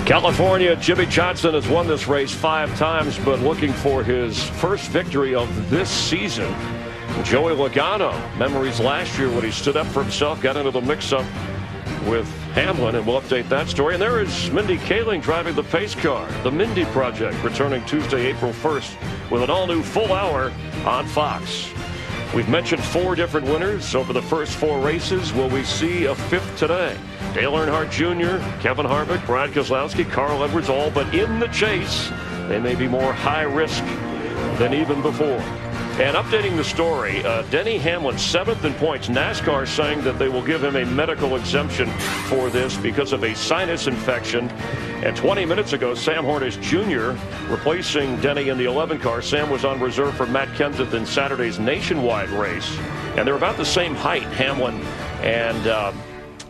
California, Jimmie Johnson has won this race 5 times, but looking for his first victory of this season. Joey Logano, memories last year when he stood up for himself, got into the mix-up with Hamlin, and we'll update that story. And there is Mindy Kaling driving the pace car. The Mindy Project returning Tuesday, April 1st with an all-new full hour on Fox. We've mentioned 4 different winners over the first 4 races. Will we see a 5th today? Dale Earnhardt Jr., Kevin Harvick, Brad Keselowski, Carl Edwards, all but in the chase. They may be more high risk than even before. And updating the story, Denny Hamlin, 7th in points. NASCAR saying that they will give him a medical exemption for this because of a sinus infection. And 20 minutes ago, Sam Hornish Jr. replacing Denny in the 11 car. Sam was on reserve for Matt Kenseth in Saturday's nationwide race. And they're about the same height, Hamlin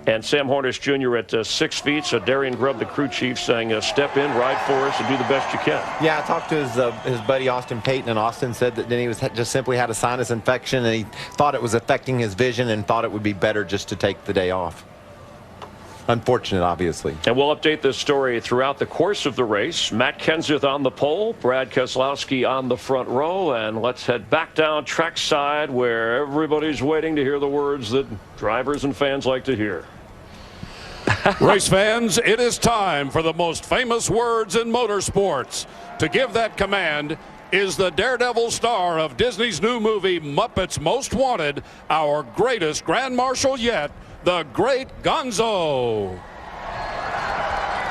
and Sam Hornish Jr. at 6 feet. So Darian Grubb, the crew chief, saying, step in, ride for us, and do the best you can. Yeah, I talked to his buddy Austin Payton, and Austin said that Denny was just simply had a sinus infection, and he thought it was affecting his vision and thought it would be better just to take the day off. Unfortunate, obviously. And we'll update this story throughout the course of the race. Matt Kenseth on the pole, Brad Keselowski on the front row, and let's head back down trackside where everybody's waiting to hear the words that drivers and fans like to hear. Race fans, it is time for the most famous words in motorsports. To give that command is the daredevil star of Disney's new movie Muppets Most Wanted, our greatest Grand Marshal yet, the Great Gonzo.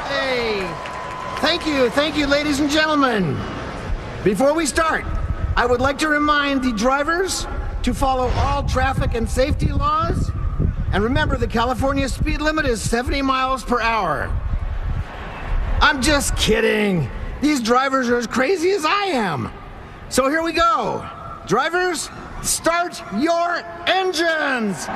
Hey, thank you, ladies and gentlemen. Before we start, I would like to remind the drivers to follow all traffic and safety laws. And remember, the California speed limit is 70 miles per hour. I'm just kidding. These drivers are as crazy as I am. So here we go. Drivers, start your engines.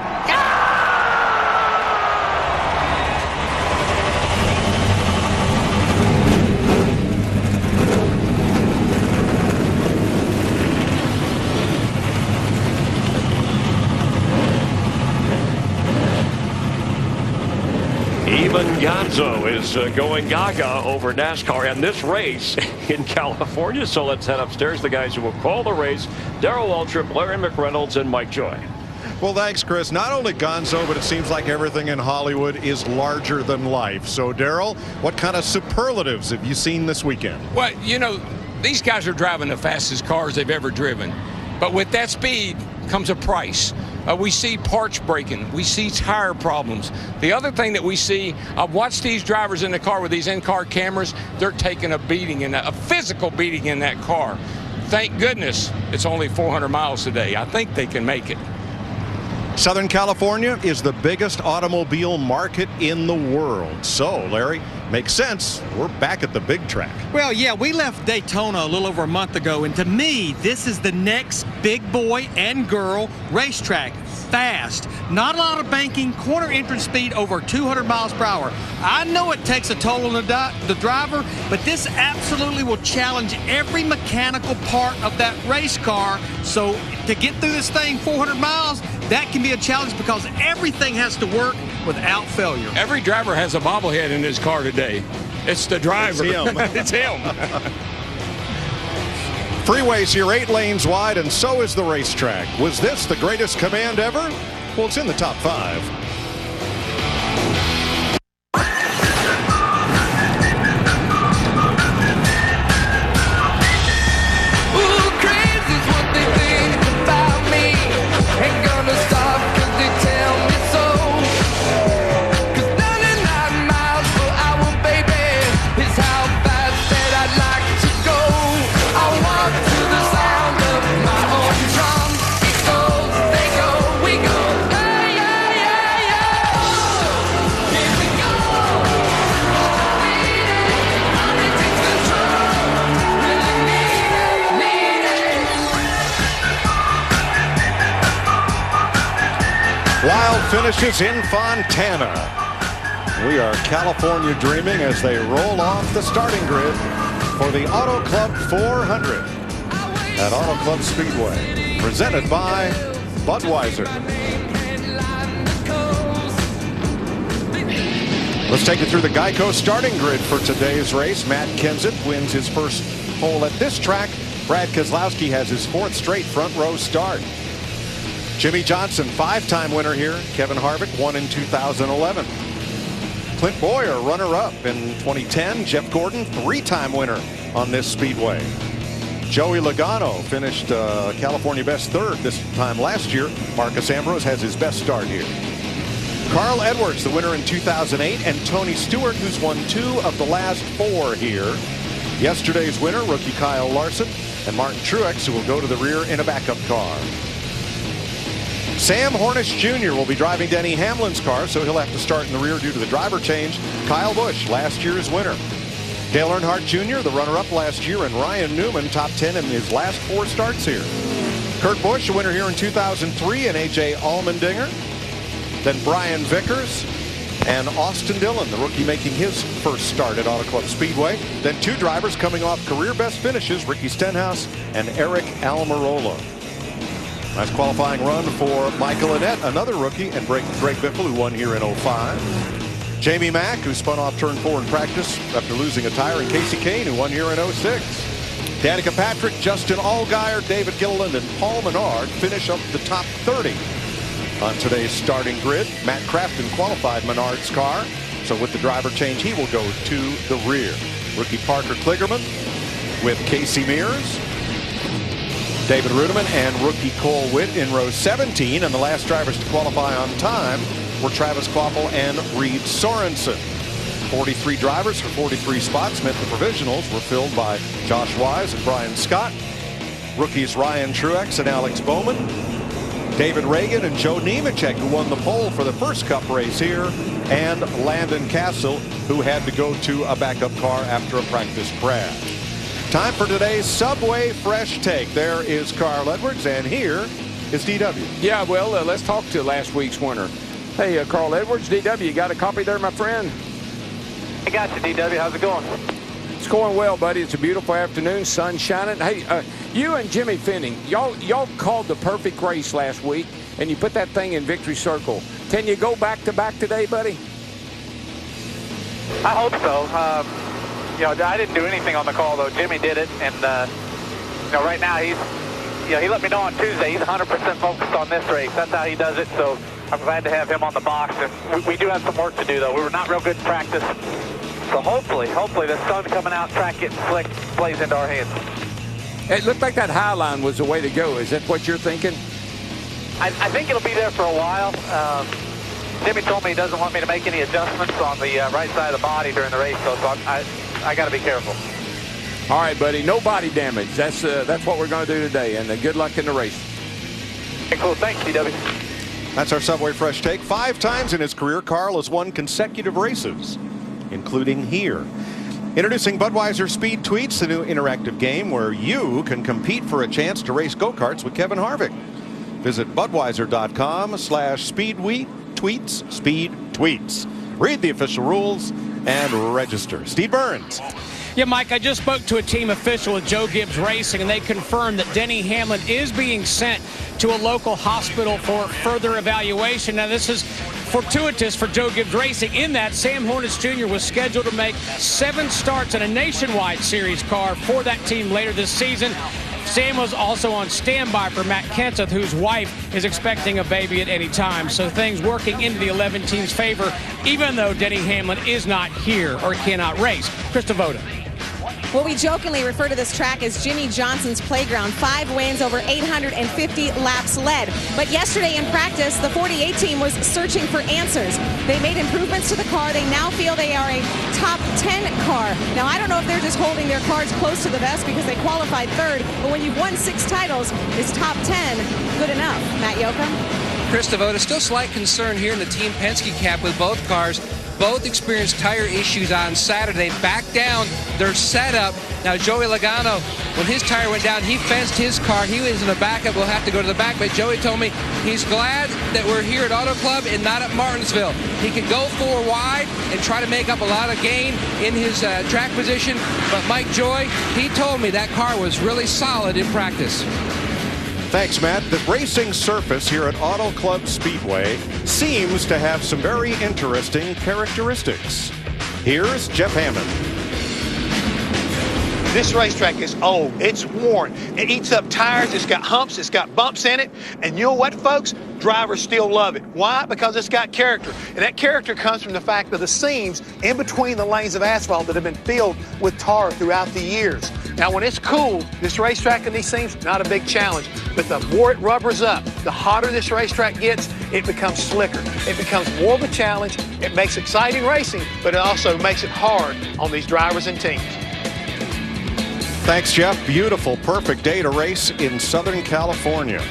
Even Gonzo is going gaga over NASCAR and this race in California. So let's head upstairs. The guys who will call the race, Darrell Waltrip, Larry McReynolds, and Mike Joy. Well, thanks, Chris. Not only Gonzo, but it seems like everything in Hollywood is larger than life. So, Darrell, what kind of superlatives have you seen this weekend? Well, you know, these guys are driving the fastest cars they've ever driven. But with that speed comes a price. We see parts breaking. We see tire problems. The other thing that we see, I've watched these drivers in the car with these in-car cameras. They're taking a beating, a physical beating in that car. Thank goodness it's only 400 miles today. I think they can make it. Southern California is the biggest automobile market in the world. So, Larry, makes sense. We're back at the big track. Well, yeah, we left Daytona a little over a month ago, and to me, this is the next big boy and girl racetrack. Fast, not a lot of banking, corner entrance speed over 200 miles per hour. I know it takes a toll on the driver, but this absolutely will challenge every mechanical part of that race car. So to get through this thing 400 miles, that can be a challenge because everything has to work without failure. Every driver has a bobblehead in his car today. It's the driver. It's him. It's him. Freeways here 8 lanes wide, and so is the racetrack. Was this the greatest command ever? Well, it's in the top 5. Wild finishes in Fontana. We are California dreaming as they roll off the starting grid for the Auto Club 400 at Auto Club Speedway, presented by Budweiser. Let's take it through the Geico starting grid for today's race. Matt Kenseth wins his first hole at this track. Brad Keselowski has his 4th straight front row start. Jimmie Johnson, 5-time winner here. Kevin Harvick won in 2011. Clint Bowyer, runner-up in 2010. Jeff Gordon, 3-time winner on this speedway. Joey Logano finished California best 3rd this time last year. Marcus Ambrose has his best start here. Carl Edwards, the winner in 2008, and Tony Stewart, who's won 2 of the last 4 here. Yesterday's winner, rookie Kyle Larson, and Martin Truex, who will go to the rear in a backup car. Sam Hornish Jr. will be driving Denny Hamlin's car, so he'll have to start in the rear due to the driver change. Kyle Busch, last year's winner. Dale Earnhardt Jr., the runner-up last year, and Ryan Newman, top 10 in his last 4 starts here. Kurt Busch, a winner here in 2003, and A.J. Allmendinger. Then Brian Vickers and Austin Dillon, the rookie, making his first start at Auto Club Speedway. Then 2 drivers coming off career best finishes, Ricky Stenhouse and Eric Almirola. Nice qualifying run for Michael Annett, another rookie, and Greg Biffle, who won here in 05. Jamie Mack, who spun off turn 4 in practice after losing a tire, and Casey Kane, who won here in 06. Danica Patrick, Justin Allgaier, David Gilliland, and Paul Menard finish up the top 30 on today's starting grid. Matt Crafton qualified Menard's car, so with the driver change, he will go to the rear. Rookie Parker Kligerman with Casey Mears, David Rudiman, and rookie Cole Witt in row 17, and the last drivers to qualify on time were Travis Kvapil and Reed Sorensen. 43 drivers for 43 spots meant the provisionals were filled by Josh Wise and Brian Scott. Rookies Ryan Truex and Alex Bowman, David Reagan and Joe Nemechek, who won the pole for the first Cup race here, and Landon Castle, who had to go to a backup car after a practice crash. Time for today's Subway Fresh Take. There is Carl Edwards, and here is DW. Yeah, well, let's talk to last week's winner. Hey, Carl Edwards, DW, you got a copy there, my friend? I got you, DW. How's it going? It's going well, buddy. It's a beautiful afternoon, sun shining. Hey, you and Jimmy Finning, y'all called the perfect race last week, and you put that thing in victory circle. Can you go back-to-back today, buddy? I hope so. I didn't do anything on the call, though. Jimmy did it, and right now he let me know on Tuesday he's 100% focused on this race. That's how he does it. So I'm glad to have him on the box. And we do have some work to do, though. We were not real good in practice. So hopefully the sun coming out, track getting slick, plays into our hands. It looked like that high line was the way to go. Is that what you're thinking? I think it'll be there for a while. Jimmy told me he doesn't want me to make any adjustments on the right side of the body during the race, so I got to be careful. All right, buddy. No body damage. That's what we're going to do today, and good luck in the race. Okay, cool. Thanks, DW. That's our Subway Fresh Take. 5 times in his career, Carl has won consecutive races, including here. Introducing Budweiser Speed Tweets, the new interactive game where you can compete for a chance to race go-karts with Kevin Harvick. Visit Budweiser.com/speed-tweets. Read the official rules and register. Steve Burns. Yeah, Mike, I just spoke to a team official at Joe Gibbs Racing, and they confirmed that Denny Hamlin is being sent to a local hospital for further evaluation. Now, this is fortuitous for Joe Gibbs Racing in that Sam Hornish Jr. was scheduled to make 7 starts in a Nationwide Series car for that team later this season. Sam was also on standby for Matt Kenseth, whose wife is expecting a baby at any time. So things working into the 11 team's favor, even though Denny Hamlin is not here or cannot race. Krista Voda. Well, we jokingly refer to this track as Jimmie Johnson's playground. 5 wins, over 850 laps led. But yesterday in practice, the 48 team was searching for answers. They made improvements to the car. They now feel they are a top 10 car. Now, I don't know if they're just holding their cards close to the vest because they qualified 3rd, but when you've won 6 titles, is top 10 good enough? Matt Yoakum? Krista Voda, still slight concern here in the Team Penske cap with both cars. Both experienced tire issues on Saturday. Back down their setup. Now, Joey Logano, when his tire went down, he fenced his car. He was in the backup. We'll have to go to the back. But Joey told me he's glad that we're here at Auto Club and not at Martinsville. He could go 4 wide and try to make up a lot of gain in his track position. But Mike Joy, he told me that car was really solid in practice. Thanks, Matt. The racing surface here at Auto Club Speedway seems to have some very interesting characteristics. Here's Jeff Hammond. This racetrack is old. It's worn. It eats up tires. It's got humps. It's got bumps in it. And you know what, folks? Drivers still love it. Why? Because it's got character. And that character comes from the fact of the seams in between the lanes of asphalt that have been filled with tar throughout the years. Now, when it's cool, this racetrack and these seams, not a big challenge. But the more it rubbers up, the hotter this racetrack gets, it becomes slicker. It becomes more of a challenge. It makes exciting racing, but it also makes it hard on these drivers and teams. Thanks, Jeff. Beautiful, perfect day to race in Southern California.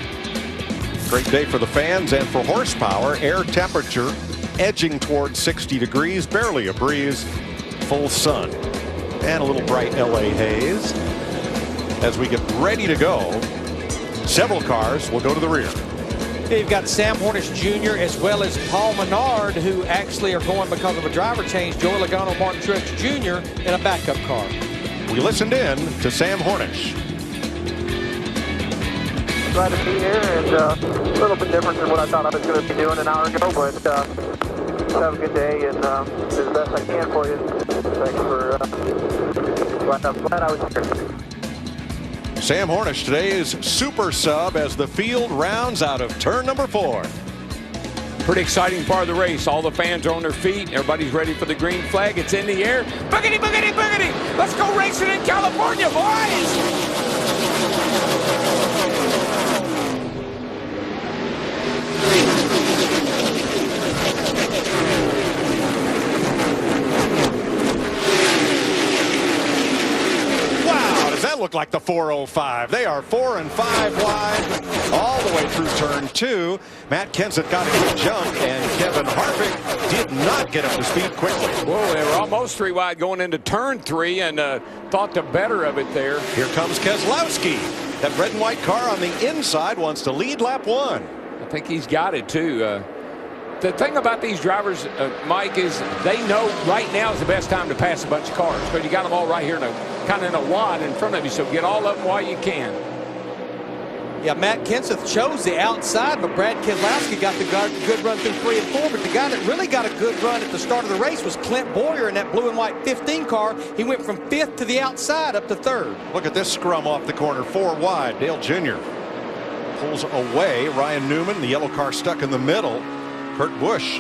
Great day for the fans and for horsepower. Air temperature edging towards 60 degrees, barely a breeze, full sun, and a little bright LA haze. As we get ready to go, several cars will go to the rear. You've got Sam Hornish Jr. as well as Paul Menard, who actually are going because of a driver change. Joey Logano, Martin Truex Jr. in a backup car. We listened in to Sam Hornish. Glad to be here, and a little bit different than what I thought I was going to be doing an hour ago, but just have a good day and do the best I can for you. Thanks for I'm glad I was here. Sam Hornish, today's super sub as the field rounds out of turn number 4. Pretty exciting part of the race. All the fans are on their feet. Everybody's ready for the green flag. It's in the air. Boogity, boogity, boogity. Let's go racing in California, boys. Look like the 405. They are 4 and 5 wide all the way through turn 2. Matt Kenseth got a good jump, and Kevin Harvick did not get up to speed quickly. Whoa, they were almost 3 wide going into turn 3 and thought the better of it there. Here comes Keselowski. That red and white car on the inside wants to lead lap 1. I think he's got it too. The thing about these drivers, Mike, is they know right now is the best time to pass a bunch of cars because you got them all right here kind of in a wad in front of you, so get all of them while you can. Yeah, Matt Kenseth chose the outside, but Brad Keselowski got the good run through 3 and 4. But the guy that really got a good run at the start of the race was Clint Bowyer in that blue and white 15 car. He went from 5th to the outside up to 3rd. Look at this scrum off the corner, 4 wide. Dale Jr. pulls away. Ryan Newman, the yellow car stuck in the middle. Kurt Busch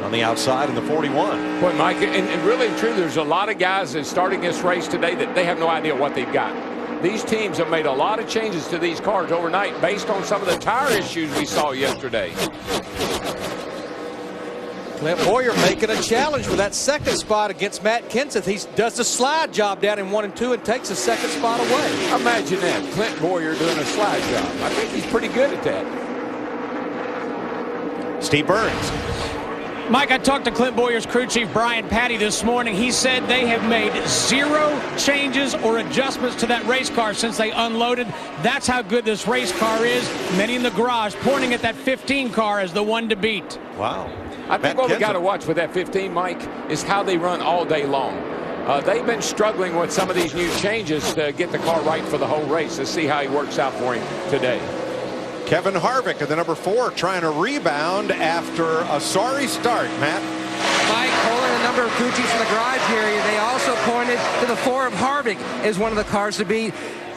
on the outside in the 41. Boy, Mike, and really and true, there's a lot of guys that starting this race today that they have no idea what they've got. These teams have made a lot of changes to these cars overnight based on some of the tire issues we saw yesterday. Clint Bowyer making a challenge for that 2nd spot against Matt Kenseth. He does the slide job down in 1 and 2 and takes the 2nd spot away. Imagine that, Clint Bowyer doing a slide job. I think he's pretty good at that. Steve Burns. Mike, I talked to Clint Bowyer's crew chief, Brian Patty, this morning. He said they have made 0 changes or adjustments to that race car since they unloaded. That's how good this race car is. Many in the garage pointing at that 15 car as the one to beat. Wow. I think what we got to watch with that 15, Mike, is how they run all day long. They've been struggling with some of these new changes to get the car right for the whole race. Let's see how he works out for him today. Kevin Harvick at the number 4 trying to rebound after a sorry start, Matt. Mike, polling a number of crew chiefs in the garage area, they also pointed to the 4 of Harvick as one of the cars to beat.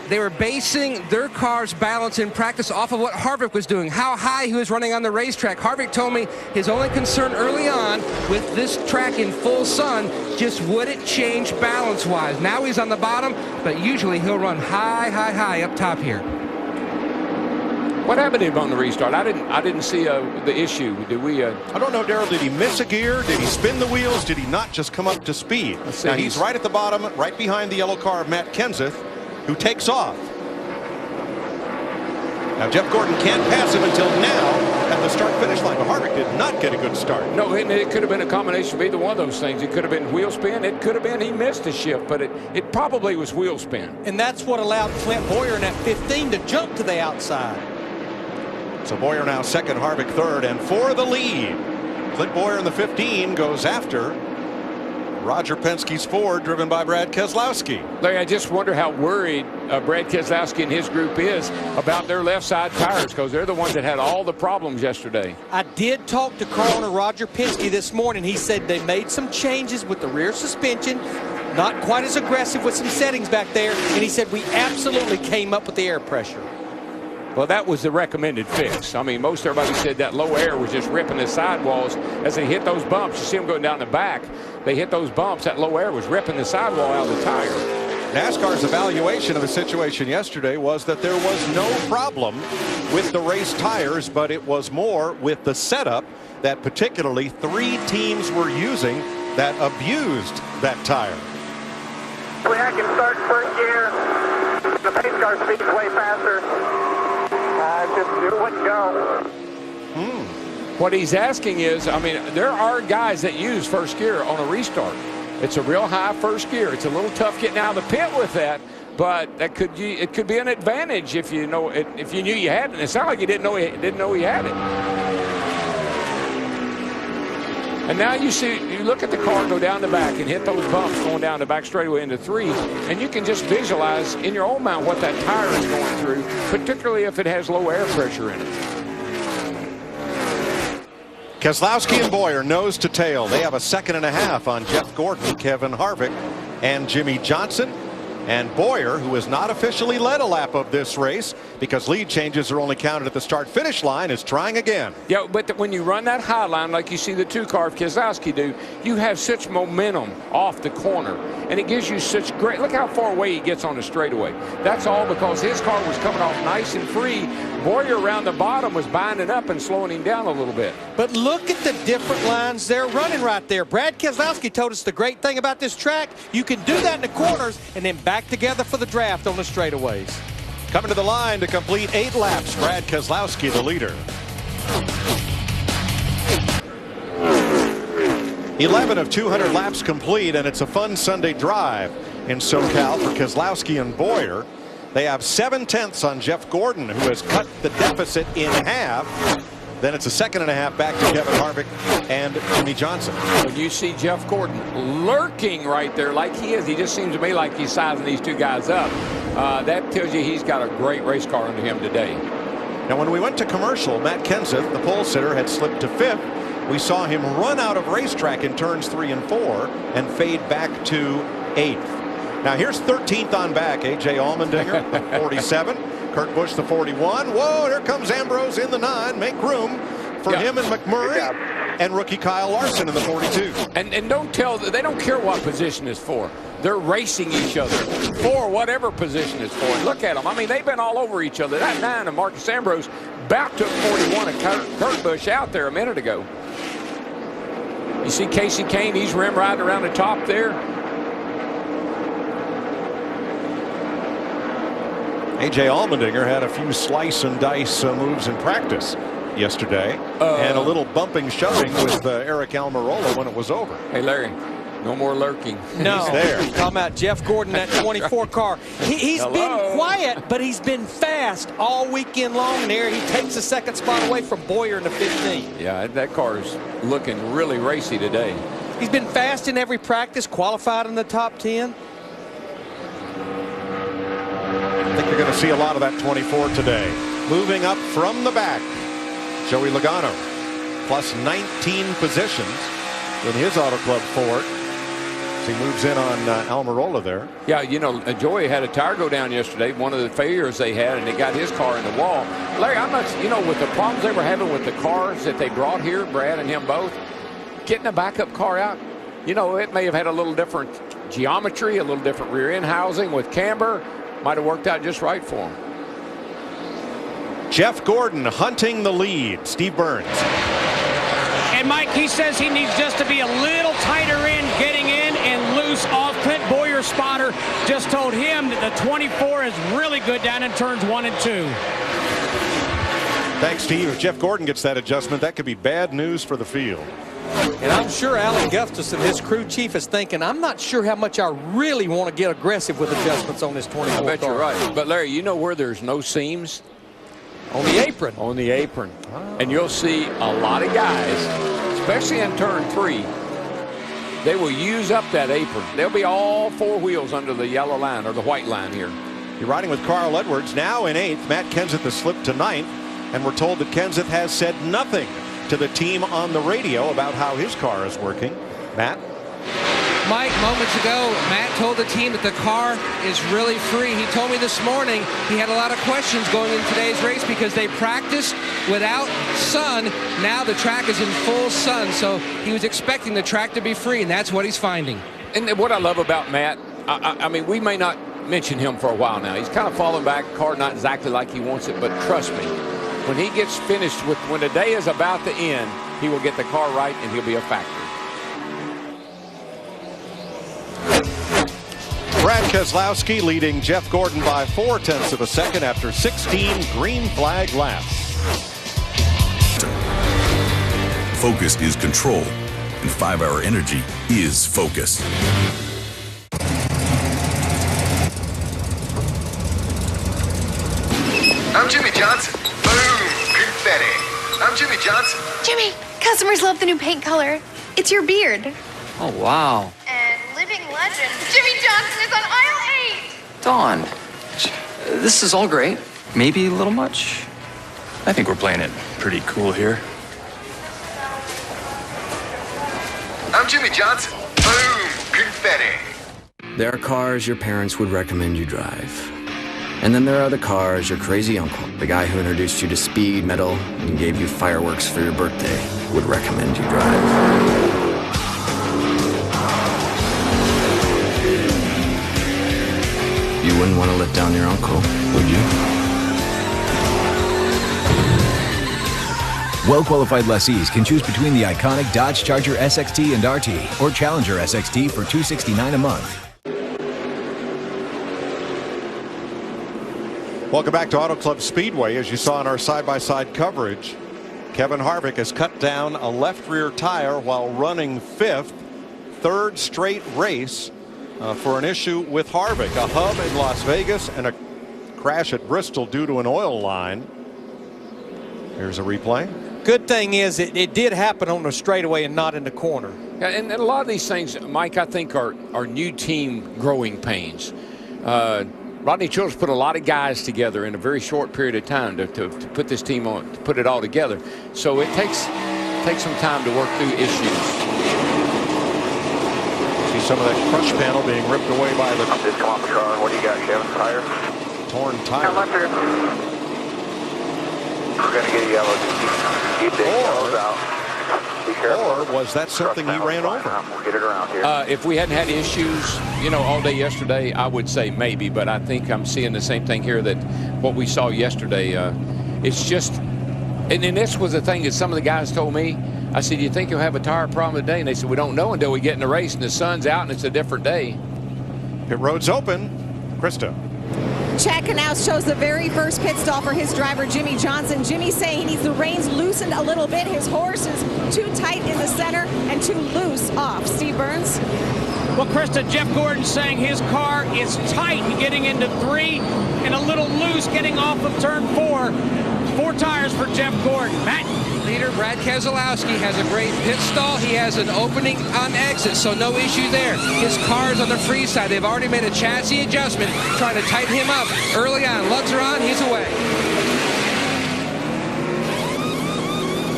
They were basing their car's balance in practice off of what Harvick was doing, how high he was running on the racetrack. Harvick told me his only concern early on with this track in full sun, just would it change balance-wise. Now he's on the bottom, but usually he'll run high up top here. What happened to him on the restart? I didn't see the issue. Did we? I don't know, Darrell. Did he miss a gear? Did he spin the wheels? Did he not just come up to speed? Now he's right at the bottom, right behind the yellow car of Matt Kenseth, who takes off. Now Jeff Gordon can't pass him until now at the start-finish line. But Harvick did not get a good start. No, it could have been a combination of either one of those things. It could have been wheel spin. It could have been he missed a shift, but it probably was wheel spin. And that's what allowed Clint Bowyer in that 15 to jump to the outside. So Bowyer now 2nd, Harvick 3rd, and for the lead. Clint Bowyer in the 15 goes after Roger Penske's Ford, driven by Brad Keselowski. Larry, I just wonder how worried Brad Keselowski and his group is about their left side tires, because they're the ones that had all the problems yesterday. I did talk to car owner Roger Penske this morning. He said they made some changes with the rear suspension, not quite as aggressive with some settings back there, and he said we absolutely came up with the air pressure. Well, that was the recommended fix. I mean, most everybody said that low air was just ripping the sidewalls as they hit those bumps. You see them going down the back. They hit those bumps. That low air was ripping the sidewall out of the tire. NASCAR's evaluation of the situation yesterday was that there was no problem with the race tires, but it was more with the setup that particularly 3 teams were using that abused that tire. I can start first gear. The pace car speeds way faster. Just do it and go. What he's asking is, I mean, there are guys that use first gear on a restart. It's a real high first gear. It's a little tough getting out of the pit with that, but it could be an advantage if you know it, if you knew you had it. It sounded like you didn't know he had it. And now you look at the car go down the back and hit those bumps going down the back straightaway into 3, and you can just visualize in your own mind what that tire is going through, particularly if it has low air pressure in it. Keselowski and Bowyer nose to tail. They have a 2.5 on Jeff Gordon, Kevin Harvick, and Jimmy Johnson. And Bowyer, who has not officially led a lap of this race because lead changes are only counted at the start-finish line, is trying again. Yeah, but when you run that high line like you see the 2-car of Keselowski do, you have such momentum off the corner, and it gives you such great. Look how far away he gets on the straightaway. That's all because his car was coming off nice and free. Bowyer around the bottom was binding up and slowing him down a little bit. But look at the different lines they're running right there. Brad Keselowski told us the great thing about this track, you can do that in the corners and then back together for the draft on the straightaways. Coming to the line to complete 8 laps, Brad Keselowski, the leader. 11 of 200 laps complete, and it's a fun Sunday drive in SoCal for Keselowski and Bowyer. They have 7/10 on Jeff Gordon, who has cut the deficit in half. Then it's a 2.5 back to Kevin Harvick and Jimmy Johnson. When you see Jeff Gordon lurking right there like he is, he just seems to me like he's sizing these 2 guys up. That tells you he's got a great race car under him today. Now, when we went to commercial, Matt Kenseth, the pole sitter, had slipped to 5th. We saw him run out of racetrack in turns 3 and 4 and fade back to 8th. Now here's 13th on back, A.J. Allmendinger, the 47. Kurt Busch, the 41. Whoa, here comes Ambrose in the 9. Make room for him and McMurray and rookie Kyle Larson in the 42. And they don't care what position it's for. They're racing each other for whatever position it's for. And look at them. I mean, they've been all over each other. That 9 of Marcus Ambrose about took 41 of Kurt Busch out there a minute ago. You see Casey Kane, he's rim riding around the top there. A.J. Allmendinger had a few slice and dice moves in practice yesterday, and a little bumping shoving with Eric Almirola when it was over. Hey, Larry, no more lurking. No. He's there. Talking about Jeff Gordon, that 24 car. He's been quiet, but he's been fast all weekend long there. He takes the 2nd spot away from Bowyer in the 15. Yeah, that car is looking really racy today. He's been fast in every practice, qualified in the top 10. I think you're going to see a lot of that 24 today. Moving up from the back, Joey Logano, plus 19 positions in his Auto Club Ford. So he moves in on Almirola there. Yeah, you know, Joey had a tire go down yesterday, one of the failures they had, and they got his car in the wall. Larry, I'm not, you know, with the problems they were having with the cars that they brought here, Brad and him both, getting a backup car out, you know, it may have had a little different geometry, a little different rear end housing with camber. Might have worked out just right for him. Jeff Gordon hunting the lead. Steve Burns. And Mike, he says he needs just to be a little tighter in, getting in and loose off pit. Bowyer spotter just told him that the 24 is really good down in turns 1 and 2. Thanks, Steve. If Jeff Gordon gets that adjustment, that could be bad news for the field. And I'm sure Alan Gustafson, his crew chief, is thinking, I'm not sure how much I really want to get aggressive with adjustments on this 24 I bet you're right. But, Larry, you know where there's no seams? On the apron. On the apron. And you'll see a lot of guys, especially in turn 3, they will use up that apron. They'll be all 4 wheels under the yellow line or the white line here. You're riding with Carl Edwards now in 8th. Matt Kenseth has slipped to 9th. And we're told that Kenseth has said nothing to the team on the radio about how his car is working. Matt? Mike, moments ago, Matt told the team that the car is really free. He told me this morning he had a lot of questions going into today's race because they practiced without sun. Now the track is in full sun, so he was expecting the track to be free, and that's what he's finding. And what I love about Matt, I mean, we may not mention him for a while now. He's kind of falling back, car not exactly like he wants it, but trust me, when he gets finished with, when the day is about to end, he will get the car right and he'll be a factor. Brad Keselowski leading Jeff Gordon by 0.4 of a second after 16 green flag laps. Focus is control, and 5-Hour Energy is focus. I'm Jimmy Johnson. Boom, confetti. I'm Jimmy Johnson. Jimmy, customers love the new paint color. It's your beard. Oh, wow. And living legend, Jimmy Johnson is on aisle 8. Dawn, this is all great. Maybe a little much. I think we're playing it pretty cool here. I'm Jimmy Johnson. Boom, confetti. There are cars your parents would recommend you drive. And then there are the cars your crazy uncle, the guy who introduced you to speed, metal, and gave you fireworks for your birthday, would recommend you drive. You wouldn't want to let down your uncle, would you? Well-qualified lessees can choose between the iconic Dodge Charger SXT and RT or Challenger SXT for $269 a month. Welcome back to Auto Club Speedway. As you saw in our side-by-side coverage, Kevin Harvick has cut down a left rear tire while running 5th, 3rd straight race for an issue with Harvick. A hub in Las Vegas and a crash at Bristol due to an oil line. Here's a replay. Good thing is it did happen on the straightaway and not in the corner. Yeah, and a lot of these things, Mike, I think are new team growing pains. Rodney Childers put a lot of guys together in a very short period of time to put this team on, to put it all together. So it takes some time to work through issues. See some of that crush panel being ripped away by the... Just come off the car. What do you got, Kevin? Tire? Torn tire. We're going to get yellow. Just keep the yellows out. Or was that something he ran over? We'll get it around here. If we hadn't had issues, you know, all day yesterday, I would say maybe, but I think I'm seeing the same thing here, that what we saw yesterday, it's just, and then this was the thing that some of the guys told me. I said, do you think you'll have a tire problem today? And they said, we don't know until we get in the race and the sun's out and it's a different day. Pit road's open. Krista. Chad Knaus chose the very first pit stop for his driver, Jimmy Johnson. Jimmy saying he needs the reins loosened a little bit. His horse is too tight in the center and too loose off. Steve Burns. Well, Krista, Jeff Gordon saying his car is tight getting into 3 and a little loose getting off of turn 4. 4 tires for Jeff Gordon. Matt. Leader Brad Keselowski has a great pit stall. He has an opening on exit, so no issue there. His car is on the free side. They've already made a chassis adjustment, trying to tighten him up early on. Lugs are on, he's away.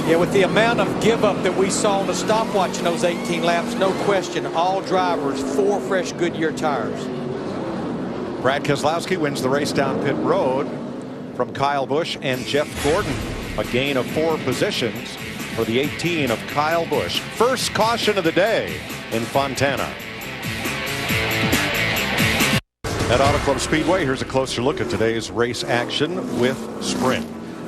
Yeah, with the amount of give up that we saw on the stopwatch in those 18 laps, no question, all drivers 4 fresh Goodyear tires. Brad Keselowski wins the race down pit road from Kyle Busch and Jeff Gordon. A gain of 4 positions for the 18 of Kyle Busch. First caution of the day in Fontana. At Auto Club Speedway, here's a closer look at today's race action with Sprint.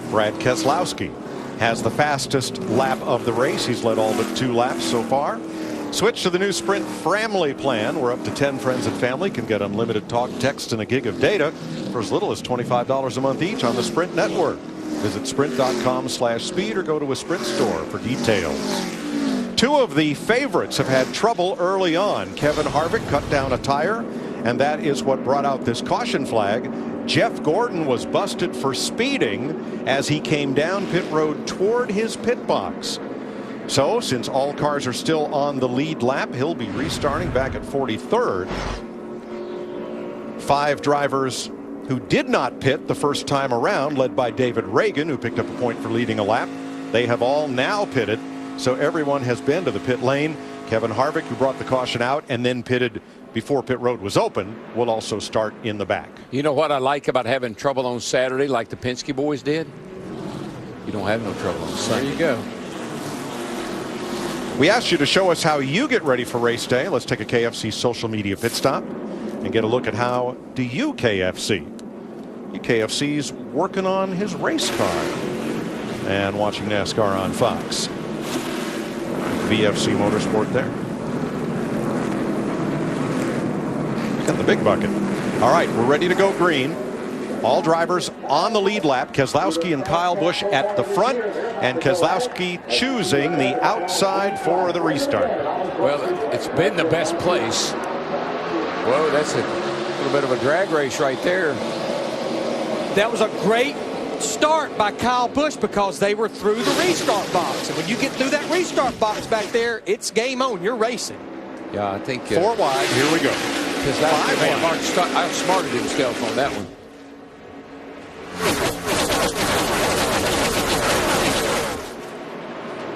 Brad Keselowski has the fastest lap of the race. He's led all but 2 laps so far. Switch to the new Sprint family plan, where up to 10 friends and family can get unlimited talk, text, and a gig of data for as little as $25 a month each on the Sprint network. Visit sprint.com/speed or go to a Sprint store for details. 2 of the favorites have had trouble early on. Kevin Harvick cut down a tire, and that is what brought out this caution flag. Jeff Gordon was busted for speeding as he came down pit road toward his pit box. So since all cars are still on the lead lap, he'll be restarting back at 43rd. 5 drivers who did not pit the first time around, led by David Reagan, who picked up a point for leading a lap. They have all now pitted, so everyone has been to the pit lane. Kevin Harvick, who brought the caution out and then pitted before pit road was open, will also start in the back. You know what I like about having trouble on Saturday like the Penske boys did? You don't have no trouble on Sunday. There you go. We asked you to show us how you get ready for race day. Let's take a KFC social media pit stop and get a look at how do you KFC. KFC's working on his race car and watching NASCAR on Fox. VFC Motorsport there. Got the big bucket. All right, we're ready to go green. All drivers on the lead lap. Keselowski and Kyle Busch at the front, and Keselowski choosing the outside for the restart. Well, it's been the best place. Whoa, that's a little bit of a drag race right there. That was a great start by Kyle Busch because they were through the restart box. And when you get through that restart box back there, it's game on. You're racing. Yeah, I think 4 wide. Here we go. Because that outsmarted himself on that one.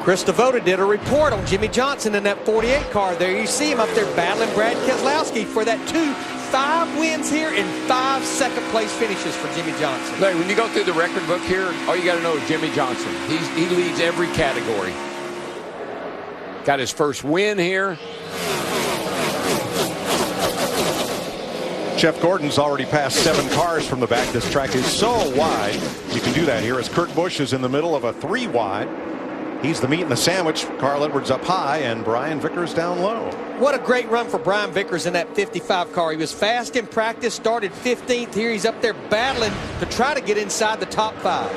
Chris Devoda did a report on Jimmy Johnson in that 48 car. There you see him up there battling Brad Keselowski for that 5 wins here and 5 second-place finishes for Jimmy Johnson. Larry, when you go through the record book here, all you got to know is Jimmy Johnson. He leads every category. Got his first win here. Jeff Gordon's already passed 7 cars from the back. This track is so wide. You can do that here as Kurt Busch is in the middle of a 3 wide. He's the meat and the sandwich. Carl Edwards up high and Brian Vickers down low. What a great run for Brian Vickers in that 55 car. He was fast in practice, started 15th here. He's up there battling to try to get inside the top 5.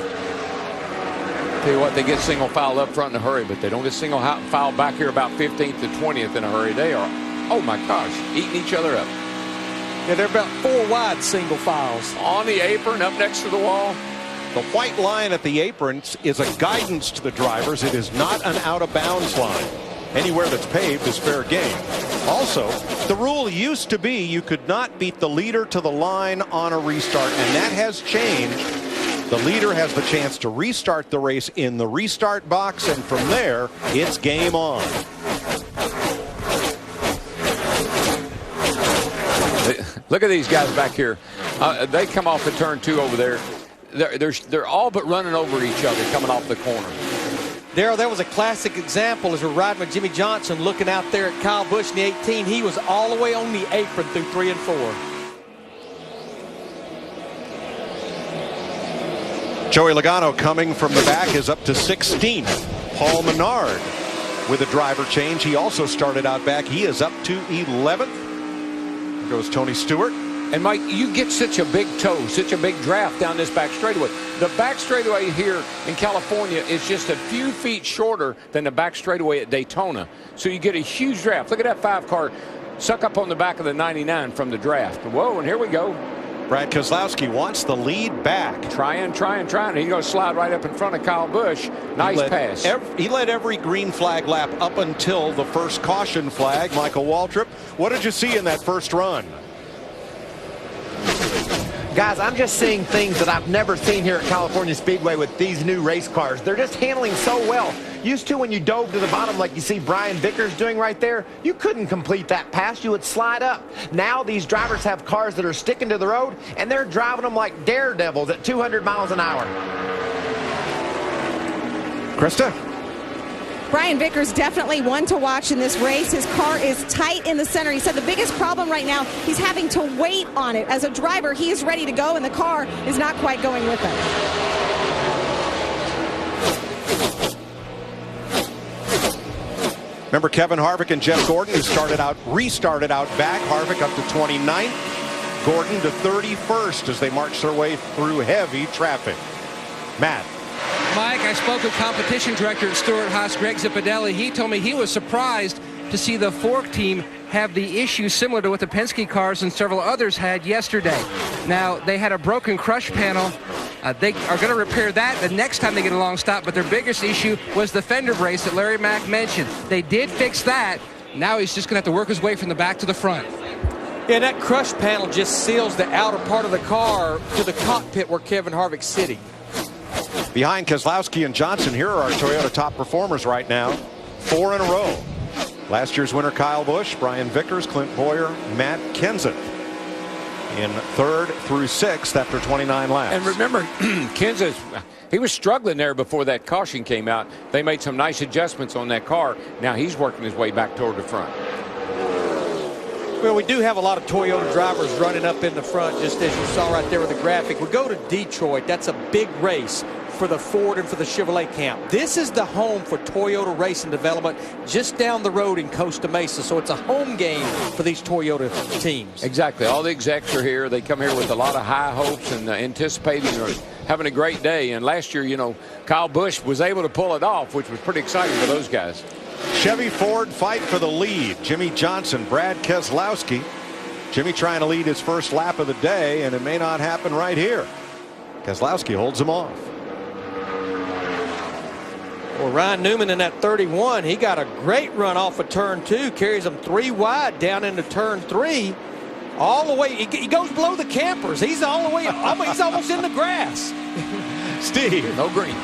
Tell you what, they get single file up front in a hurry, but they don't get single file back here about 15th to 20th in a hurry. They are, oh my gosh, eating each other up. Yeah, they're about 4 wide single files. On the apron, up next to the wall. The white line at the aprons is a guidance to the drivers. It is not an out-of-bounds line. Anywhere that's paved is fair game. Also, the rule used to be you could not beat the leader to the line on a restart, and that has changed. The leader has the chance to restart the race in the restart box, and from there, it's game on. Look at these guys back here. They come off the turn 2 over there. They're all but running over each other coming off the corner. Darrell, that was a classic example as we're riding with Jimmy Johnson looking out there at Kyle Busch in the 18. He was all the way on the apron through 3 and 4. Joey Logano coming from the back is up to 16th. Paul Menard with a driver change. He also started out back. He is up to 11th. There goes Tony Stewart. And Mike, you get such a big toe, such a big draft down this back straightaway. The back straightaway here in California is just a few feet shorter than the back straightaway at Daytona. So you get a huge draft. Look at that 5 car suck up on the back of the 99 from the draft. Whoa, and here we go. Brad Keselowski wants the lead back. Trying. He's going to slide right up in front of Kyle Busch. Nice pass. He led every green flag lap up until the first caution flag. Michael Waltrip, what did you see in that first run? Guys, I'm just seeing things that I've never seen here at California Speedway with these new race cars. They're just handling so well. Used to when you dove to the bottom like you see Brian Vickers doing right there, you couldn't complete that pass. You would slide up. Now these drivers have cars that are sticking to the road, and they're driving them like daredevils at 200 miles an hour. Krista? Brian Vickers definitely one to watch in this race. His car is tight in the center. He said the biggest problem right now, he's having to wait on it. As a driver, he is ready to go, and the car is not quite going with him. Remember Kevin Harvick and Jeff Gordon, who restarted out back. Harvick up to 29th, Gordon to 31st as they march their way through heavy traffic. Matt. Mike, I spoke with competition director at Stewart-Haas, Greg Zipadelli. He told me he was surprised to see the Fork team have the issue similar to what the Penske cars and several others had yesterday. Now, they had a broken crush panel They are going to repair that the next time they get a long stop, but their biggest issue was the fender brace that Larry Mack mentioned. They did fix that. Now he's just going to have to work his way from the back to the front. Yeah, that crush panel just seals the outer part of the car to the cockpit where Kevin Harvick's sitting. Behind Keselowski and Johnson, here are our Toyota top performers right now. 4 in a row. Last year's winner Kyle Busch, Brian Vickers, Clint Boyer, Matt Kenseth in 3rd through 6th after 29 laps. And remember, Kenseth, he was struggling there before that caution came out. They made some nice adjustments on that car. Now he's working his way back toward the front. Well, we do have a lot of Toyota drivers running up in the front, just as you saw right there with the graphic. We go to Detroit. That's a big race for the Ford and for the Chevrolet camp. This is the home for Toyota Racing Development just down the road in Costa Mesa. So it's a home game for these Toyota teams. Exactly. All the execs are here. They come here with a lot of high hopes and anticipating or having a great day. And last year, you know, Kyle Busch was able to pull it off, which was pretty exciting for those guys. Chevy Ford fight for the lead. Jimmie Johnson, Brad Keselowski. Jimmy trying to lead his first lap of the day, and it may not happen right here. Keselowski holds him off. Well, Ryan Newman in that 31, he got a great run off of turn 2, carries him 3 wide down into turn 3. All the way, he goes below the campers. He's all the way, he's almost in the grass. Steve. No green.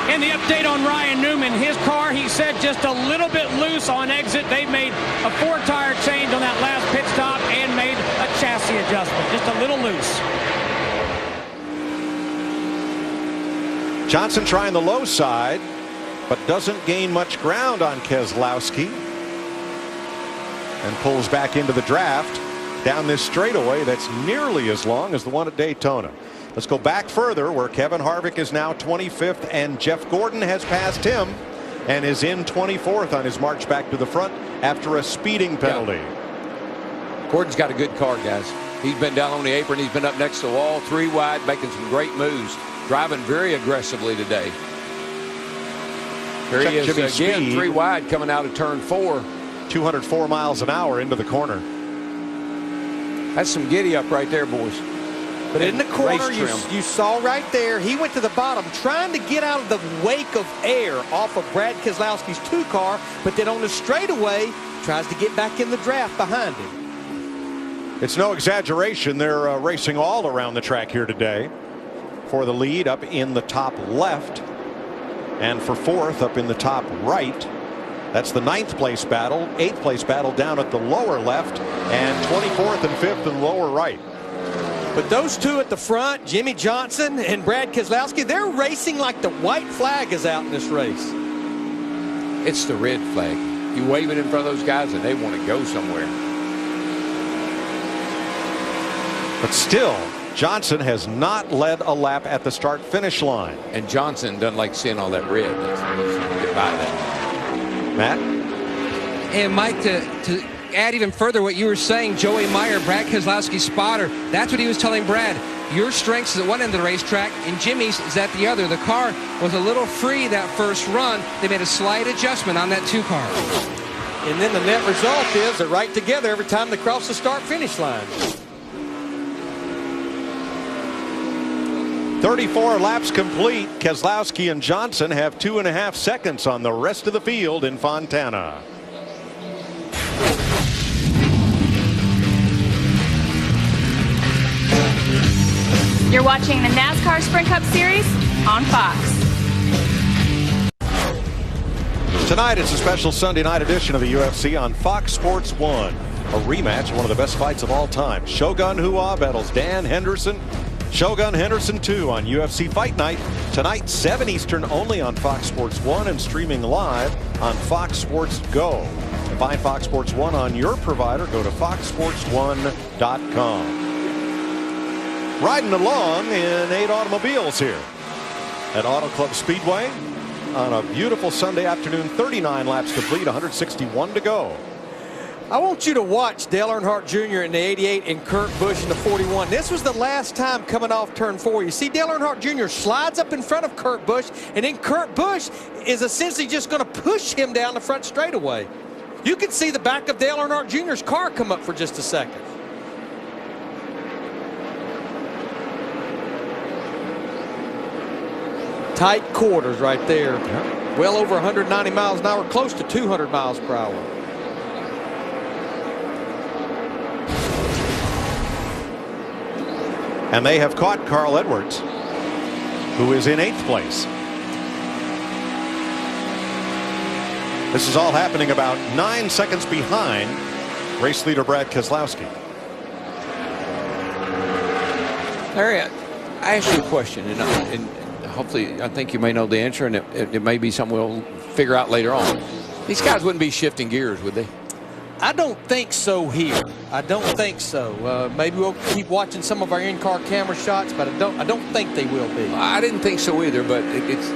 And the update on Ryan Newman, his car, he said, just a little bit loose on exit. They made a 4-tire change on that last pit stop and made a chassis adjustment, just a little loose. Johnson trying the low side, but doesn't gain much ground on Keselowski. And pulls back into the draft down this straightaway that's nearly as long as the one at Daytona. Let's go back further where Kevin Harvick is now 25th and Jeff Gordon has passed him and is in 24th on his march back to the front after a speeding penalty. Yeah. Gordon's got a good car, guys. He's been down on the apron. He's been up next to the wall, 3 wide, making some great moves. Driving very aggressively today. Here he is again, speed. 3 wide coming out of turn 4. 204 miles an hour into the corner. That's some giddy up right there, boys. But in the corner, you saw right there, he went to the bottom trying to get out of the wake of air off of Brad Keselowski's 2 car, but then on the straightaway, tries to get back in the draft behind him. It's no exaggeration. They're racing all around the track here today. For the lead up in the top left, and for 4th up in the top right. That's the 9th place battle, 8th place battle down at the lower left, and 24th and 5th in the lower right. But those 2 at the front, Jimmie Johnson and Brad Keselowski, they're racing like the white flag is out in this race. It's the red flag. You wave it in front of those guys and they want to go somewhere. But still, Johnson has not led a lap at the start-finish line. And Johnson doesn't like seeing all that red. Let's get by that. Matt? And Mike, to add even further what you were saying, Joey Meyer, Brad Keselowski's spotter, that's what he was telling Brad. Your strength is at one end of the racetrack, and Jimmy's is at the other. The car was a little free that first run. They made a slight adjustment on that 2 car. And then the net result is they're right together every time they cross the start-finish line. 34 laps complete. Keselowski and Johnson have 2.5 seconds on the rest of the field in Fontana. You're watching the NASCAR Sprint Cup Series on Fox. Tonight it's a special Sunday night edition of the UFC on Fox Sports 1. A rematch of one of the best fights of all time. Shogun Rua battles Dan Henderson. Shogun Henderson 2 on UFC Fight Night. Tonight, 7 Eastern, only on Fox Sports 1 and streaming live on Fox Sports Go. To find Fox Sports 1 on your provider, go to foxsports1.com. Riding along in 8 automobiles here at Auto Club Speedway on a beautiful Sunday afternoon. 39 laps complete, 161 to go. I want you to watch Dale Earnhardt Jr. in the 88 and Kurt Busch in the 41. This was the last time coming off turn 4. You see Dale Earnhardt Jr. slides up in front of Kurt Busch, and then Kurt Busch is essentially just going to push him down the front straightaway. You can see the back of Dale Earnhardt Jr.'s car come up for just a second. tight quarters right there. Well over 190 miles an hour, close to 200 miles per hour. And they have caught Carl Edwards, who is in 8th place. This is all happening about 9 seconds behind race leader Brad Keselowski. Larry, I asked you a question, and hopefully I think you may know the answer, and it may be something we'll figure out later on. These guys wouldn't be shifting gears, would they? I don't think so here. I don't think so. Maybe we'll keep watching some of our in-car camera shots, but I don't think they will be. I didn't think so either, but it's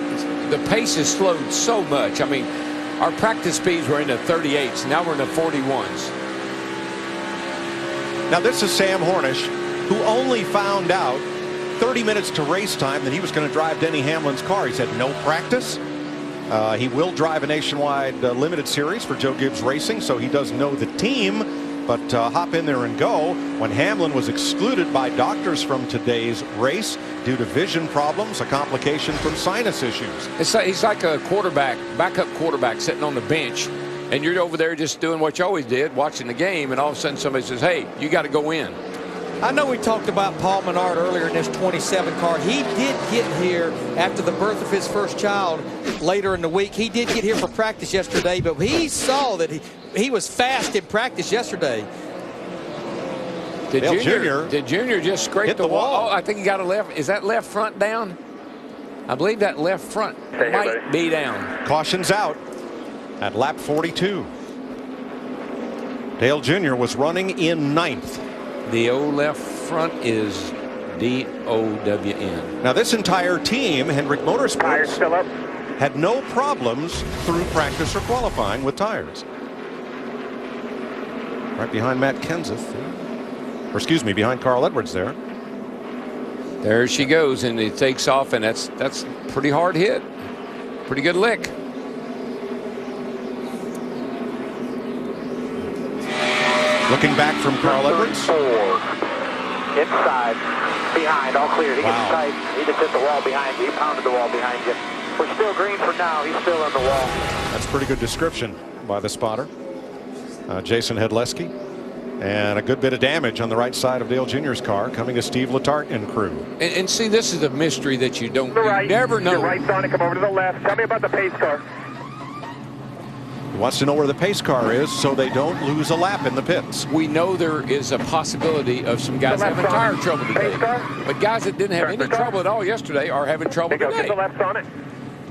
the pace has slowed so much. I mean, our practice speeds were in the 38s. Now we're in the 41s. Now this is Sam Hornish, who only found out 30 minutes to race time that he was going to drive Denny Hamlin's car. He's had no practice. He will drive a nationwide limited series for Joe Gibbs Racing, so he does know the team. But hop in there and go when Hamlin was excluded by doctors from today's race due to vision problems, a complication from sinus issues. He's like a quarterback, backup quarterback sitting on the bench, and you're over there just doing what you always did, watching the game, and all of a sudden somebody says, hey, you got to go in. I know we talked about Paul Menard earlier in this 27 car. He did get here after the birth of his first child later in the week. He did get here for practice yesterday, but he saw that he was fast in practice yesterday. Did Junior just scrape the wall? Oh, I think he got a left. Is that left front down? I believe that left front might be down. Caution's out at lap 42. Dale Jr. was running in 9th. The old left front is DOWN. Now this entire team, Hendrick Motorsports, had no problems through practice or qualifying with tires. Right behind Matt Kenseth, or excuse me, behind Carl Edwards there. There she goes, and it takes off, and that's pretty hard hit. Pretty good lick. Looking back from Carl Edwards. Inside, behind, all clear. He gets tight. He just hit the wall behind you. He pounded the wall behind you. We're still green for now. He's still on the wall. That's pretty good description by the spotter, Jason Hedleski. And a good bit of damage on the right side of Dale Jr.'s car coming to Steve Letarte and crew. And see, this is a mystery that you never know. You're right, Sonny. Come over to the left. Tell me about the pace car. He wants to know where the pace car is so they don't lose a lap in the pits. We know there is a possibility of some guys having tire trouble today. But guys that didn't have any trouble at all yesterday are having trouble today. Get the left on it.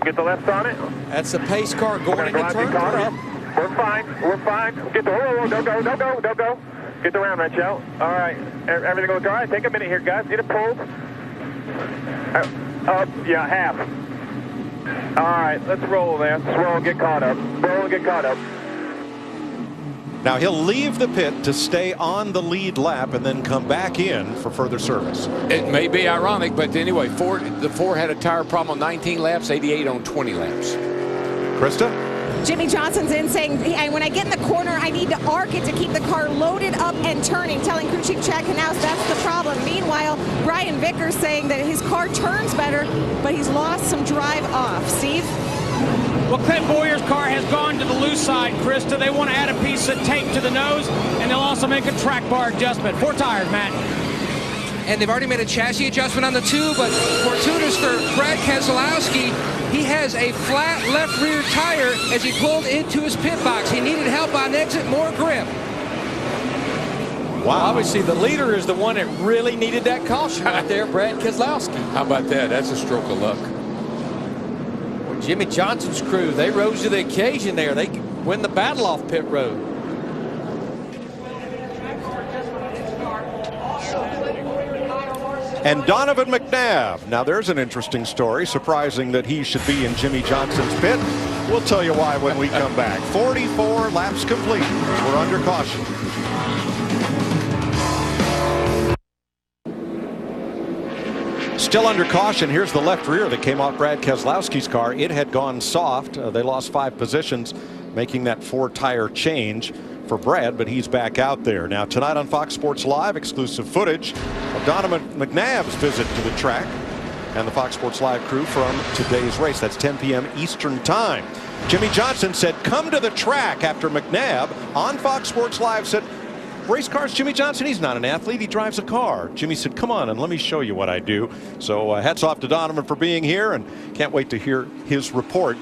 Get the left on it. That's the pace car going into turn 3. We're fine. We're fine. Get the don't go. Get the round wrench out. All right. Everything goes all right. Take a minute here, guys. Get it pulled. Yeah, half. All right, let's roll, man. Let's roll and get caught up. Roll and get caught up. Now he'll leave the pit to stay on the lead lap and then come back in for further service. It may be ironic, but anyway, the Ford had a tire problem on 19 laps, 88 on 20 laps. Krista? Jimmie Johnson's in saying, hey, when I get in the corner, I need to arc it to keep the car loaded up and turning, telling crew chief Chad Knaus that's the problem. Meanwhile, Brian Vickers saying that his car turns better, but he's lost some drive off. Steve? Well, Clint Bowyer's car has gone to the loose side, Krista. They want to add a piece of tape to the nose, and they'll also make a track bar adjustment. 4 tires, Matt. And they've already made a chassis adjustment on the 2, but fortuitous for Brad Keselowski, he has a flat left rear tire as he pulled into his pit box. He needed help on exit, more grip. Wow. Obviously, the leader is the one that really needed that caution right there, Brad Keselowski. How about that? That's a stroke of luck. Well, Jimmie Johnson's crew, they rose to the occasion there. They win the battle off pit road. And Donovan McNabb. Now there's an interesting story. Surprising that he should be in Jimmie Johnson's pit. We'll tell you why when we come back. 44 laps complete. We're under caution. Still under caution. Here's the left rear that came off Brad Keselowski's car. It had gone soft. They lost 5 positions, making that 4-tire change for Brad, but he's back out there. Now tonight on Fox Sports Live, exclusive footage of Donovan McNabb's visit to the track. and the Fox Sports Live crew from today's race. That's 10 p.m. Eastern Time. Jimmie Johnson said, come to the track, after McNabb on Fox Sports Live said, race cars, Jimmie Johnson, he's not an athlete, he drives a car. Jimmie said, come on and let me show you what I do. So hats off to Donovan for being here, and can't wait to hear his report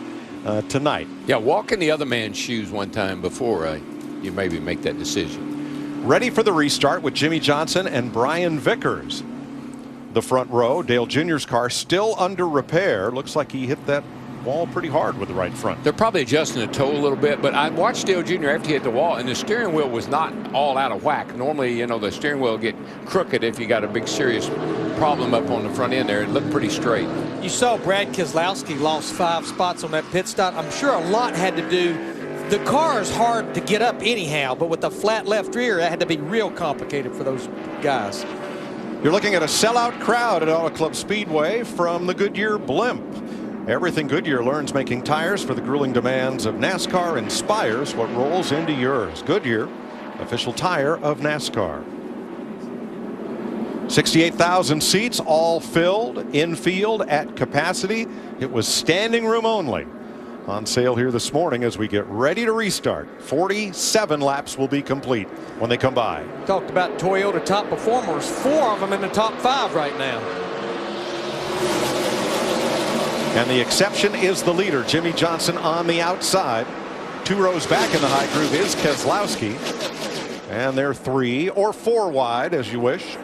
tonight. Yeah, walk in the other man's shoes one time before you maybe make that decision. Ready for the restart with Jimmie Johnson and Brian Vickers. The front row, Dale Jr.'s car still under repair. Looks like he hit that wall pretty hard with the right front. They're probably adjusting the toe a little bit, but I watched Dale Jr. after he hit the wall, and the steering wheel was not all out of whack. Normally, you know, the steering wheel will get crooked if you got a big serious problem up on the front end there. It looked pretty straight. You saw Brad Keselowski lost 5 spots on that pit stop. I'm sure a lot had to do. The car is hard to get up anyhow, but with the flat left rear, that had to be real complicated for those guys. You're looking at a sellout crowd at Auto Club Speedway from the Goodyear blimp. Everything Goodyear learns making tires for the grueling demands of NASCAR inspires what rolls into yours. Goodyear, official tire of NASCAR. 68,000 seats, all filled, infield at capacity. It was standing room only. On sale here this morning as we get ready to restart. 47 laps will be complete when they come by. Talked about Toyota top performers, 4 of them in the top 5 right now. And the exception is the leader, Jimmie Johnson, on the outside. 2 rows back in the high groove is Keselowski. And they're 3 or 4 wide, as you wish,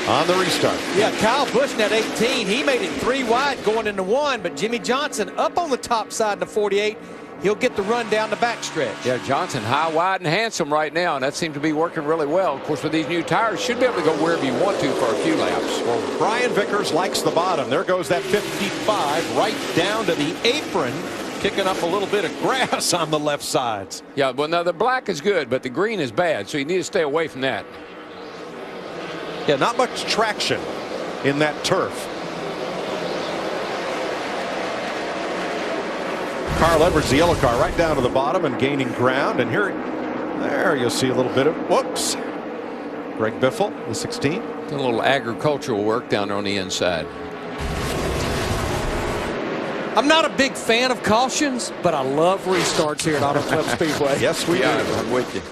on the restart. Yeah, Kyle Busch in that 18, he made it 3 wide going into 1, but Jimmie Johnson up on the top side in the 48. He'll get the run down the backstretch. Yeah, Johnson high, wide, and handsome right now, and that seems to be working really well. Of course, with these new tires, should be able to go wherever you want to for a few laps. Well, Brian Vickers likes the bottom. There goes that 55 right down to the apron, kicking up a little bit of grass on the left sides. Yeah, well, now the black is good, but the green is bad, so you need to stay away from that. Yeah, not much traction in that turf. Carl Edwards, the yellow car, right down to the bottom and gaining ground. And there you'll see a little bit of, whoops. Greg Biffle, the 16. A little agricultural work down there on the inside. I'm not a big fan of cautions, but I love restarts here at Auto Club Speedway. Yes, we do. I'm with you.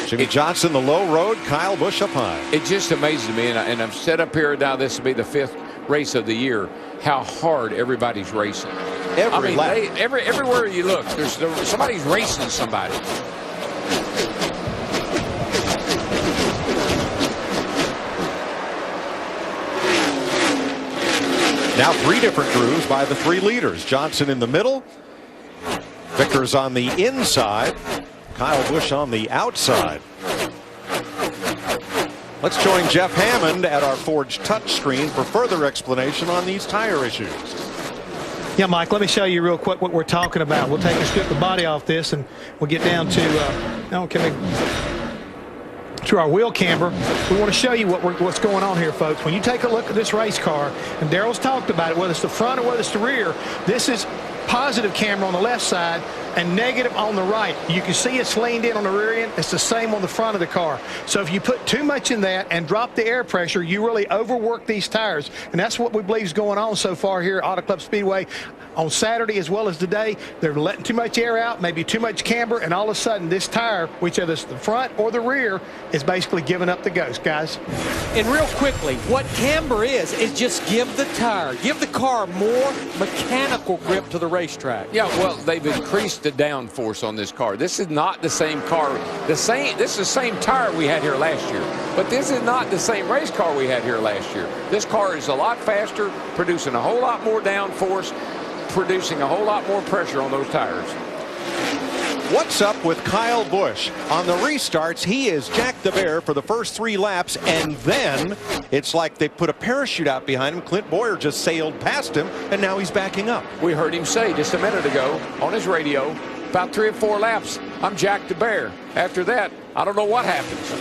Jimmie Johnson, the low road, Kyle Busch up high. It just amazes me, and I'm set up here now. This will be the 5th race of the year. How hard everybody's racing. Every lap. Everywhere you look, somebody's racing somebody. Now 3 different grooves by the 3 leaders. Johnson in the middle, Vickers on the inside, Kyle Busch on the outside. Let's join Jeff Hammond at our Forge touchscreen for further explanation on these tire issues. Yeah, Mike, let me show you real quick what we're talking about. We'll take and strip the body off this, and we'll get down to our wheel camber. We want to show you what's going on here, folks. When you take a look at this race car, and Darrell's talked about it, whether it's the front or whether it's the rear, this is positive camber on the left side and negative on the right. You can see it's leaned in on the rear end. It's the same on the front of the car. So if you put too much in that and drop the air pressure, you really overwork these tires. And that's what we believe is going on so far here at Auto Club Speedway. On Saturday as well as today, they're letting too much air out, maybe too much camber, and all of a sudden this tire, whichever it's the front or the rear, is basically giving up the ghost, guys. And real quickly, what camber is just give the car more mechanical grip to the racetrack. Yeah, well, they've increased the downforce on this car. This is not the same car. This is the same tire we had here last year, but this is not the same race car we had here last year. This car is a lot faster, producing a whole lot more downforce, producing a whole lot more pressure on those tires. What's up with Kyle Busch? On the restarts, he is Jack the Bear for the first 3 laps, and then it's like they put a parachute out behind him. Clint Boyer just sailed past him, and now he's backing up. We heard him say just a minute ago on his radio, about 3 or 4 laps, I'm Jack the Bear. After that, I don't know what happens.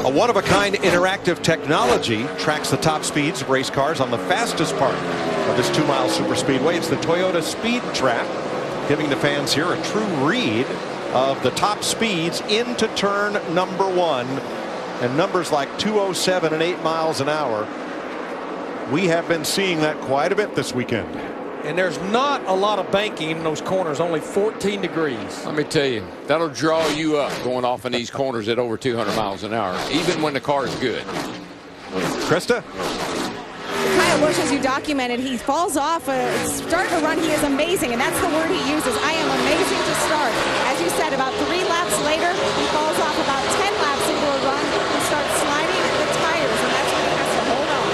A one-of-a-kind interactive technology tracks the top speeds of race cars on the fastest part of this 2-mile superspeedway. It's the Toyota Speed Trap, giving the fans here a true read of the top speeds into turn number 1, and numbers like 207 and 8 miles an hour. We have been seeing that quite a bit this weekend. And there's not a lot of banking in those corners, only 14 degrees. Let me tell you, that'll draw you up going off in these corners at over 200 miles an hour, even when the car is good. Krista? Kyle Busch, as you documented, he falls off, starting to run, he is amazing, and that's the word he uses. I am amazing to start. As you said, about 3 laps later, he falls off about 10 laps into a run and starts sliding the tires, and that's when he has to hold on.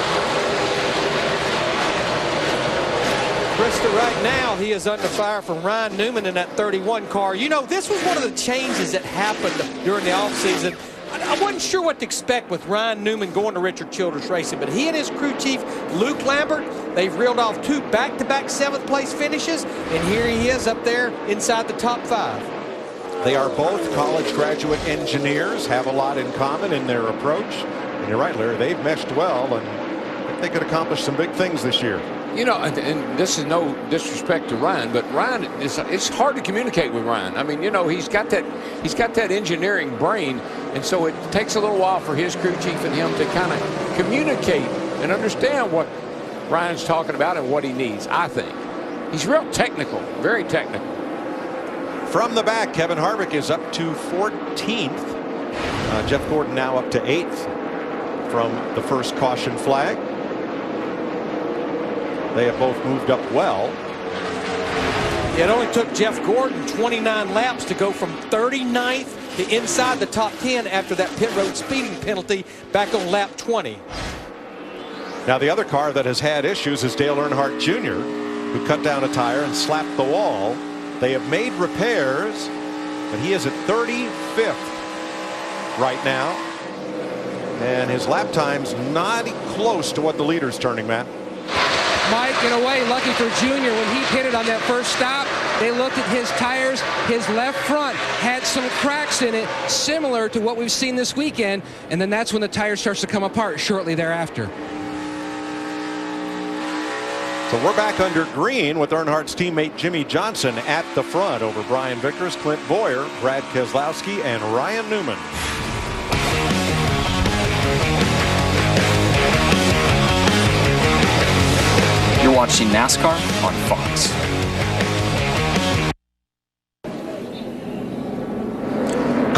Krista, right now, he is under fire from Ryan Newman in that 31 car. You know, this was one of the changes that happened during the offseason. I wasn't sure what to expect with Ryan Newman going to Richard Childress Racing, but he and his crew chief, Luke Lambert, they've reeled off 2 back-to-back 7th-place finishes, and here he is up there inside the top 5. They are both college graduate engineers, have a lot in common in their approach. And you're right, Larry, they've meshed well, and they could accomplish some big things this year. You know, and this is no disrespect to Ryan, but Ryan, it's hard to communicate with Ryan. I mean, you know, he's got that engineering brain, and so it takes a little while for his crew chief and him to kind of communicate and understand what Ryan's talking about and what he needs, I think. He's real technical, very technical. From the back, Kevin Harvick is up to 14th. Jeff Gordon now up to 8th from the first caution flag. They have both moved up well. It only took Jeff Gordon 29 laps to go from 39th to inside the top 10 after that pit road speeding penalty back on lap 20. Now the other car that has had issues is Dale Earnhardt Jr., who cut down a tire and slapped the wall. They have made repairs, but he is at 35th right now. And his lap time's not close to what the leader's turning, Matt. Mike, in a way, lucky for Junior, when he pitted on that first stop, they looked at his tires. His left front had some cracks in it, similar to what we've seen this weekend, and then that's when the tire starts to come apart shortly thereafter. So we're back under green with Earnhardt's teammate Jimmie Johnson at the front over Brian Vickers, Clint Bowyer, Brad Keselowski, and Ryan Newman. You're watching NASCAR on Fox.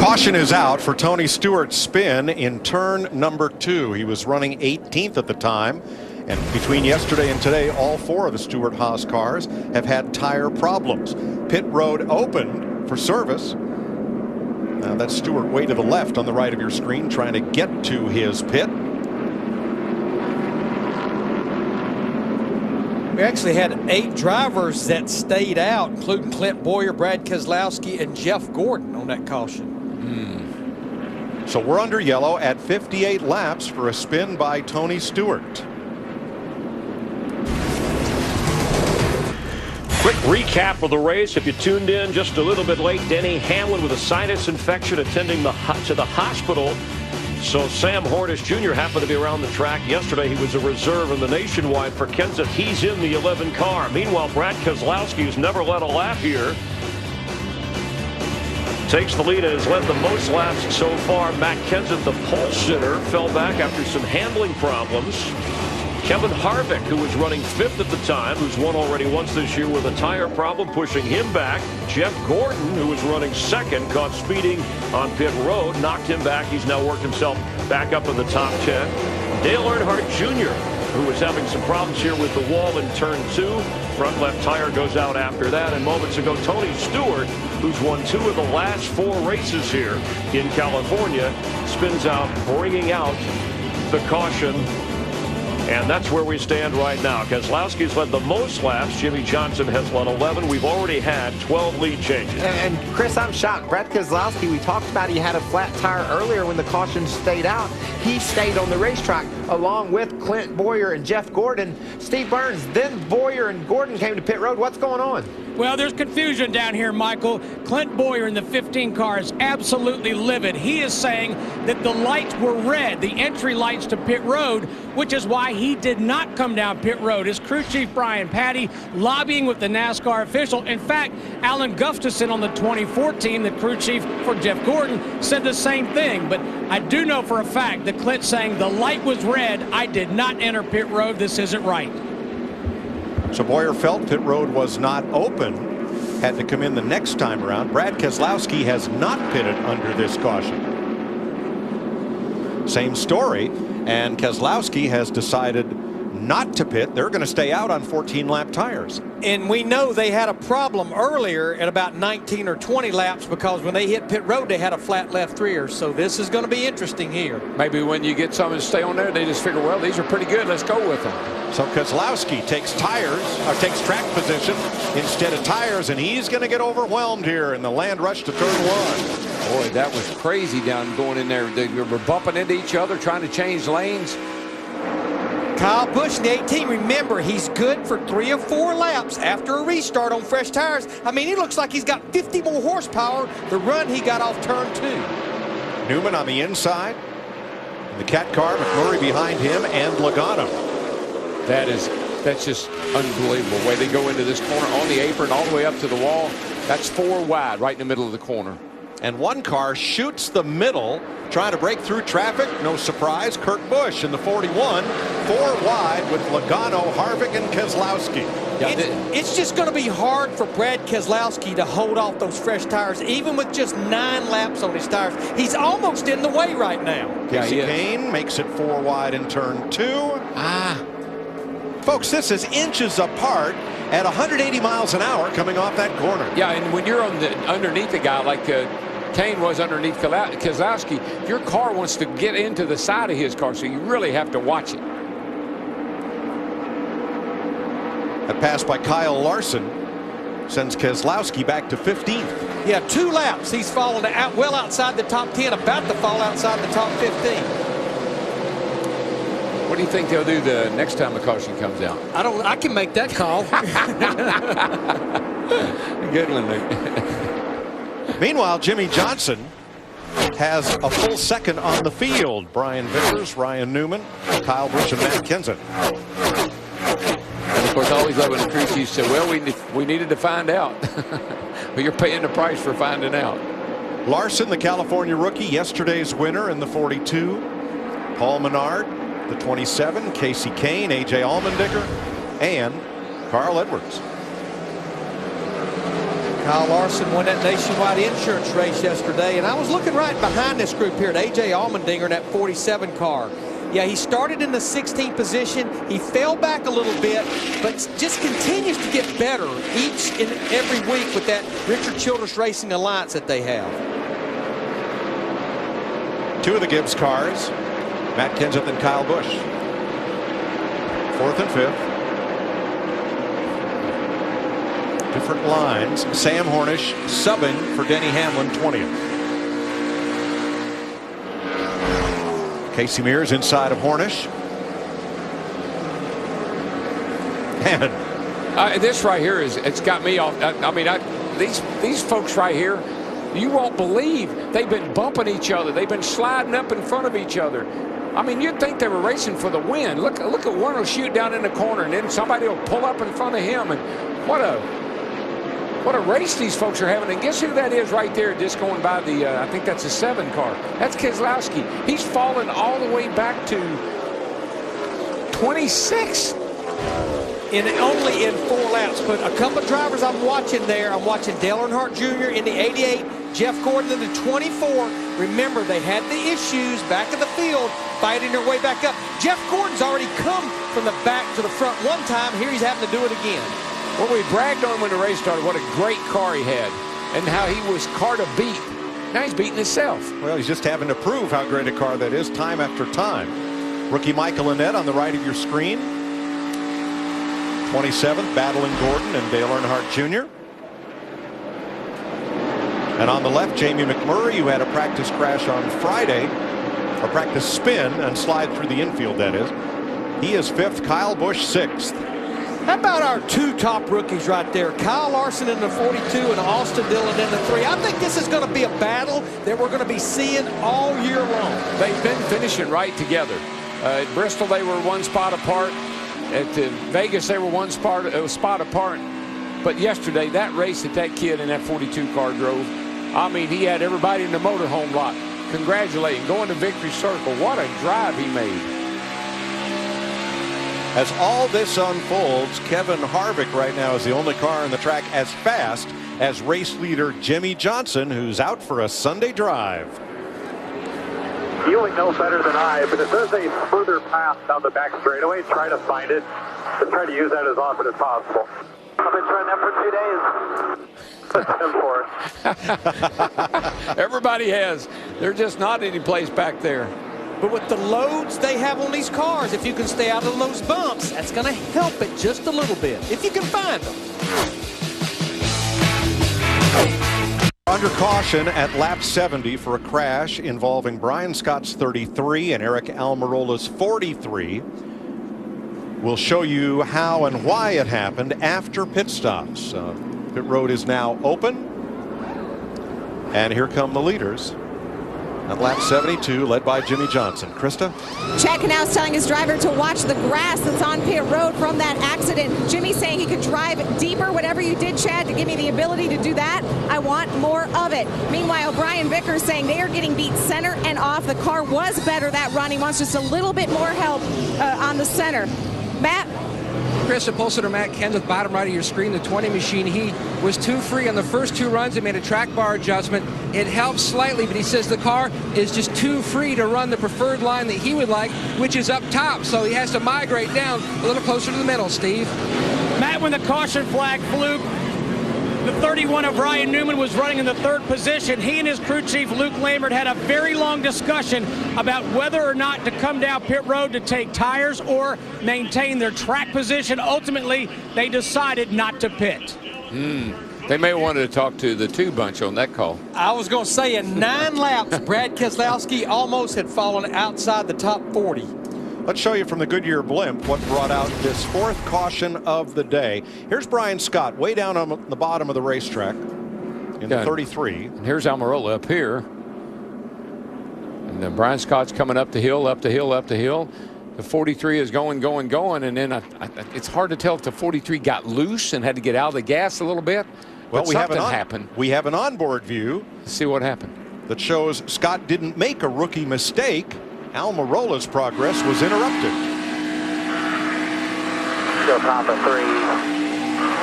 Caution is out for Tony Stewart's spin in turn number 2. He was running 18th at the time. And between yesterday and today, all 4 of the Stewart-Haas cars have had tire problems. Pit road opened for service. Now that's Stewart way to the left on the right of your screen, trying to get to his pit. We actually had 8 drivers that stayed out, including Clint Bowyer, Brad Keselowski, and Jeff Gordon on that caution. So we're under yellow at 58 laps for a spin by Tony Stewart. Quick recap of the race. If you tuned in just a little bit late, Denny Hamlin with a sinus infection attending to the hospital. So Sam Hornish Jr. happened to be around the track yesterday. He was a reserve in the Nationwide for Kenseth. He's in the 11 car. Meanwhile, Brad Keselowski, who's never led a lap here, takes the lead and has led the most laps so far. Matt Kenseth, the pole sitter, fell back after some handling problems. Kevin Harvick, who was running 5th at the time, who's won already once this year with a tire problem, pushing him back. Jeff Gordon, who was running 2nd, caught speeding on pit road, knocked him back. He's now worked himself back up in the top 10. Dale Earnhardt Jr., who was having some problems here with the wall in turn 2. Front left tire goes out after that. And moments ago, Tony Stewart, who's won 2 of the last 4 races here in California, spins out, bringing out the caution. And that's where we stand right now. Keselowski's led the most laps. Jimmie Johnson has led 11. We've already had 12 lead changes. And Chris, I'm shocked. Brad Keselowski, we talked about he had a flat tire earlier when the caution stayed out. He stayed on the racetrack along with Clint Bowyer and Jeff Gordon. Steve Burns, then Bowyer and Gordon Payton came to pit road. What's going on? Well, there's confusion down here, Michael. Clint Boyer in the 15 car is absolutely livid. He is saying that the lights were red, the entry lights to pit road, which is why he did not come down pit road. His crew chief, Brian Patty, lobbying with the NASCAR official. In fact, Alan Gustafson on the 2014, the crew chief for Jeff Gordon, said the same thing. But I do know for a fact that Clint's saying the light was red. I did not enter pit road. This isn't right. So Boyer felt pit road was not open, had to come in the next time around. Brad Keselowski has not pitted under this caution. Same story, and Keselowski has decided not to pit. They're going to stay out on 14-lap tires. And we know they had a problem earlier at about 19 or 20 laps because when they hit pit road, they had a flat left rear. So this is going to be interesting here. Maybe when you get someone to stay on there, they just figure, well, these are pretty good. Let's go with them. So Keselowski takes takes track position instead of tires, and he's going to get overwhelmed here in the land rush to turn one. Boy, that was crazy going in there. They were bumping into each other, trying to change lanes. Kyle Busch in the 18, remember, he's good for 3 or 4 laps after a restart on fresh tires. I mean, he looks like he's got 50 more horsepower the run he got off turn 2. Newman on the inside. The cat car, McMurray behind him, and Logano. That's just unbelievable. The way they go into this corner on the apron all the way up to the wall. That's 4 wide right in the middle of the corner. And one car shoots the middle, trying to break through traffic. No surprise, Kurt Busch in the 41, 4 wide with Logano, Harvick, and Keselowski. It's just going to be hard for Brad Keselowski to hold off those fresh tires, even with just 9 laps on his tires. He's almost in the way right now. Casey Kane makes it 4 wide in turn 2. Folks, this is inches apart at 180 miles an hour coming off that corner. Yeah, and when you're underneath a guy like Kane was underneath Keselowski, your car wants to get into the side of his car, so you really have to watch it. A pass by Kyle Larson sends Keselowski back to 15th. Yeah, 2 laps. He's fallen well outside the top 10, about to fall outside the top 15. What do you think they'll do the next time the caution comes out? I can make that call. Good one, Luke. Meanwhile, Jimmie Johnson has a full second on the field. Brian Vickers, Ryan Newman, Kyle Busch, and Matt Kenseth. And of course, I always love when the crew chief said, well, we needed to find out. But you're paying the price for finding out. Larson, the California rookie, yesterday's winner in the 42. Paul Menard, the 27, Casey Kane, A.J. Allmendinger, and Carl Edwards. Kyle Larson won that nationwide insurance race yesterday, and I was looking right behind this group here at A.J. Allmendinger in that 47 car. Yeah, he started in the 16th position. He fell back a little bit, but just continues to get better each and every week with that Richard Childress Racing Alliance that they have. 2 of the Gibbs cars, Matt Kenseth and Kyle Busch. 4th and 5th. Different lines. Sam Hornish subbing for Denny Hamlin, 20th. Casey Mears inside of Hornish. And this right here it's got me off. I mean, these folks right here, you won't believe they've been bumping each other. They've been sliding up in front of each other. I mean, you'd think they were racing for the win. Look at Warner shoot down in the corner, and then somebody will pull up in front of him. And what a race these folks are having. And guess who that is right there just going by the, I think that's a 7 car. That's Keselowski. He's fallen all the way back to 26. Only in 4 laps, but a couple of drivers I'm watching there. I'm watching Dale Earnhardt Jr. in the 88, Jeff Gordon in the 24. Remember, they had the issues back of the field, fighting their way back up. Jeff Gordon's already come from the back to the front one time. Here he's having to do it again. Well, we bragged on him when the race started, what a great car he had, and how he was car to beat. Now he's beating himself. Well, he's just having to prove how great a car that is time after time. Rookie Michael Annett on the right of your screen. 27th, battling Gordon and Dale Earnhardt Jr. And on the left, Jamie McMurray, who had a practice crash on Friday, a practice spin and slide through the infield, that is. He is 5th, Kyle Busch 6th. How about our two top rookies right there? Kyle Larson in the 42 and Austin Dillon in the 3. I think this is going to be a battle that we're going to be seeing all year long. They've been finishing right together. At Bristol, they were one spot apart. At Vegas, they were one spot apart. But yesterday, that race that kid in that 42 car drove, I mean, he had everybody in the motorhome lot congratulating, going to victory circle. What a drive he made. As all this unfolds, Kevin Harvick right now is the only car on the track as fast as race leader Jimmie Johnson, who's out for a Sunday drive. You would know better than I, but if there's a further path down the back straightaway, try to find it and try to use that as often as possible. I've been trying that for 2 days. Everybody has. They're just not any place back there. But with the loads they have on these cars, if you can stay out of those bumps, that's going to help it just a little bit, if you can find them. Under caution at lap 70 for a crash involving Brian Scott's 33 and Eric Almirola's 43. We'll show you how and why it happened after pit stops. Pit road is now open. And here come the leaders. At lap 72, led by Jimmie Johnson. Krista? Chad Knaus telling his driver to watch the grass that's on pit road from that accident. Jimmie saying he could drive deeper, whatever you did, Chad, to give me the ability to do that. I want more of it. Meanwhile, Brian Vickers saying they are getting beat center and off. The car was better that run. He wants just a little bit more help on the center. Matt? Chris, upholsterer Matt Kenseth, bottom right of your screen, the 20 machine. He was too free on the first 2 runs. He made a track bar adjustment. It helped slightly, but he says the car is just too free to run the preferred line that he would like, which is up top. So he has to migrate down a little closer to the middle, Steve. Matt, when the caution flag flew, the 31 of Ryan Newman was running in the 3rd position. He and his crew chief, Luke Lambert, had a very long discussion about whether or not to come down pit road to take tires or maintain their track position. Ultimately, they decided not to pit. They may have wanted to talk to the 2 bunch on that call. I was going to say, in 9 laps, Brad Keselowski almost had fallen outside the top 40. Let's show you from the Goodyear blimp what brought out this 4th caution of the day. Here's Brian Scott way down on the bottom of the racetrack in the 33. And here's Almirola up here. And then Brian Scott's coming up the hill, up the hill, up the hill. The 43 is going, and then it's hard to tell if the 43 got loose and had to get out of the gas a little bit. Well, but something happened. We have an onboard view. Let's see what happened. That shows Scott didn't make a rookie mistake. Almirola's progress was interrupted. Still top of 3,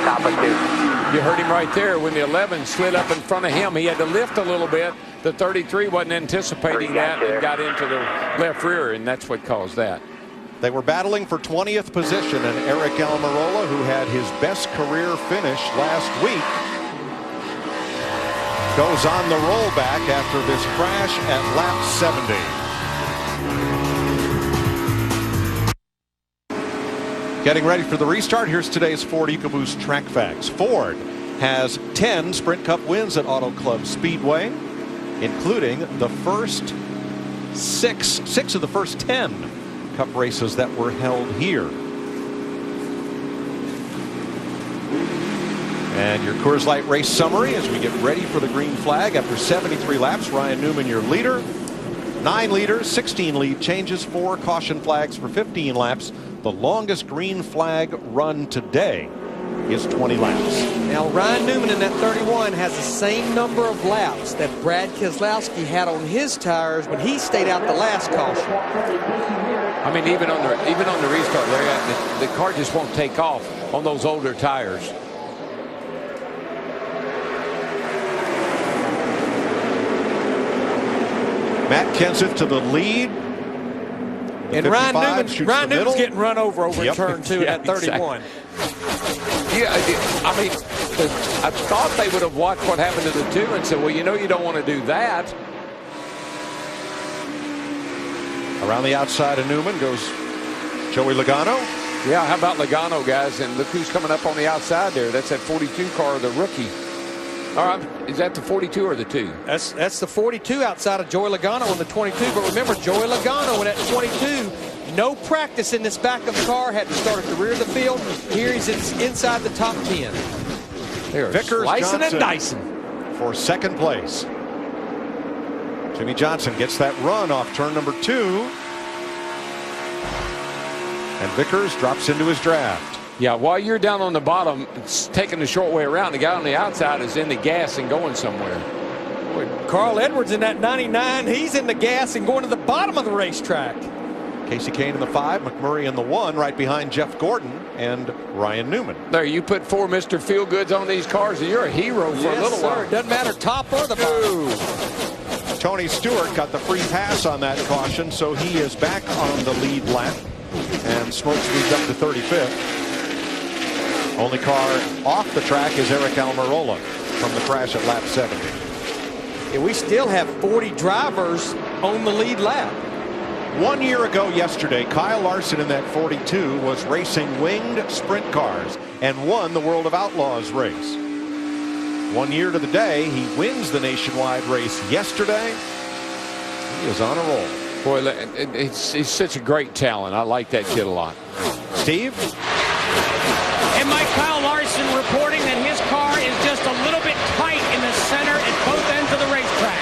top of 2. You heard him right there when the 11 slid up in front of him. He had to lift a little bit. The 33 wasn't anticipating that and got into the left rear, and that's what caused that. They were battling for 20th position, and Eric Almirola, who had his best career finish last week, goes on the rollback after this crash at lap 70. Getting ready for the restart. Here's today's Ford EcoBoost track facts. Ford has 10 Sprint Cup wins at Auto Club Speedway, including the first six of the first 10 Cup races that were held here. And your Coors Light race summary as we get ready for the green flag after 73 laps. Ryan Newman, your leader. 9 leaders, 16 lead changes, 4 caution flags for 15 laps. The longest green flag run today is 20 laps. Now, Ryan Newman in that 31 has the same number of laps that Brad Keselowski had on his tires when he stayed out the last caution. I mean, even on the restart, the car just won't take off on those older tires. Matt Kenseth to the lead. And Ryan Newman's getting run over turn 2 at 31. Exactly. Yeah, I mean, I thought they would have watched what happened to the 2 and said, well, you know, you don't want to do that. Around the outside of Newman goes Joey Logano. Yeah, how about Logano, guys? And look who's coming up on the outside there. That's that 42 car, the rookie. All right, is that the 42 or the 2? That's the 42 outside of Joey Logano in the 22. But remember, Joey Logano in that 22 no practice in this back of the car, had to start at the rear of the field. Here he's inside the top 10. They're Vickers slicing Johnson and dicing for second place. Jimmie Johnson gets that run off turn number 2. And Vickers drops into his draft. Yeah, while you're down on the bottom, it's taking the short way around. The guy on the outside is in the gas and going somewhere. Carl Edwards in that 99, he's in the gas and going to the bottom of the racetrack. Kasey Kahne in the 5, McMurray in the 1, right behind Jeff Gordon and Ryan Newman. There, you put 4 Mr. Feel-Goods on these cars, and you're a hero for a little while. It doesn't matter top or the bottom. Tony Stewart got the free pass on that caution, so he is back on the lead lap. And Smokes moved up to 35th. Only car off the track is Eric Almirola from the crash at lap 70. And we still have 40 drivers on the lead lap. 1 year ago yesterday, Kyle Larson in that 42 was racing winged sprint cars and won the World of Outlaws race. 1 year to the day, he wins the nationwide race yesterday. He is on a roll. Boy, he's such a great talent. I like that kid a lot. Steve? And Mike Kyle Larson reporting that his car is just a little bit tight in the center at both ends of the racetrack.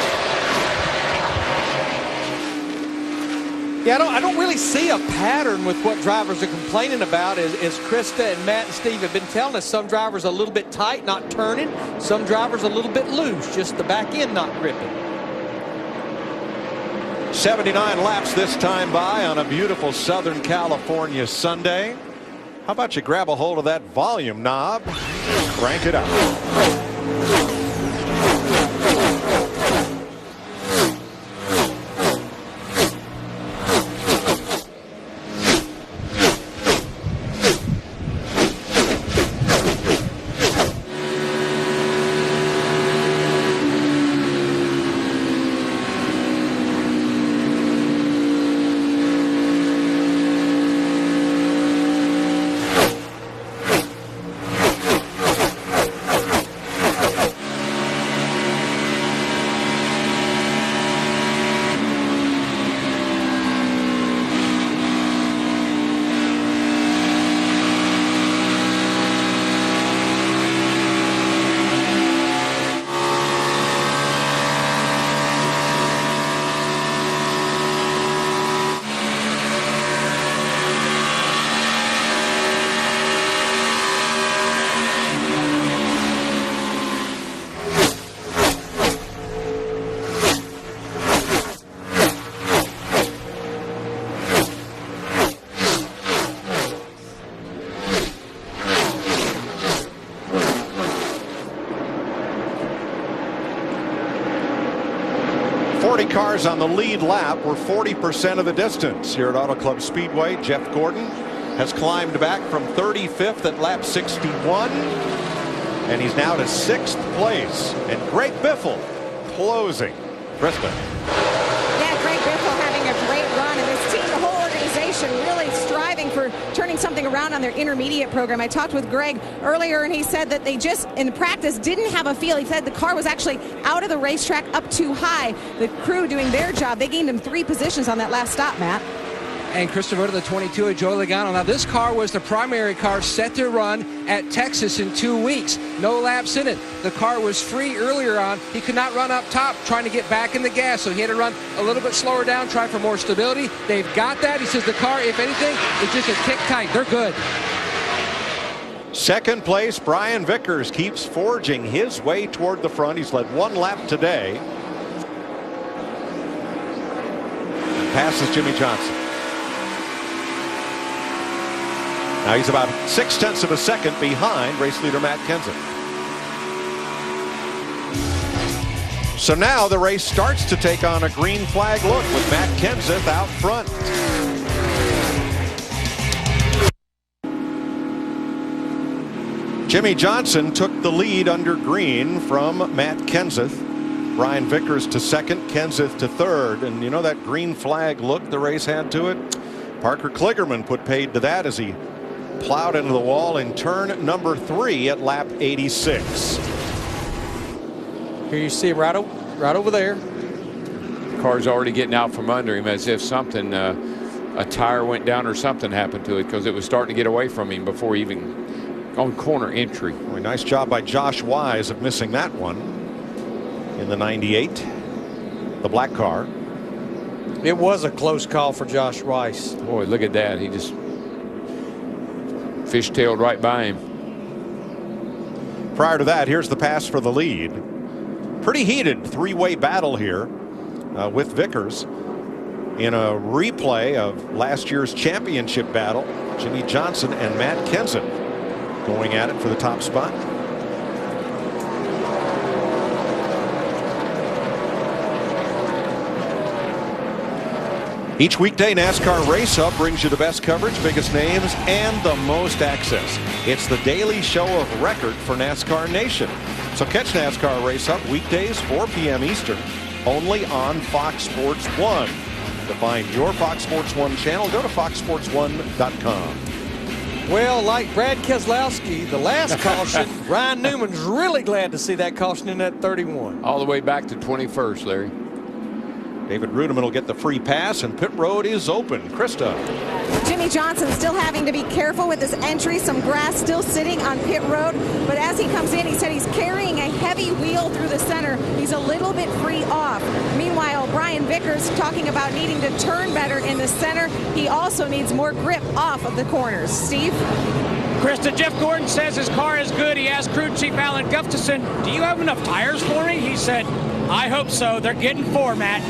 Yeah, I don't really see a pattern with what drivers are complaining about. As Krista and Matt and Steve have been telling us, some drivers a little bit tight, not turning. Some drivers a little bit loose, just the back end not gripping. 79 laps this time by on a beautiful Southern California Sunday. How about you grab a hold of that volume knob, crank it up. 40 cars on the lead lap were 40% of the distance here at Auto Club Speedway. Jeff Gordon has climbed back from 35th at lap 61, and he's now to 6th place. And Greg Biffle closing. Krista. Yeah, Greg Biffle having a great run, and this team, the whole organization, really striving for turning something around on their intermediate program. I talked with Greg earlier, and he said that they just, in practice, didn't have a feel. He said the car was actually out of the racetrack up too high. The crew doing their job. They gained him 3 positions on that last stop, Matt. And Christopher to the 22 of Joey Logano. Now this car was the primary car set to run at Texas in 2 weeks. No laps in it. The car was free earlier on. He could not run up top trying to get back in the gas, so he had to run a little bit slower down, try for more stability. They've got that. He says the car, if anything, is just a tick tight. They're good. Second place, Brian Vickers keeps forging his way toward the front. He's led 1 lap today. Passes Jimmie Johnson. Now he's about 0.6 of a second behind race leader Matt Kenseth. So now the race starts to take on a green flag look with Matt Kenseth out front. Jimmie Johnson took the lead under green from Matt Kenseth. Brian Vickers to second, Kenseth to third. And you know that green flag look the race had to it? Parker Kligerman put paid to that as he plowed into the wall in turn number 3 at lap 86. Here you see him right over there. The car's already getting out from under him as if something a tire went down or something happened to it, because it was starting to get away from him before even on corner entry. Well, nice job by Josh Wise of missing that one in the 98, the black car. It was a close call for Josh Wise. Boy, look at that. He just fishtailed right by him. Prior to that, here's the pass for the lead. Pretty heated three-way battle here with Vickers in a replay of last year's championship battle. Jimmie Johnson and Matt Kenseth going at it for the top spot. Each weekday, NASCAR Race Hub brings you the best coverage, biggest names, and the most access. It's the daily show of record for NASCAR Nation. So catch NASCAR Race Hub weekdays, 4 p.m. Eastern, only on Fox Sports 1. To find your Fox Sports 1 channel, go to foxsports1.com. Well, like Brad Keselowski, the last caution, Ryan Newman's really glad to see that caution in that 31. All the way back to 21st, Larry. David Rudiman will get the free pass, and pit road is open. Krista. Jimmie Johnson still having to be careful with his entry. Some grass still sitting on pit road. But as he comes in, he said he's carrying a heavy wheel through the center. He's a little bit free off. Meanwhile, Brian Vickers talking about needing to turn better in the center. He also needs more grip off of the corners. Steve? Krista, Jeff Gordon says his car is good. He asked crew chief Alan Gustafson, do you have enough tires for me? He said, I hope so. They're getting 4, Matt.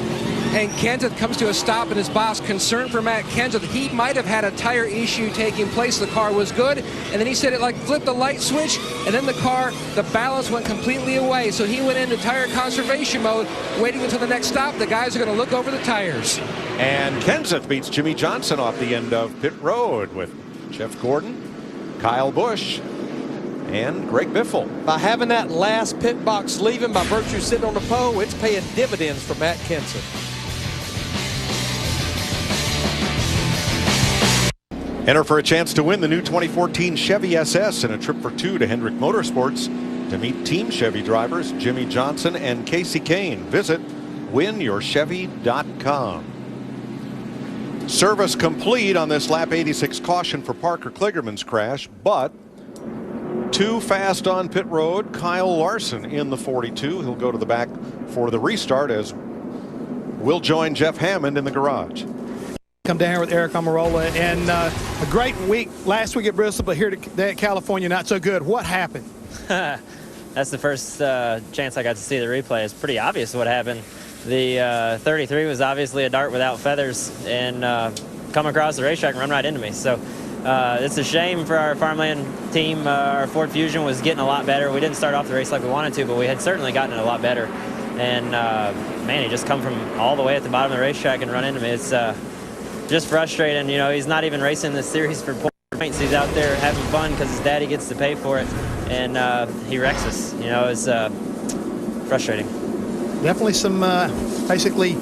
And Kenseth comes to a stop, and his boss, concerned for Matt Kenseth. He might have had a tire issue taking place. The car was good, and then he said it like flipped the light switch, and then the car, the balance went completely away. So he went into tire conservation mode, waiting until the next stop. The guys are going to look over the tires. And Kenseth beats Jimmie Johnson off the end of pit road with Jeff Gordon, Kyle Busch, and Greg Biffle. By having that last pit box leaving by virtue sitting on the pole, it's paying dividends for Matt Kenseth. Enter for a chance to win the new 2014 Chevy SS and a trip for 2 to Hendrick Motorsports to meet Team Chevy drivers Jimmie Johnson and Casey Kane. Visit winyourchevy.com. Service complete on this lap 86 caution for Parker Kligerman's crash, but too fast on pit road. Kyle Larson in the 42. He'll go to the back for the restart as we'll join Jeff Hammond in the garage. Come down here with Eric Almirola, and a great week last week at Bristol, but here today at California, not so good. What happened? That's the first chance I got to see the replay. It's pretty obvious what happened. The 33 was obviously a dart without feathers and come across the racetrack and run right into me. So it's a shame for our farmland team. Our Ford Fusion was getting a lot better. We didn't start off the race like we wanted to, but we had certainly gotten it a lot better. And man, he just come from all the way at the bottom of the racetrack and run into me. It's just frustrating. You know, he's not even racing this series for points. He's out there having fun because his daddy gets to pay for it, and he wrecks us. You know, it's frustrating. Definitely some basically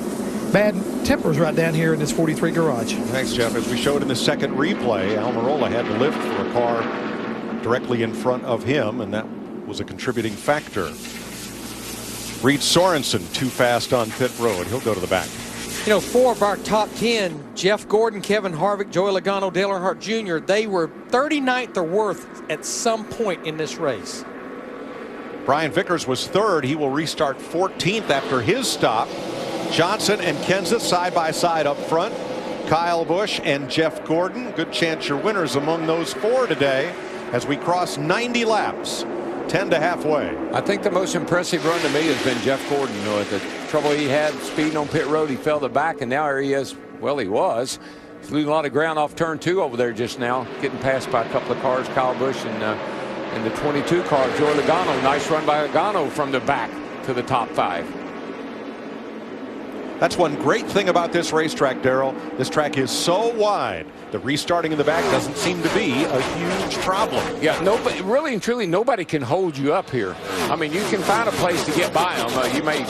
bad tempers right down here in this 43 garage. Thanks, Jeff. As we showed in the second replay, Almirola had to lift for a car directly in front of him, and that was a contributing factor. Reed Sorensen too fast on pit road. He'll go to the back. You know, 4 of our top 10, Jeff Gordon, Kevin Harvick, Joey Logano, Dale Earnhardt Jr., they were 39th or worse at some point in this race. Brian Vickers was 3rd. He will restart 14th after his stop. Johnson and Kenseth side by side up front. Kyle Busch and Jeff Gordon. Good chance you're winners among those 4 today as we cross 90 laps. 10 to halfway. I think the most impressive run to me has been Jeff Gordon. You know, with the trouble he had speeding on pit road, he fell to the back, and now here he is. Well, he was. He's losing a lot of ground off turn 2 over there just now, getting passed by a couple of cars, Kyle Busch and the 22 car, Joey Logano. Nice run by Logano from the back to the top 5. That's one great thing about this racetrack, Darrell. This track is so wide. The restarting in the back doesn't seem to be a huge problem. Yeah, nobody, really and truly, nobody can hold you up here. I mean, you can find a place to get by them. You may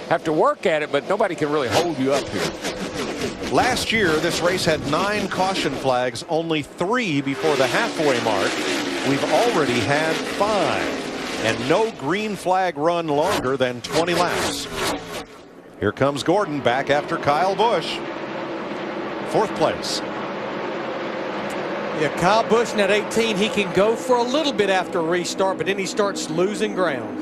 have to work at it, but nobody can really hold you up here. Last year, this race had 9 caution flags, only 3 before the halfway mark. We've already had 5, and no green flag run longer than 20 laps. Here comes Gordon back after Kyle Busch. 4th place. Yeah, Kyle Busch at 18, he can go for a little bit after a restart, but then he starts losing ground.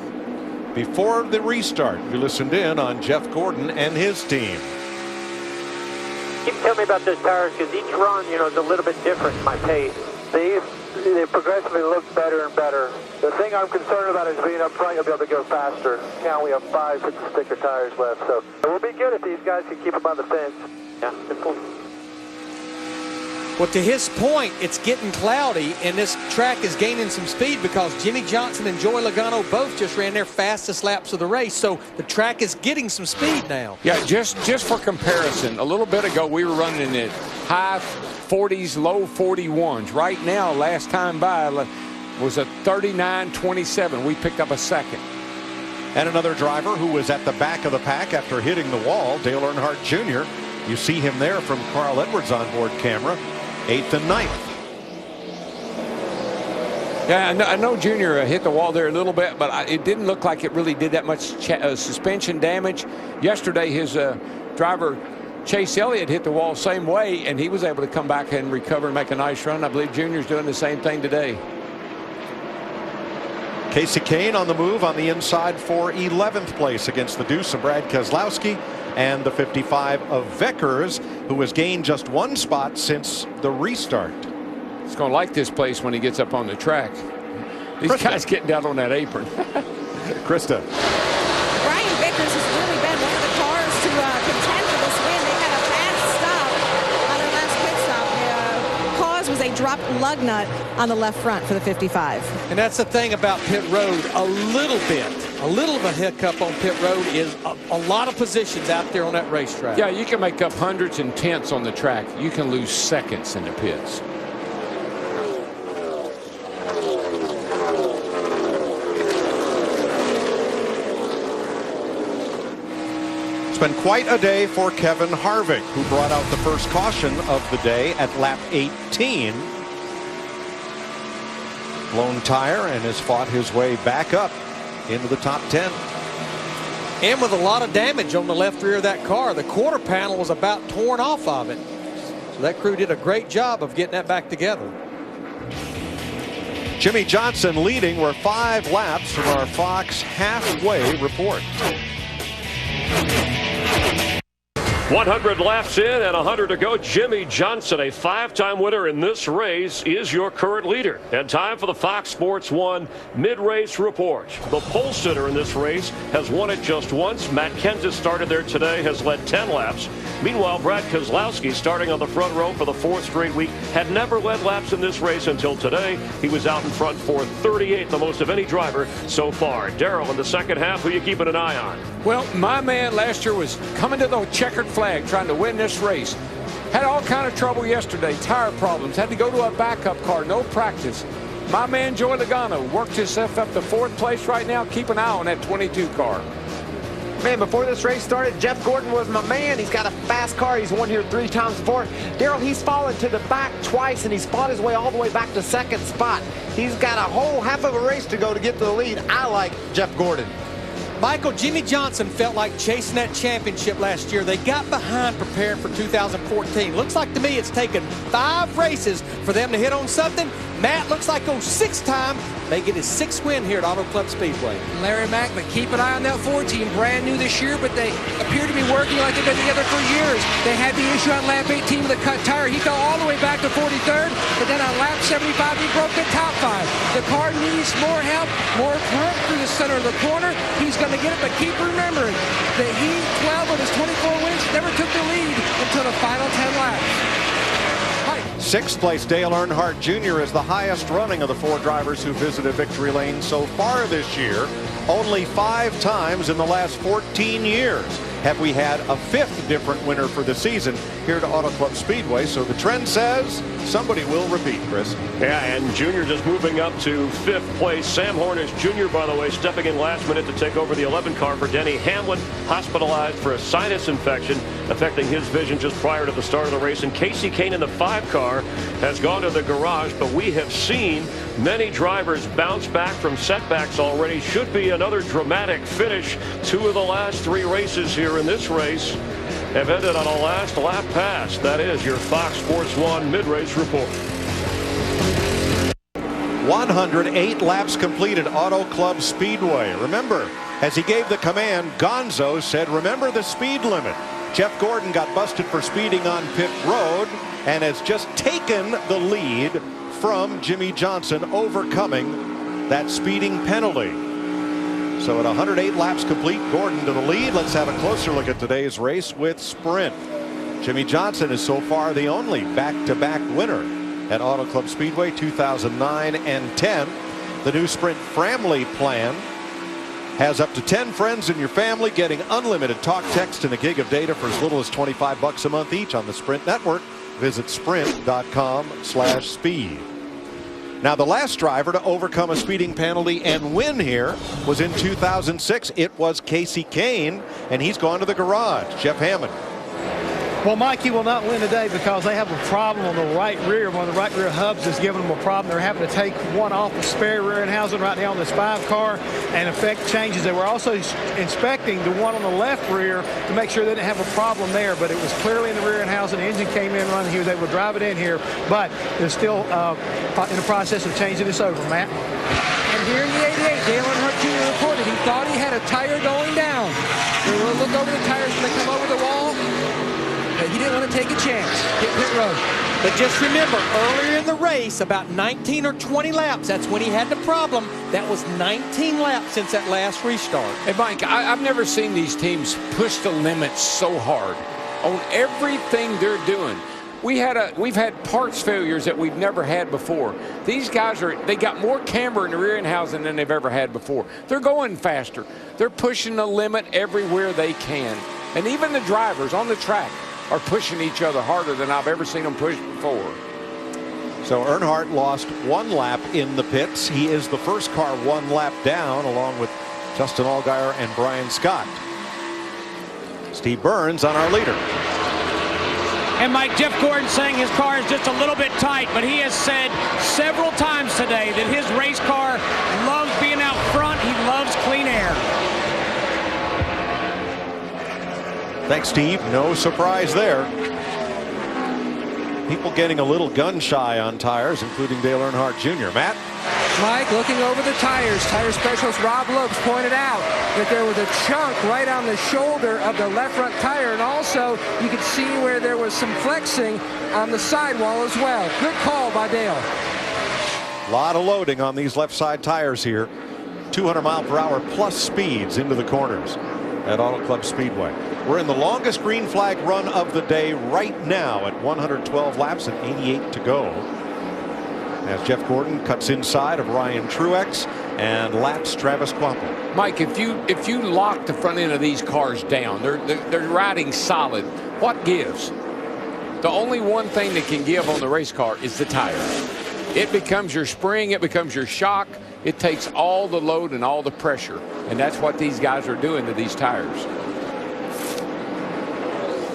Before the restart, we listened in on Jeff Gordon and his team. Keep telling me about those tires, because each run, is a little bit different in my pace. They progressively look better and better. The thing I'm concerned about is being up front, you'll be able to go faster. Now we have 5 sticker tires left, so it will be good if these guys can keep them on the fence. Yeah, good point. Well, to his point, it's getting cloudy, and this track is gaining some speed because Jimmie Johnson and Joey Logano both just ran their fastest laps of the race, so the track is getting some speed now. Yeah, just for comparison, a little bit ago we were running at high 40s, low 41s. Right now, last time by was a 39.27. We picked up a second. And another driver who was at the back of the pack after hitting the wall, Dale Earnhardt Jr. You see him there from Carl Edwards onboard camera. 8th and 9th. Yeah, I know Junior hit the wall there a little bit, but it didn't look like it really did that much suspension damage. Yesterday, his driver, Chase Elliott, hit the wall same way, and he was able to come back and recover and make a nice run. I believe Junior's doing the same thing today. Kasey Kahne on the move on the inside for 11th place against the deuce of Brad Keselowski and the 55 of Vickers, who has gained just 1 spot since the restart. He's going to like this place when he gets up on the track. These guys getting down on that apron. Krista. Brian Vickers has really been one of the cars to contend for this win. They had a fast stop on their last pit stop. The cause was a dropped lug nut on the left front for the 55. And that's the thing about pit road, a little of a hiccup on pit road is a lot of positions out there on that racetrack. Yeah, you can make up hundreds and tenths on the track. You can lose seconds in the pits. It's been quite a day for Kevin Harvick, who brought out the first caution of the day at lap 18. Blown tire and has fought his way back up into the top 10. And with a lot of damage on the left rear of that car. The quarter panel was about torn off of it. So that crew did a great job of getting that back together. Jimmie Johnson leading. We're 5 laps from our Fox halfway report. 100 laps in and 100 to go. Jimmie Johnson, a 5-time winner in this race, is your current leader. And time for the Fox Sports 1 mid-race report. The pole sitter in this race has won it just once. Matt Kenseth started there today, has led 10 laps. Meanwhile, Brad Keselowski, starting on the front row for the 4th straight week, had never led laps in this race until today. He was out in front for 38, the most of any driver so far. Darrell, in the second half, who are you keeping an eye on? Well, my man last year was coming to the checkered flag trying to win this race. Had all kind of trouble yesterday, tire problems, had to go to a backup car, no practice. My man Joey Logano worked himself up to 4th place right now. Keep an eye on that 22 car. Man, before this race started, Jeff Gordon was my man. He's got a fast car. He's won here 3 times before. Darrell, he's fallen to the back twice, and he's fought his way all the way back to 2nd spot. He's got a whole half of a race to go to get to the lead. I like Jeff Gordon. Michael, Jimmie Johnson felt like chasing that championship last year. They got behind preparing for 2014. Looks like to me it's taken 5 races for them to hit on something. Matt looks like goes 6th time. May get his 6th win here at Auto Club Speedway. Larry Mack, but keep an eye on that Ford team. Brand new this year, but they appear to be working like they've been together for years. They had the issue on lap 18 with a cut tire. He fell all the way back to 43rd, but then on lap 75, he broke the top 5. The car needs more help, more grip through the center of the corner. He's going to get it, but keep remembering that he, 12 of his 24 wins, never took the lead until the final 10 laps. 6th place Dale Earnhardt Jr. is the highest running of the 4 drivers who visited victory lane so far this year. Only 5 times in the last 14 years have we had a 5th different winner for the season here to Auto Club Speedway. So the trend says somebody will repeat, Chris. Yeah, and Junior just moving up to 5th place. Sam Hornish Jr., by the way, stepping in last minute to take over the 11 car for Denny Hamlin, hospitalized for a sinus infection affecting his vision just prior to the start of the race. And Kasey Kahne in the 5 car has gone to the garage, but we have seen many drivers bounce back from setbacks already. Should be another dramatic finish. 2 of the last 3 races here in this race. have ended on a last lap pass. That is your Fox Sports 1 mid-race report. 108 laps completed, Auto Club Speedway. Remember, as he gave the command, Gonzo said, remember the speed limit. Jeff Gordon got busted for speeding on pit road and has just taken the lead from Jimmie Johnson, overcoming that speeding penalty. So at 108 laps complete, Gordon to the lead. Let's have a closer look at today's race with Sprint. Jimmie Johnson is so far the only back-to-back winner at Auto Club Speedway, 2009 and 10. The new Sprint Family plan has up to 10 friends in your family getting unlimited talk, text, and a gig of data for as little as $25 a month each on the Sprint network. Visit sprint.com/speed. Now, the last driver to overcome a speeding penalty and win here was in 2006. It was Kasey Kahne, and he's gone to the garage. Jeff Hammond. Well, Mikey will not win today because they have a problem on the right rear. One of the right rear hubs is giving them a problem. They're having to take one off the spare rear end housing right now on this 5 car and effect changes. They were also inspecting the one on the left rear to make sure they didn't have a problem there, but it was clearly in the rear end housing. The engine came in running. He was able to drive it in here, but they're still in the process of changing this over. Matt? And here in the 88, Dale Earnhardt Jr. reported he thought he had a tire going down. They were to look over the tires when they come over the wall. He didn't want to take a chance. Hit pit road. But just remember, earlier in the race, about 19 or 20 laps, that's when he had the problem. That was 19 laps since that last restart. Hey, Mike, I've never seen these teams push the limits so hard on everything they're doing. We've had parts failures that we've never had before. These guys they got more camber in the rear end housing than they've ever had before. They're going faster. They're pushing the limit everywhere they can. And even the drivers on the track are pushing each other harder than I've ever seen them push before. So Earnhardt lost 1 lap in the pits. He is the first car 1 lap down, along with Justin Allgaier and Brian Scott. Steve Burns on our leader. And Mike, Jeff Gordon saying his car is just a little bit tight, but he has said several times today that his race car loves being out front. He loves clean air. Thanks, Steve. No surprise there. People getting a little gun shy on tires, including Dale Earnhardt Jr. Matt? Mike, looking over the tires, tire specialist Rob Lopes pointed out that there was a chunk right on the shoulder of the left front tire, and also you could see where there was some flexing on the sidewall as well. Good call by Dale. A lot of loading on these left side tires here. 200 mile per hour plus speeds into the corners at Auto Club Speedway. We're in the longest green flag run of the day right now at 112 laps and 88 to go. As Jeff Gordon cuts inside of Ryan Truex and laps Travis Kvapil. Mike, if you lock the front end of these cars down, they're riding solid. What gives? The only one thing that can give on the race car is the tires. It becomes your spring, it becomes your shock. It takes all the load and all the pressure, and that's what these guys are doing to these tires.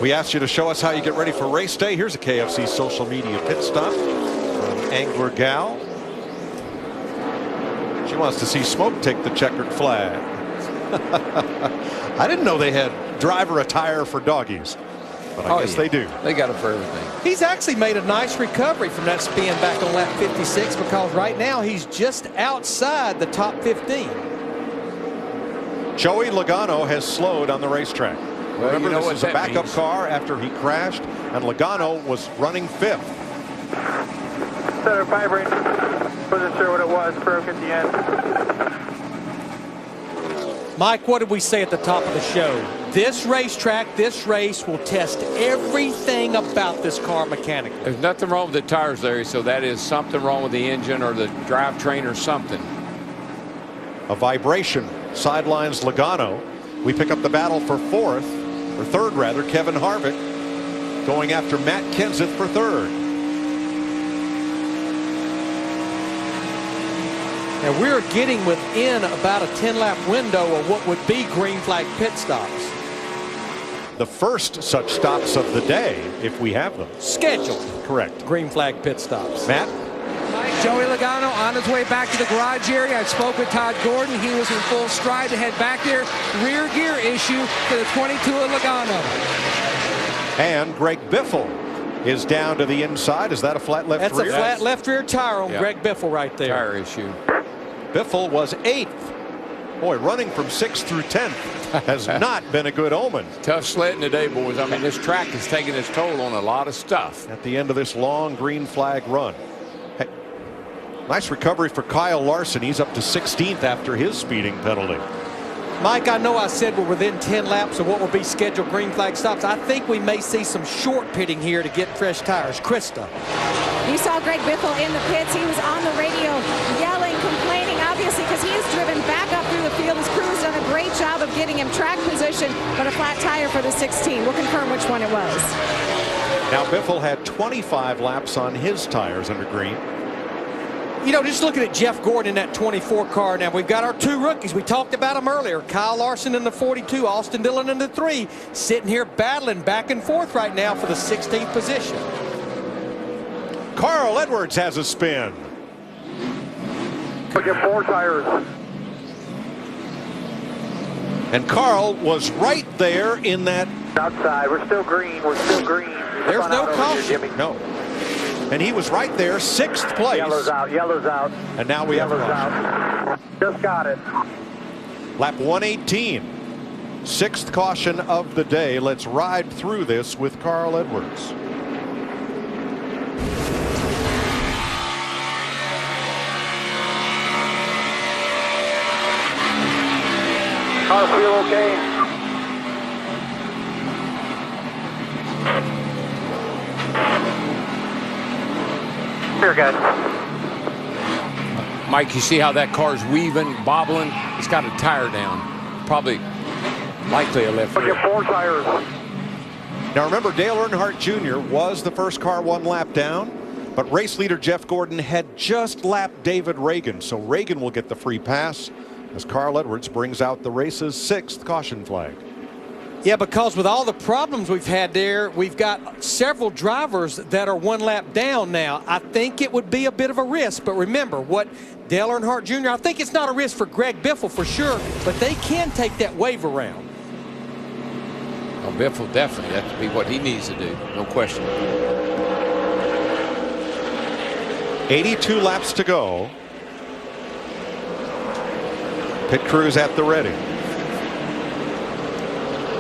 We asked you to show us how you get ready for race day. Here's a KFC social media pit stop from Angler Gal. She wants to see Smoke take the checkered flag. I didn't know they had driver attire for doggies, but I guess they do. They got it for everything. He's actually made a nice recovery from that spin back on lap 56, because right now he's just outside the top 15. Joey Logano has slowed on the racetrack. Well, remember, you know this is a backup car after he crashed, and Logano was running 5th. Center vibrating. Wasn't sure what it was. Broke at the end. Mike, what did we say at the top of the show? This racetrack, this race will test everything about this car mechanically. There's nothing wrong with the tires there, so that is something wrong with the engine or the drivetrain or something. A vibration sidelines Logano. We pick up the battle for 4th, or 3rd rather, Kevin Harvick going after Matt Kenseth for 3rd. And we're getting within about a 10-lap window of what would be green flag pit stops. The first such stops of the day, if we have them. Scheduled. Correct. Green flag pit stops. Matt? Mike, Joey Logano on his way back to the garage area. I spoke with Todd Gordon. He was in full stride to head back there. Rear gear issue for the 22 of Logano. And Greg Biffle is down to the inside. Is that a flat left rear? That's a flat left rear tire on Greg Biffle right there. Tire issue. Biffle was 8th. Boy, running from 6th through 10th has not been a good omen. Tough sledding today, boys. I mean, this track is taking its toll on a lot of stuff. At the end of this long green flag run. Hey, nice recovery for Kyle Larson. He's up to 16th after his speeding penalty. Mike, I know I said we're within 10 laps of what will be scheduled green flag stops. I think we may see some short pitting here to get fresh tires. Krista. You saw Greg Biffle in the pits. He was on the radio yelling, complaining, obviously, because he has driven back up through the field. His crew has done a great job of getting him track position, but a flat tire for the 16. We'll confirm which one it was. Now, Biffle had 25 laps on his tires under green. You know, just looking at Jeff Gordon in that 24 car now, we've got our 2 rookies. We talked about them earlier. Kyle Larson in the 42, Austin Dillon in the 3, sitting here battling back and forth right now for the 16th position. Carl Edwards has a spin. Look at 4 tires. And Carl was right there in that. Outside, we're still green. We're still green. There's no caution. No. And he was right there, 6th place. Yellow's out. Yellow's out. And now we Yellow's have a out. Just got it. Lap 118. 6th caution of the day. Let's ride through this with Carl Edwards. Car feel okay? Here, guys. Mike, you see how that car's weaving, bobbling? It's got a tire down. Probably likely a left rear. Look at 4 tires. Now remember, Dale Earnhardt Jr. was the first car 1 lap down, but race leader Jeff Gordon had just lapped David Reagan, so Reagan will get the free pass as Carl Edwards brings out the race's 6th caution flag. Yeah, because with all the problems we've had there, we've got several drivers that are 1 lap down now. I think it would be a bit of a risk, but remember what Dale Earnhardt Jr., I think it's not a risk for Greg Biffle for sure, but they can take that wave around. Oh, Biffle definitely, that would be what he needs to do, no question. 82 laps to go. Pit crews at the ready.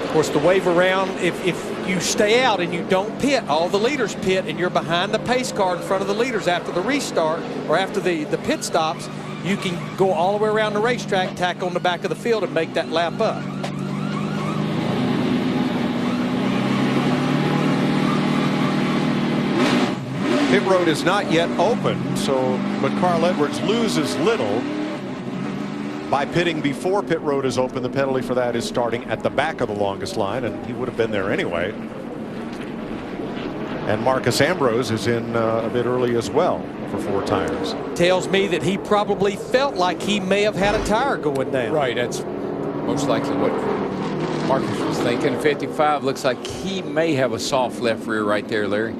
Of course, the wave around, if you stay out and you don't pit, all the leaders pit, and you're behind the pace car in front of the leaders after the restart or after the pit stops, you can go all the way around the racetrack, tack on the back of the field, and make that lap up. Pit road is not yet open, but Carl Edwards loses little by pitting before pit road is open. The penalty for that is starting at the back of the longest line, and he would have been there anyway. And Marcus Ambrose is in a bit early as well for 4 tires. Tells me that he probably felt like he may have had a tire going down. Right, that's most likely what Marcus was thinking. 55 looks like he may have a soft left rear right there, Larry.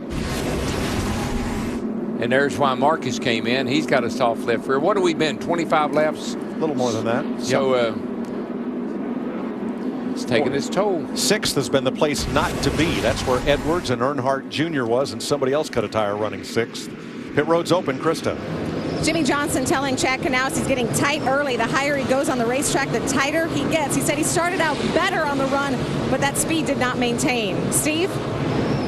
And there's why Marcus came in. He's got a soft left rear. What have we been, 25 laps? A little more than that. So it's taking its toll. 6th has been the place not to be. That's where Edwards and Earnhardt Jr. was, and somebody else cut a tire running 6th. Pit road's open, Krista. Jimmie Johnson telling Chad Knaus he's getting tight early. The higher he goes on the racetrack, the tighter he gets. He said he started out better on the run, but that speed did not maintain. Steve?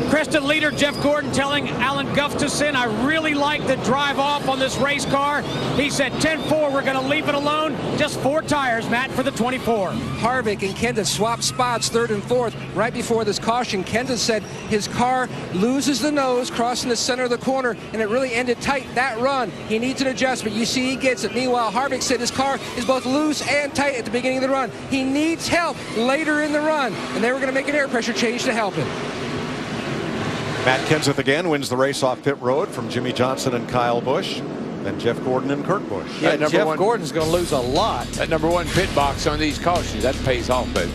Krista, leader Jeff Gordon telling Alan Gustafson, I really like the drive off on this race car. He said 10-4, we're going to leave it alone. Just 4 tires, Matt, for the 24. Harvick and Kenda swapped spots 3rd and 4th right before this caution. Kenda said his car loses the nose crossing the center of the corner, and it really ended tight that run. He needs an adjustment. You see he gets it. Meanwhile, Harvick said his car is both loose and tight at the beginning of the run. He needs help later in the run, and they were going to make an air pressure change to help him. Matt Kenseth again wins the race off pit road from Jimmie Johnson and Kyle Busch. Then Jeff Gordon and Kurt Busch. Yeah, Jeff Gordon's going to lose a lot. That #1 pit box on these cautions, that pays off, baby.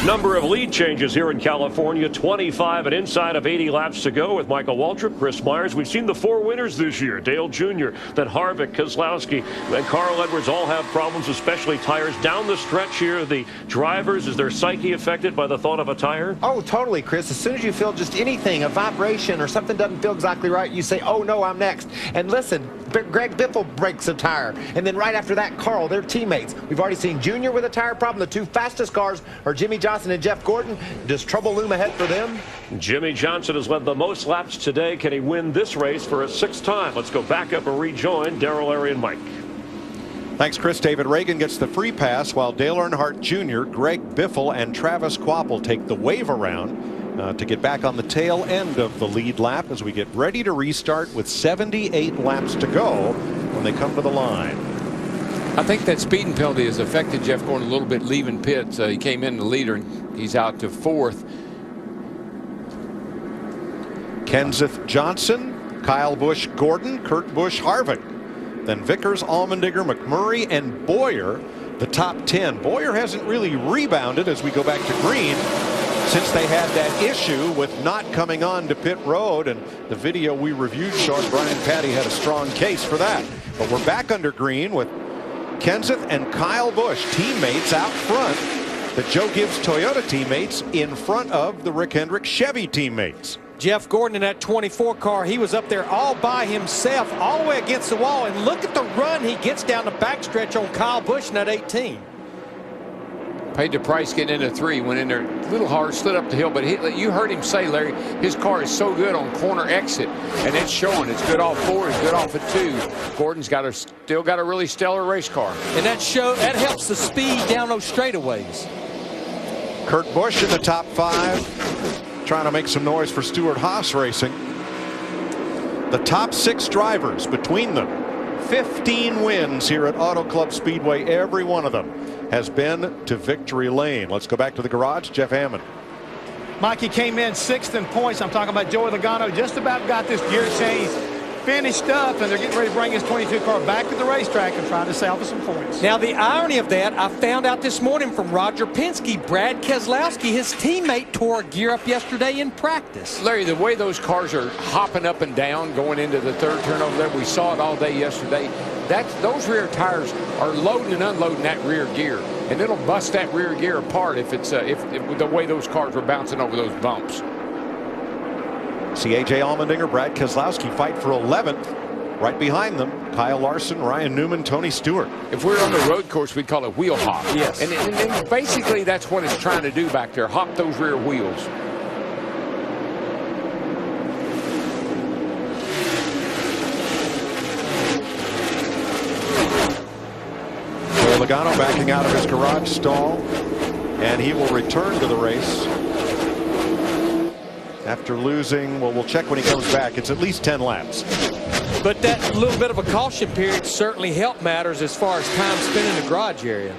Number of lead changes here in California, 25 and inside of 80 laps to go with Michael Waltrip, Chris Myers. We've seen the 4 winners this year, Dale Jr., then Harvick, Keselowski, and Carl Edwards all have problems, especially tires. Down the stretch here, the drivers, is their psyche affected by the thought of a tire? Oh, totally, Chris. As soon as you feel just anything, a vibration or something doesn't feel exactly right, you say, oh no, I'm next. And listen, Greg Biffle breaks a tire. And then right after that, Carl, their teammates. We've already seen Junior with a tire problem. The 2 fastest cars are Jimmie Johnson and Jeff Gordon. Does trouble loom ahead for them? Jimmie Johnson has led the most laps today. Can he win this race for a 6th time? Let's go back up and rejoin Darrell, Larry, and Mike. Thanks, Chris. David Reagan gets the free pass while Dale Earnhardt Jr., Greg Biffle, and Travis Kvapil take the wave around to get back on the tail end of the lead lap as we get ready to restart with 78 laps to go when they come to the line. I think that speeding penalty has affected Jeff Gordon a little bit leaving pits. He came in the leader and he's out to 4th. Kenseth Johnson, Kyle Busch Gordon, Kurt Busch Harvick. Then Vickers, Allmendinger, McMurray, and Bowyer, the top 10. Bowyer hasn't really rebounded as we go back to green since they had that issue with not coming on to pit road, and the video we reviewed showed Brian Patty had a strong case for that. But we're back under green with Kenseth and Kyle Busch, teammates out front, the Joe Gibbs Toyota teammates in front of the Rick Hendrick Chevy teammates. Jeff Gordon in that 24 car, he was up there all by himself, all the way against the wall, and look at the run he gets down the backstretch on Kyle Busch in that 18. Paid the price getting into 3, went in there a little hard, slid up the hill, but you heard him say, Larry, his car is so good on corner exit, and it's showing. It's good off 4, it's good off at 2. Gordon's still got a really stellar race car. And that helps the speed down those straightaways. Kurt Busch in the top 5, trying to make some noise for Stewart Haas Racing. The top 6 drivers between them, 15 wins here at Auto Club Speedway. Every one of them has been to victory lane. Let's go back to the garage. Jeff Hammond. Mikey came in 6th in points. I'm talking about Joey Logano. Just about got this gear change finished up, and they're getting ready to bring his 22 car back to the racetrack and trying to salvage some points. Now, the irony of that, I found out this morning from Roger Penske, Brad Keselowski, his teammate, tore a gear up yesterday in practice. Larry, the way those cars are hopping up and down going into the 3rd turn over there, we saw it all day yesterday. Those rear tires are loading and unloading that rear gear, and it'll bust that rear gear apart if it's if the way those cars were bouncing over those bumps. See A.J. Allmendinger, Brad Keselowski fight for 11th. Right behind them, Kyle Larson, Ryan Newman, Tony Stewart. If we're on the road course, we'd call it wheel hop. Yes. And basically that's what it's trying to do back there, hop those rear wheels. Joey Logano backing out of his garage stall, and he will return to the race. After losing, well, we'll check when he comes back. It's at least 10 laps. But that little bit of a caution period certainly helped matters as far as time spent in the garage area.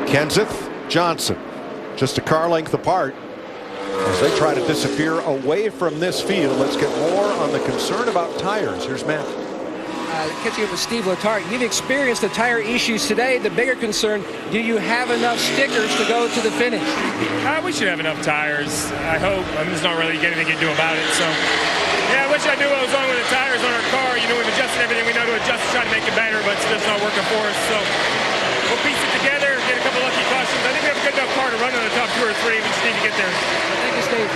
Kenseth Johnson, just a car length apart as they try to disappear away from this field. Let's get more on the concern about tires. Here's Matt. Catching up with Steve Letarte, you've experienced the tire issues today. The bigger concern, do you have enough stickers to go to the finish? We should have enough tires. I hope. There's not really anything to do about it. So, yeah, I wish I knew what was wrong with the tires on our car. You know, we've adjusted everything we know to adjust to try to make it better, but it's just not working for us. So we'll piece it together, get a couple lucky cautions. I think we have a good enough car to run in the top 2 or 3. We just need to get there. Thank you, Steve.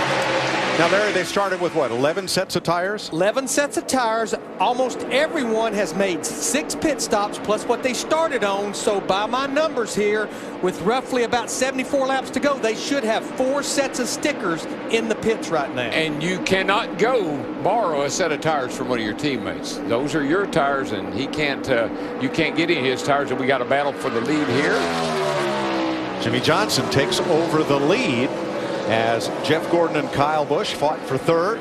Now, Larry, they started with what, 11 sets of tires? 11 sets of tires. Almost everyone has made 6 pit stops plus what they started on. So by my numbers here, with roughly about 74 laps to go, they should have 4 sets of stickers in the pits right now. And you cannot go borrow a set of tires from one of your teammates. Those are your tires, and he can't. You can't get any of his tires, and we got a battle for the lead here. Jimmie Johnson takes over the lead as Jeff Gordon and Kyle Busch fought for 3rd.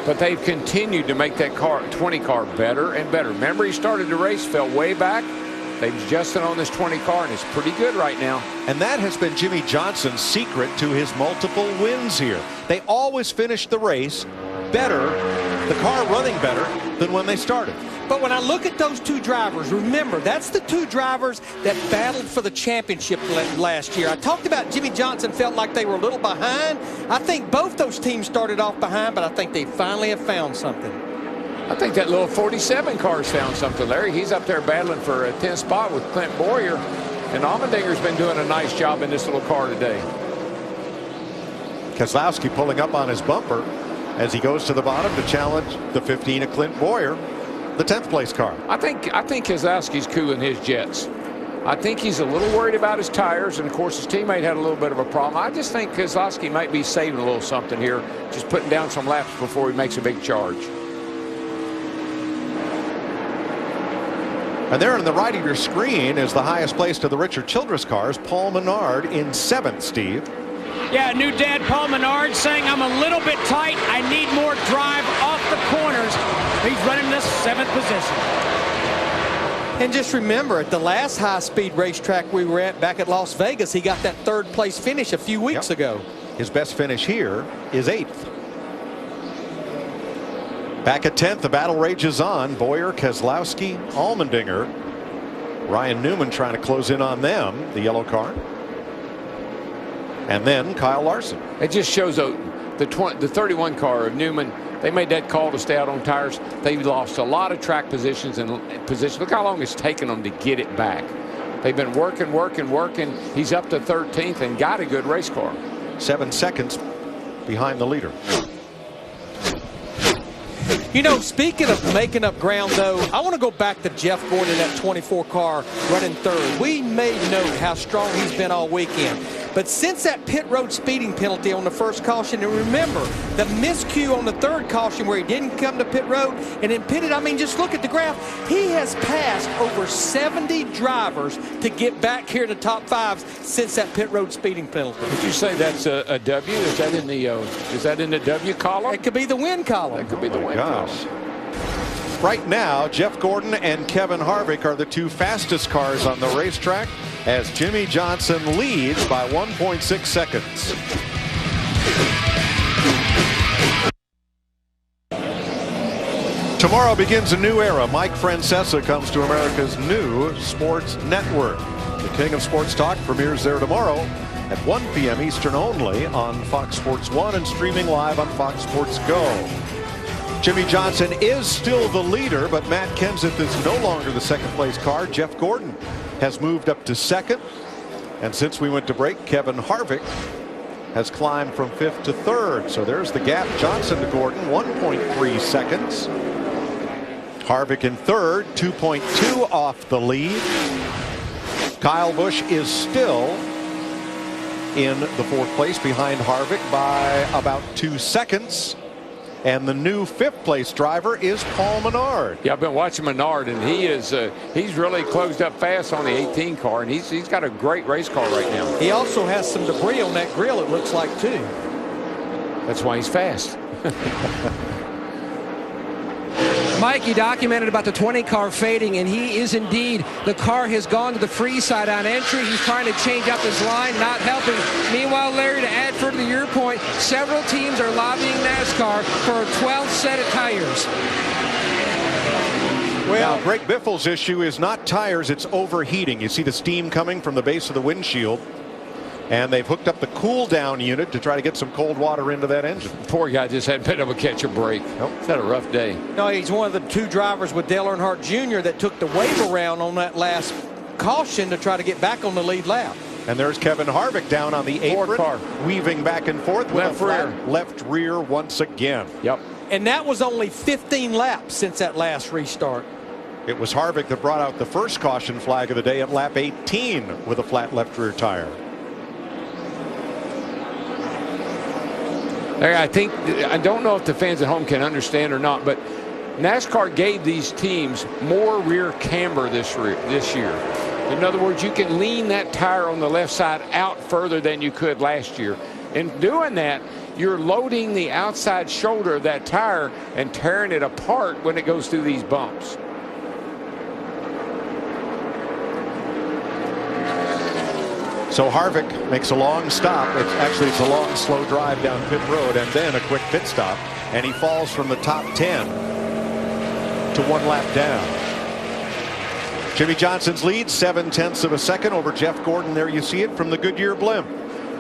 But they've continued to make that 20 car better and better. Remember, he started the race, fell way back. They've adjusted on this 20 car, and it's pretty good right now. And that has been Jimmie Johnson's secret to his multiple wins here. They always finish the race better the car running better than when they started. But when I look at those two drivers, remember, that's the two drivers that battled for the championship last year. I talked about Jimmie Johnson felt like they were a little behind. I think both those teams started off behind, but I think they finally have found something. I think that little 47 car's found something, Larry. He's up there battling for a 10th spot with Clint Boyer, and Allmendinger's been doing a nice job in this little car today. Keselowski pulling up on his bumper as he goes to the bottom to challenge the 15 of Clint Boyer, the 10th place car. I think Keselowski's cooling his jets. I think he's a little worried about his tires, and of course his teammate had a little bit of a problem. I just think Keselowski might be saving a little something here, just putting down some laps before he makes a big charge. And there on the right of your screen is the highest place to the Richard Childress cars, Paul Menard in 7th, Steve. Yeah, new dad Paul Menard saying, I'm a little bit tight. I need more drive off the corners. He's running this 7th position. And just remember, at the last high-speed racetrack we were at back at Las Vegas, he got that 3rd place finish a few weeks ago. His best finish here is 8th. Back at 10th, the battle rages on. Boyer, Keselowski, Allmendinger. Ryan Newman trying to close in on them, the yellow car. And then Kyle Larson. It just shows the 31 car of Newman. They made that call to stay out on tires. They lost a lot of track positions and position. Look how long it's taken them to get it back. They've been working. He's up to 13th and got a good race car. 7 seconds behind the leader. You know, speaking of making up ground, though, I want to go back to Jeff Gordon, that 24 car running 3rd. We made note how strong he's been all weekend. But since that pit road speeding penalty on the first caution, and remember the miscue on the 3rd caution where he didn't come to pit road and then pitted, I mean, just look at the graph. He has passed over 70 drivers to get back here in the top 5 since that pit road speeding penalty. Would you say that's a W? Is that in the W column? It could be the win column. That could be the win column. Right now, Jeff Gordon and Kevin Harvick are the 2 fastest cars on the racetrack as Jimmie Johnson leads by 1.6 seconds. Tomorrow begins a new era. Mike Francesa comes to America's new sports network. The King of Sports Talk premieres there tomorrow at 1 p.m. Eastern only on Fox Sports 1 and streaming live on Fox Sports Go. Jimmie Johnson is still the leader, but Matt Kenseth is no longer the 2nd place car. Jeff Gordon has moved up to 2nd. And since we went to break, Kevin Harvick has climbed from 5th to 3rd. So there's the gap. Johnson to Gordon, 1.3 seconds. Harvick in 3rd, 2.2 off the lead. Kyle Busch is still in the 4th place behind Harvick by about 2 seconds. And the new 5th place driver is Paul Menard. Yeah, I've been watching Menard, and he's really closed up fast on the 18 car, and he's got a great race car right now. He also has some debris on that grill, it looks like, too. That's why he's fast. Mike, you documented about the 20 car fading, and he is indeed. The car has gone to the free side on entry. He's trying to change up his line, not helping. Meanwhile, Larry, to add further to your point, several teams are lobbying NASCAR for a 12th set of tires. Well, now, Greg Biffle's issue is not tires, it's overheating. You see the steam coming from the base of the windshield. And they've hooked up the cool down unit to try to get some cold water into that engine. Poor guy just hadn't been able to catch a break. Nope. He's had a rough day. No, he's one of the 2 drivers with Dale Earnhardt Jr. that took the wave around on that last caution to try to get back on the lead lap. And there's Kevin Harvick down on the apron, weaving back and forth with left rear. Left rear once again. Yep. And that was only 15 laps since that last restart. It was Harvick that brought out the first caution flag of the day at lap 18 with a flat left rear tire. I don't know if the fans at home can understand or not, but NASCAR gave these teams more rear camber this year. In other words, you can lean that tire on the left side out further than you could last year. In doing that, you're loading the outside shoulder of that tire and tearing it apart when it goes through these bumps. So Harvick makes a long stop. It's a long, slow drive down pit road and then a quick pit stop. and he falls from the top 10 to 1 lap down. Jimmie Johnson's lead 0.7 of a second over Jeff Gordon. There you see it from the Goodyear blimp.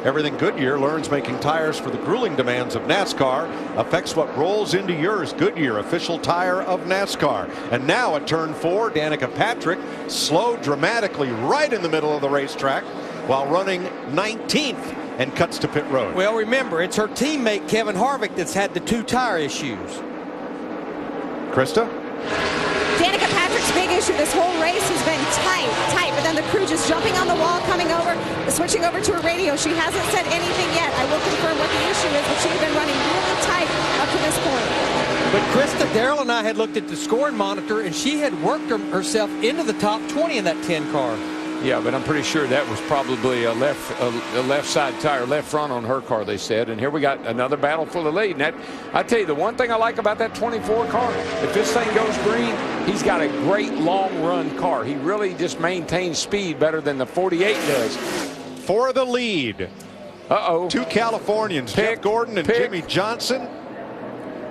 Everything Goodyear learns making tires for the grueling demands of NASCAR affects what rolls into yours. Goodyear, official tire of NASCAR. And now at turn 4, Danica Patrick slowed dramatically right in the middle of the racetrack while running 19th and cuts to pit road. Well, remember, it's her teammate Kevin Harvick that's had the 2 tire issues. Krista? Danica Patrick's big issue this whole race has been tight, but then the crew just jumping on the wall, coming over, switching over to her radio. She hasn't said anything yet. I will confirm what the issue is, but she's been running really tight up to this point. But Krista, Darrell and I had looked at the scoring monitor, and she had worked herself into the top 20 in that 10 car. Yeah, but I'm pretty sure that was probably a left side tire, left front on her car, they said. And here we got another battle for the lead. And that, I tell you, the one thing I like about that 24 car, if this thing goes green, he's got a great long run car. He really just maintains speed better than the 48 does. For the lead. Uh-oh. 2 Californians, Jeff Gordon and Jimmie Johnson.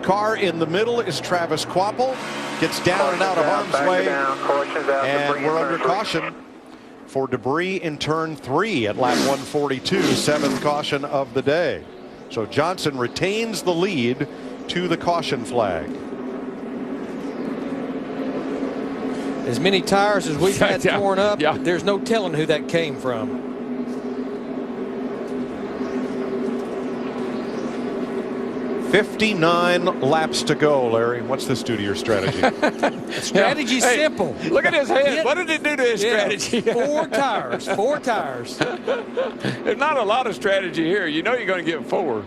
Car in the middle is Travis Kvapil. Gets down and out of harm's way. And we're under caution for debris in turn 3 at lap 142, 7th caution of the day. So Johnson retains the lead to the caution flag. As many tires as we've had torn up, there's no telling who that came from. 59 laps to go, Larry. What's this do to your strategy? Strategy's simple. Look at his head. What did it do to his strategy? 4 tires. 4 tires. There's not a lot of strategy here. You know you're going to get 4.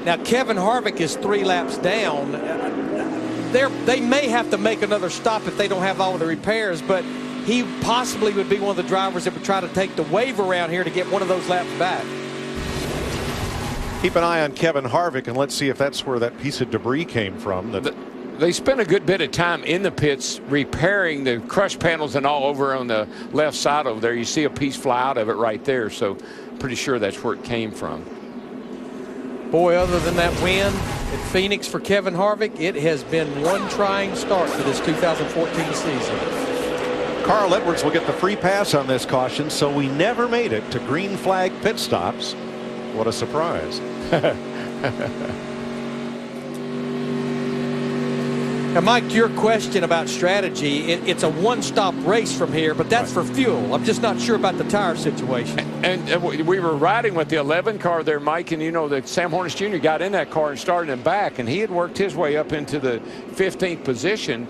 Now, Kevin Harvick is 3 laps down. They may have to make another stop if they don't have all of the repairs, but he possibly would be one of the drivers that would try to take the wave around here to get one of those laps back. Keep an eye on Kevin Harvick, and let's see if that's where that piece of debris came from. They spent a good bit of time in the pits repairing the crush panels and all over on the left side over there. You see a piece fly out of it right there, so pretty sure that's where it came from. Boy, other than that win at Phoenix for Kevin Harvick, it has been one trying start for this 2014 season. Carl Edwards will get the free pass on this caution, so we never made it to green flag pit stops. What a surprise. Now, Mike, your question about strategy, it's a one-stop race from here, but that's for fuel. I'm just not sure about the tire situation. And we were riding with the 11 car there, Mike, and you know that Sam Hornish Jr. got in that car and started him back, and he had worked his way up into the 15th position,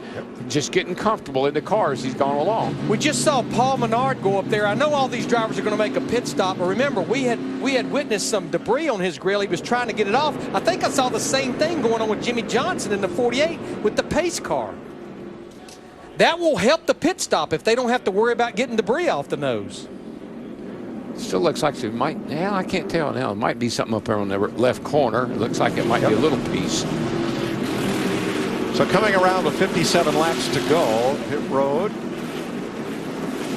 just getting comfortable in the car as he's gone along. We just saw Paul Menard go up there. I know all these drivers are going to make a pit stop, but remember, we had witnessed some debris on his grill. He was trying to get it off. I think I saw the same thing going on with Jimmie Johnson in the 48 with the pace car. That will help the pit stop if they don't have to worry about getting debris off the nose. Still looks like it might, yeah, I can't tell now. It might be something up there on the left corner. It looks like it might be a little piece. So coming around with 57 laps to go, pit road.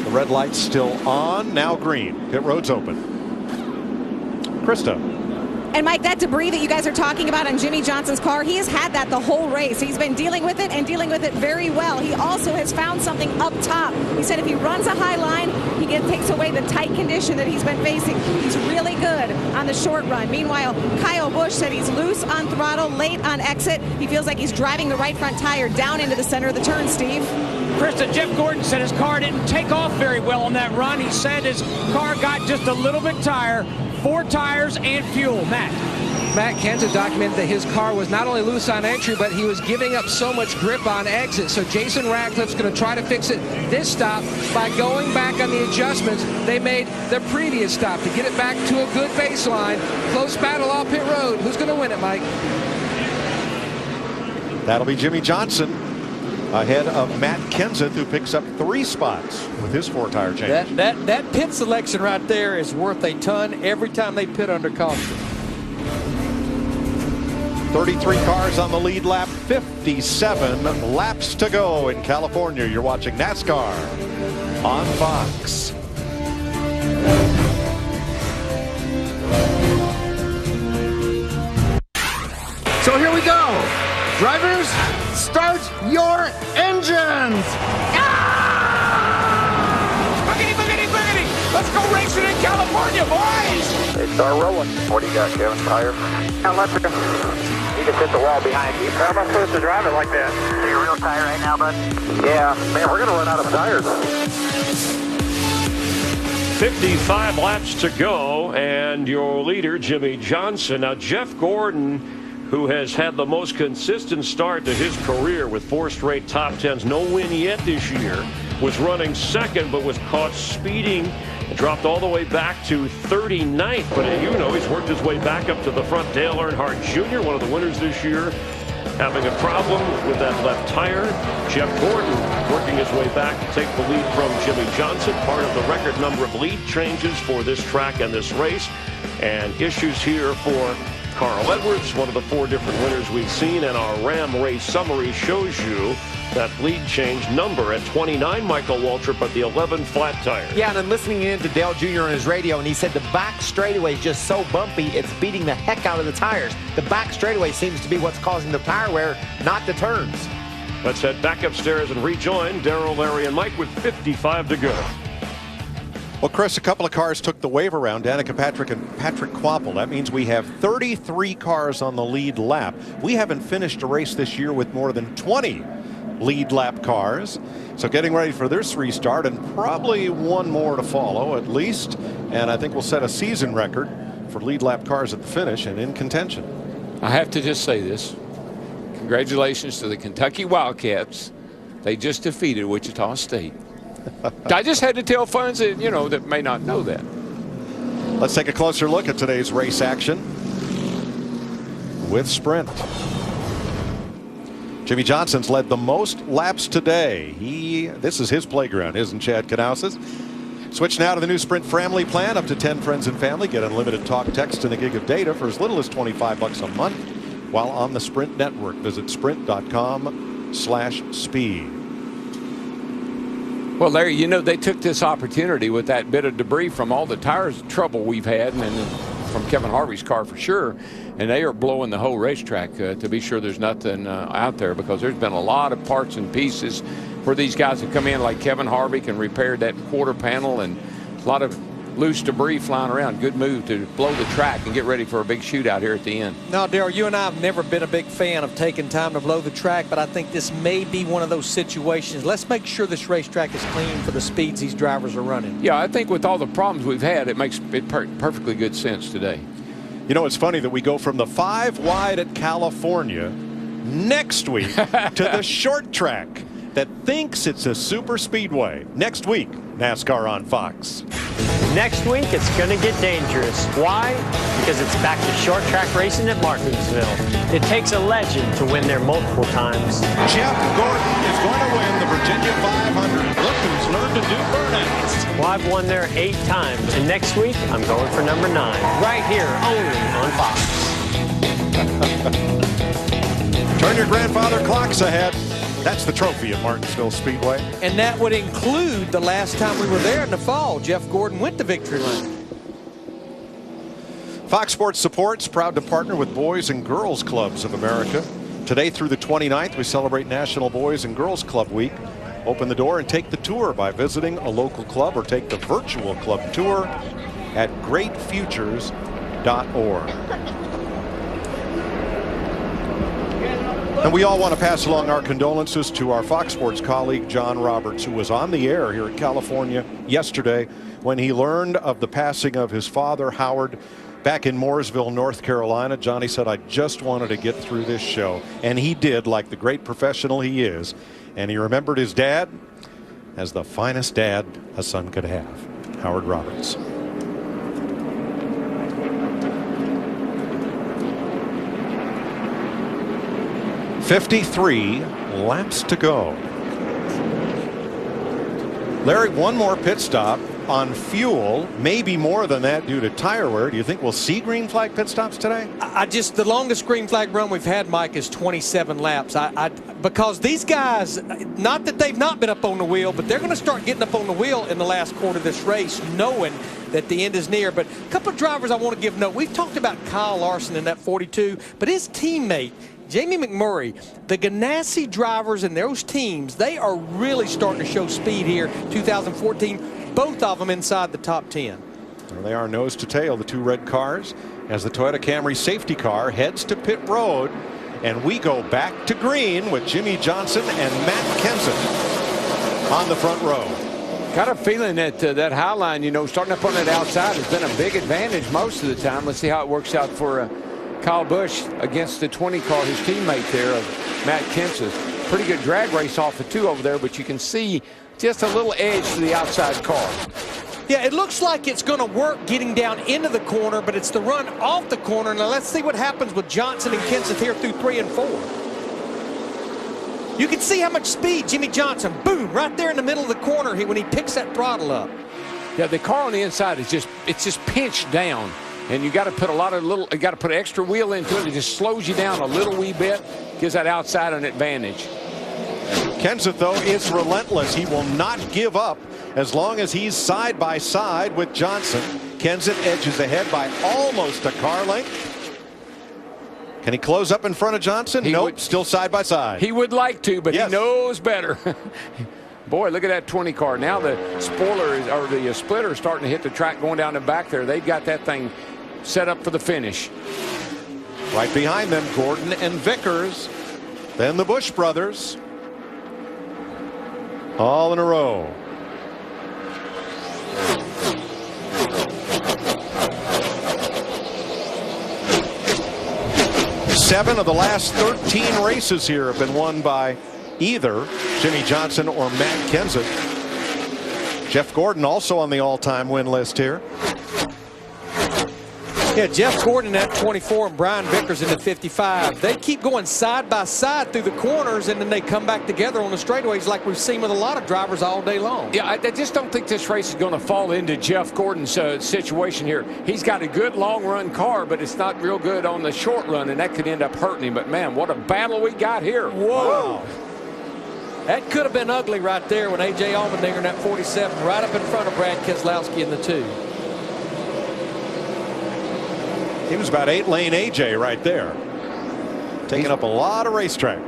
The red light's still on, now green. Pit road's open. Krista. And Mike, that debris that you guys are talking about on Jimmie Johnson's car, he has had that the whole race. He's been dealing with it and dealing with it very well. He also has found something up top. He said if he runs a high line, he takes away the tight condition that he's been facing. He's really good on the short run. Meanwhile, Kyle Busch said he's loose on throttle, late on exit. He feels like he's driving the right front tire down into the center of the turn, Steve. Krista, Jeff Gordon said his car didn't take off very well on that run. He said his car got just a little bit tired. 4 tires and fuel. Matt Kenseth documented that his car was not only loose on entry, but he was giving up so much grip on exit. So Jason Ratcliffe's going to try to fix it this stop by going back on the adjustments they made the previous stop to get it back to a good baseline. Close battle off pit road. Who's going to win it, Mike? That'll be Jimmie Johnson ahead of Matt Kenseth, who picks up 3 spots with his 4-tire change. That pit selection right there is worth a ton every time they pit under caution. 33 cars on the lead lap, 57 laps to go in California. You're watching NASCAR on Fox. Drivers, start your engines! Boogity, boogity, boogity! Let's go racing in California, boys! They start rolling. What do you got, Kevin? Tire? Now let her. You just hit the wall behind you. How am I supposed to drive it like that? Are you real tired right now, bud? Yeah. Man, we're going to run out of tires. 55 laps to go, and your leader, Jimmie Johnson. Now, Jeff Gordon, who has had the most consistent start to his career with 4 straight top 10s, no win yet this year, was running second but was caught speeding and dropped all the way back to 39th. But as you know, he's worked his way back up to the front. Dale Earnhardt Jr., one of the winners this year, having a problem with that left tire. Jeff Gordon working his way back to take the lead from Jimmie Johnson, part of the record number of lead changes for this track and this race. And issues here for Carl Edwards, one of the 4 different winners we've seen, and our Ram race summary shows you that lead change number at 29, Michael Waltrip, at the 11 flat tire. Yeah, and I'm listening in to Dale Jr. on his radio, and he said the back straightaway is just so bumpy, it's beating the heck out of the tires. The back straightaway seems to be what's causing the tire wear, not the turns. Let's head back upstairs and rejoin Darrell, Larry, and Mike with 55 to go. Well, Chris, a couple of cars took the wave around, Danica Patrick and Patrick Kvapil. That means we have 33 cars on the lead lap. We haven't finished a race this year with more than 20 lead lap cars. So getting ready for this restart, and probably one more to follow at least. And I think we'll set a season record for lead lap cars at the finish and in contention. I have to just say this. Congratulations to the Kentucky Wildcats. They just defeated Wichita State. I just had to tell fans that, you know, that may not know that. Let's take a closer look at today's race action with Sprint. Jimmie Johnson's led the most laps today. This is his playground, isn't Chad Knaus's? Switch now to the new Sprint family plan. Up to 10 friends and family get unlimited talk, text, and a gig of data for as little as $25 a month while on the Sprint network. Visit sprint.com/speed. Well, Larry, you know, they took this opportunity with that bit of debris from all the tires trouble we've had, and from Kevin Harvey's car for sure, and they are blowing the whole racetrack to be sure there's nothing out there, because there's been a lot of parts and pieces for these guys to come in, like Kevin Harvey can repair that quarter panel, and a lot of loose debris flying around. Good move to blow the track and get ready for a big shootout here at the end. Now, Darrell, you and I have never been a big fan of taking time to blow the track, but I think this may be one of those situations. Let's make sure this racetrack is clean for the speeds these drivers are running. Yeah, I think with all the problems we've had, it makes it perfectly good sense today. You know, it's funny that we go from the 5 wide at California next week to the short track that thinks it's a super speedway. Next week, NASCAR on Fox. Next week, it's going to get dangerous. Why? Because it's back to short track racing at Martinsville. It takes a legend to win there multiple times. Jeff Gordon is going to win the Virginia 500. Look who's learned to do burnouts. Well, I've won there 8 times, and next week, I'm going for number 9, right here, only on Fox. Turn your grandfather clocks ahead. That's the trophy at Martinsville Speedway. And that would include the last time we were there in the fall. Jeff Gordon went to victory lane. Fox Sports Support's proud to partner with Boys and Girls Clubs of America. Today through the 29th, we celebrate National Boys and Girls Club Week. Open the door and take the tour by visiting a local club, or take the virtual club tour at greatfutures.org. And we all want to pass along our condolences to our Fox Sports colleague, John Roberts, who was on the air here in California yesterday when he learned of the passing of his father, Howard, back in Mooresville, North Carolina. Johnny said, I just wanted to get through this show. And he did, like the great professional he is. And he remembered his dad as the finest dad a son could have. Howard Roberts. "53 laps to go." Larry, one more pit stop on fuel, maybe more than that due to tire wear. Do you think we'll see green flag pit stops today? The longest green flag run we've had, Mike, is 27 laps. Because these guys, not that they've not been up on the wheel, but they're going to start getting up on the wheel in the last quarter of this race, knowing that the end is near. But a couple of drivers I want to give note. We've talked about Kyle Larson in that 42, but his teammate Jamie McMurray, the Ganassi drivers and those teams, they are really starting to show speed here 2014, both of them inside the top 10. There they are, nose to tail, the two red cars, as the Toyota Camry safety car heads to pit road. And we go back to green with Jimmie Johnson and Matt Kenseth on the front row. Got a feeling that that high line, you know, starting up on that outside has been a big advantage most of the time. Let's see how it works out for Kyle Busch against the 20 car, his teammate there, of Matt Kenseth. Pretty good drag race off the 2 over there, but you can see just a little edge to the outside car. Yeah, it looks like it's going to work getting down into the corner, but it's the run off the corner. Now let's see what happens with Johnson and Kenseth here through 3 and 4. You can see how much speed Jimmie Johnson, boom, right there in the middle of the corner when he picks that throttle up. Yeah, the car on the inside is just pinched down, and you got to put you got to put extra wheel into it. It just slows you down a little wee bit, gives that outside an advantage. Kenseth, though, is relentless. He will not give up as long as he's side by side with Johnson. Kenseth edges ahead by almost a car length. Can he close up in front of Johnson? Nope, still side by side. He would like to, but he knows better. Boy, look at that 20 car. Now the spoiler or the splitter is starting to hit the track going down the back there. They've got that thing set up for the finish. Right behind them, Gordon and Vickers. Then the Busch brothers. All in a row. Seven of the last 13 races here have been won by either Jimmie Johnson or Matt Kenseth. Jeff Gordon also on the all-time win list here. Yeah, Jeff Gordon at 24 and Brian Vickers in the 55. They keep going side by side through the corners, and then they come back together on the straightaways like we've seen with a lot of drivers all day long. Yeah, I just don't think this race is going to fall into Jeff Gordon's situation here. He's got a good long-run car, but it's not real good on the short run, and that could end up hurting him. But, man, what a battle we got here. Whoa. Wow. That could have been ugly right there when A.J. Allmendinger in that 47 right up in front of Brad Keselowski in the 2. He was about 8-lane AJ right there. Taking up a lot of racetrack.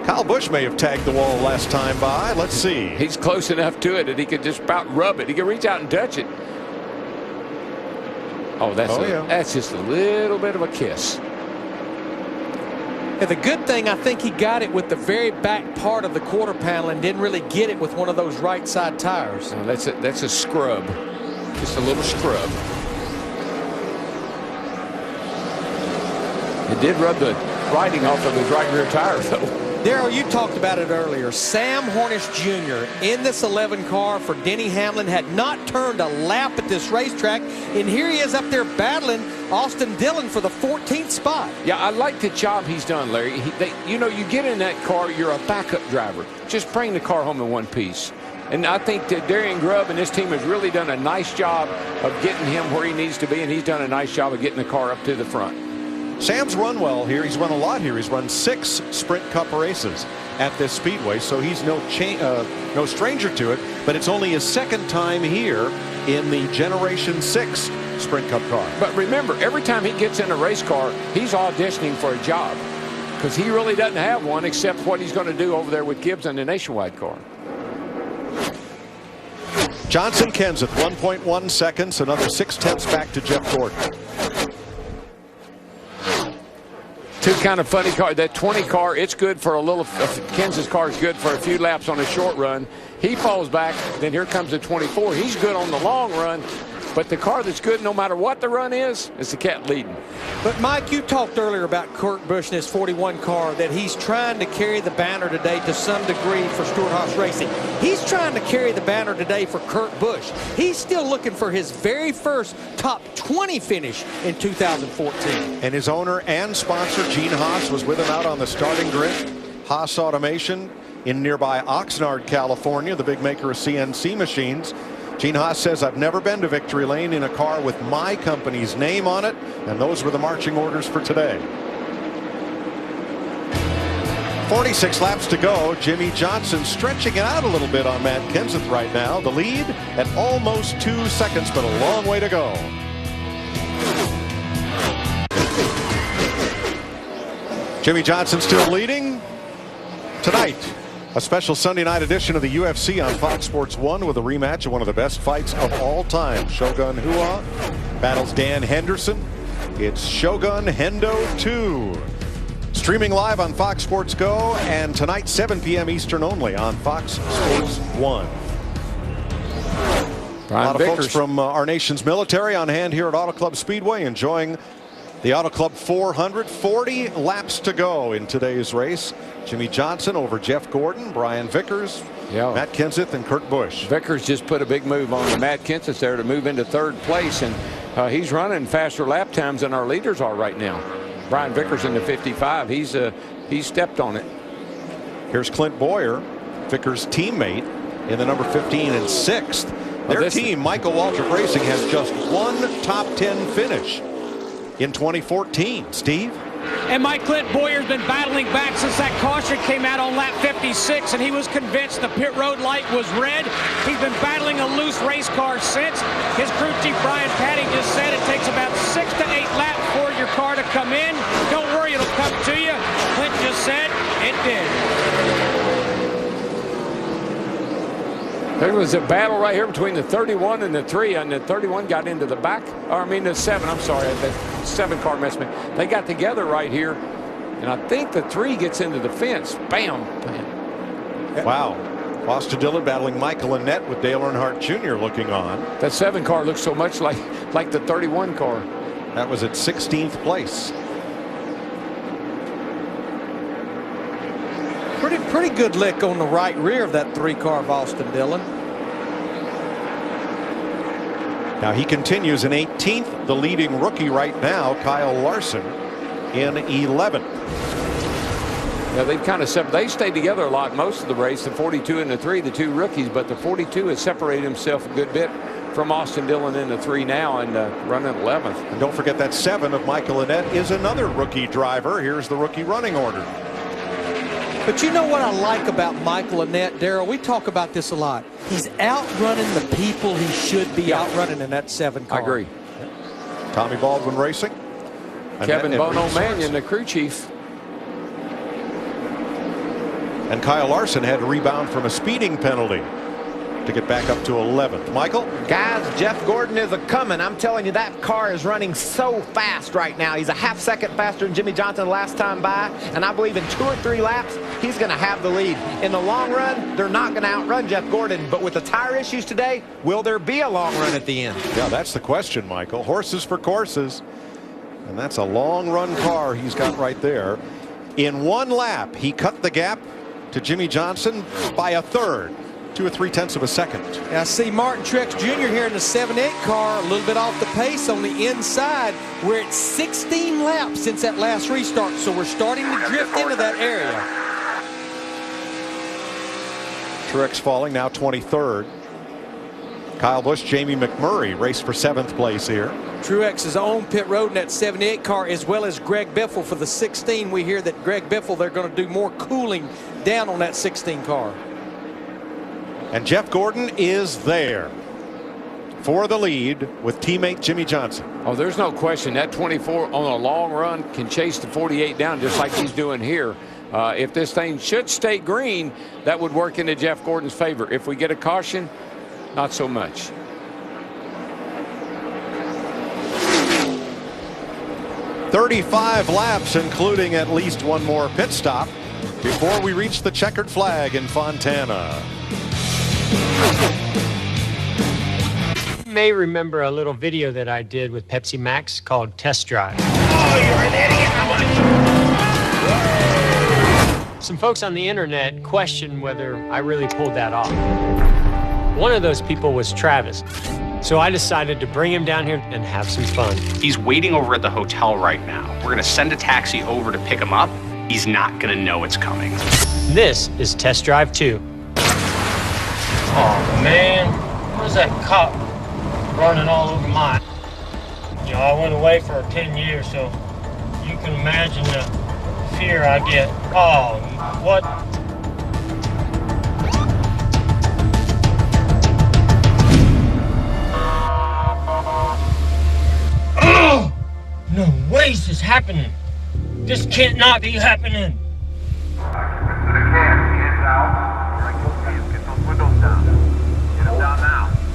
Kyle Busch may have tagged the wall last time by. Let's see. He's close enough to it that he could just about rub it. He can reach out and touch it. Oh, that's just a little bit of a kiss. Yeah, the good thing, I think he got it with the very back part of the quarter panel and didn't really get it with one of those right side tires. Oh, that's a scrub. Just a little scrub. It did rub the writing off of his right rear tire, though. Darrell, you talked about it earlier. Sam Hornish Jr. in this 11 car for Denny Hamlin had not turned a lap at this racetrack, and here he is up there battling Austin Dillon for the 14th spot. Yeah, I like the job he's done, Larry. You know, you get in that car, you're a backup driver. Just bring the car home in one piece. And I think that Darian Grubb and his team has really done a nice job of getting him where he needs to be, and he's done a nice job of getting the car up to the front. Sam's run well here. He's run a lot here. He's run 6 Sprint Cup races at this speedway, so he's no stranger to it, but it's only his second time here in the Generation 6 Sprint Cup car. But remember, every time he gets in a race car, he's auditioning for a job because he really doesn't have one except what he's going to do over there with Gibbs in the Nationwide car. Johnson Kenseth, 1.1 seconds, another 0.6 back to Jeff Gordon. Two kind of funny cars. That 20 car, it's good for a little. Kenseth's car is good for a few laps on a short run. He falls back. Then here comes the 24. He's good on the long run. But the car that's good no matter what the run is the cat leading. But, Mike, you talked earlier about Kurt Busch and his 41 car, that he's trying to carry the banner today to some degree for Stewart-Haas Racing. He's trying to carry the banner today for Kurt Busch. He's still looking for his very first top 20 finish in 2014. And his owner and sponsor, Gene Haas, was with him out on the starting grid. Haas Automation in nearby Oxnard, California, the big maker of CNC machines. Gene Haas says, I've never been to Victory Lane in a car with my company's name on it, and those were the marching orders for today. 46 laps to go. Jimmie Johnson stretching it out a little bit on Matt Kenseth right now. The lead at almost 2 seconds, but a long way to go. Jimmie Johnson still leading. Tonight, a special Sunday night edition of the UFC on Fox Sports 1 with a rematch of one of the best fights of all time. Shogun Rua battles Dan Henderson. It's Shogun Hendo 2. Streaming live on Fox Sports Go, and tonight 7 p.m. Eastern only on Fox Sports 1. A lot of folks from our nation's military on hand here at Auto Club Speedway enjoying the Auto Club 400. 40 laps to go in today's race. Jimmie Johnson over Jeff Gordon, Brian Vickers, Matt Kenseth, and Kurt Busch. Vickers just put a big move on Matt Kenseth there to move into third place, and he's running faster lap times than our leaders are right now. Brian Vickers in the 55. He's stepped on it. Here's Clint Boyer, Vickers' teammate, in the number 15 and 6th. Their team, Michael Waltrip Racing, has just one top 10 finish in 2014. Steve? And Mike Clint Boyer's been battling back since that caution came out on lap 56, and he was convinced the pit road light was red. He's been battling a loose race car since. His crew chief Brian Patty just said it takes about 6 to 8 laps for your car to come in. Don't worry, it'll come to you. Clint just said it did. There was a battle right here between the 31 and the 3, and the 31 got into the back, or I mean the 7, I'm sorry, the 7 car messed me. They got together right here, and I think the 3 gets into the fence. Bam. Bam. Wow. Austin Dillon battling Michael Annett with Dale Earnhardt Jr. looking on. That 7 car looks so much like the 31 car. That was at 16th place. Pretty good lick on the right rear of that 3 car of Austin Dillon. Now he continues in 18th. The leading rookie right now, Kyle Larson, in 11th. Yeah, they've kind of they stayed together a lot most of the race, the 42 and the 3, the 2 rookies, but the 42 has separated himself a good bit from Austin Dillon in the 3 now and running 11th. And don't forget that 7 of Michael Annett is another rookie driver. Here's the rookie running order. But you know what I like about Michael Annett, Darrell? We talk about this a lot. He's outrunning the people he should be outrunning in that 7 car. I agree. Tommy Baldwin Racing. Kevin Bono Mannion, the crew chief. And Kyle Larson had to rebound from a speeding penalty to get back up to 11th. Michael? Guys, Jeff Gordon is a-coming. I'm telling you, that car is running so fast right now. He's a half-second faster than Jimmie Johnson last time by, and I believe in 2 or 3 laps, he's going to have the lead. In the long run, they're not going to outrun Jeff Gordon, but with the tire issues today, will there be a long run at the end? Yeah, that's the question, Michael. Horses for courses, and that's a long-run car he's got right there. In 1 lap, he cut the gap to Jimmie Johnson by a third. 2 or 3/10 of a second. Now, I see Martin Truex Jr. here in the 7-8 car, a little bit off the pace on the inside. We're at 16 laps since that last restart, so we're starting to drift into that area. Truex falling, now 23rd. Kyle Busch, Jamie McMurray race for 7th place here. Truex is on pit road in that 78 car, as well as Greg Biffle for the 16. We hear that Greg Biffle, they're going to do more cooling down on that 16 car. And Jeff Gordon is there for the lead with teammate Jimmie Johnson. Oh, there's no question that 24 on a long run can chase the 48 down just like he's doing here. If this thing should stay green, that would work into Jeff Gordon's favor. If we get a caution, not so much. "35 laps, including at least 1 more pit stop before we reach the checkered flag in Fontana." You may remember a little video that I did with Pepsi Max called Test Drive. Oh, you're an idiot. Some folks on the internet question whether I really pulled that off. One of those people was Travis. So I decided to bring him down here and have some fun. He's waiting over at the hotel right now. We're gonna send a taxi over to pick him up. He's not gonna know it's coming. This is Test Drive 2. Oh man, where's that cop running all over mine? You know, I went away for 10 years, so you can imagine the fear I get. Oh, what? Oh, no way is this happening. This can't not be happening.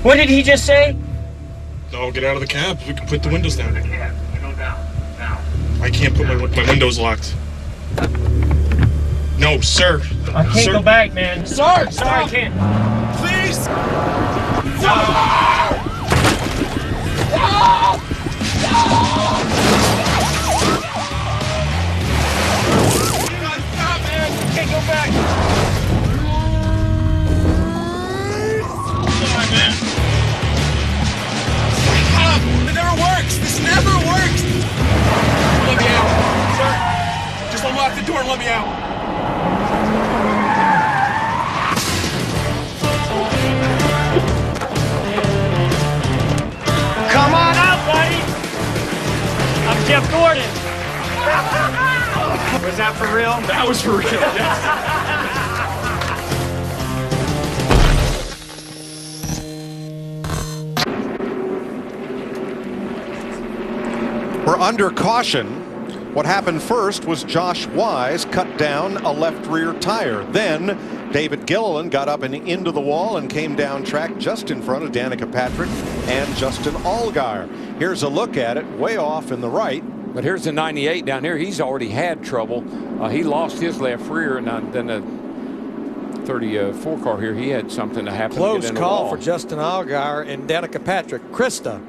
What did he just say? No, get out of the cab. We can put the windows down. I can't put my windows locked. No, sir. I can't go back, man. Sir, Sorry, I can't. Please. Can't go back. Sorry, man. It never works. This never works. Let me out, sir. Just unlock the door and let me out. Come on out, buddy. I'm Jeff Gordon. Was that for real? That was for real, yes. We're under caution. What happened first was Josh Wise cut down a left rear tire. Then David Gilliland got up and into the wall and came down track just in front of Danica Patrick and Justin Allgaier. Here's a look at it way off in the right. But here's the 98 down here. He's already had trouble. He lost his left rear, and then the 34 car here, he had something to happen. Close call for Justin Allgaier and Danica Patrick. Krista.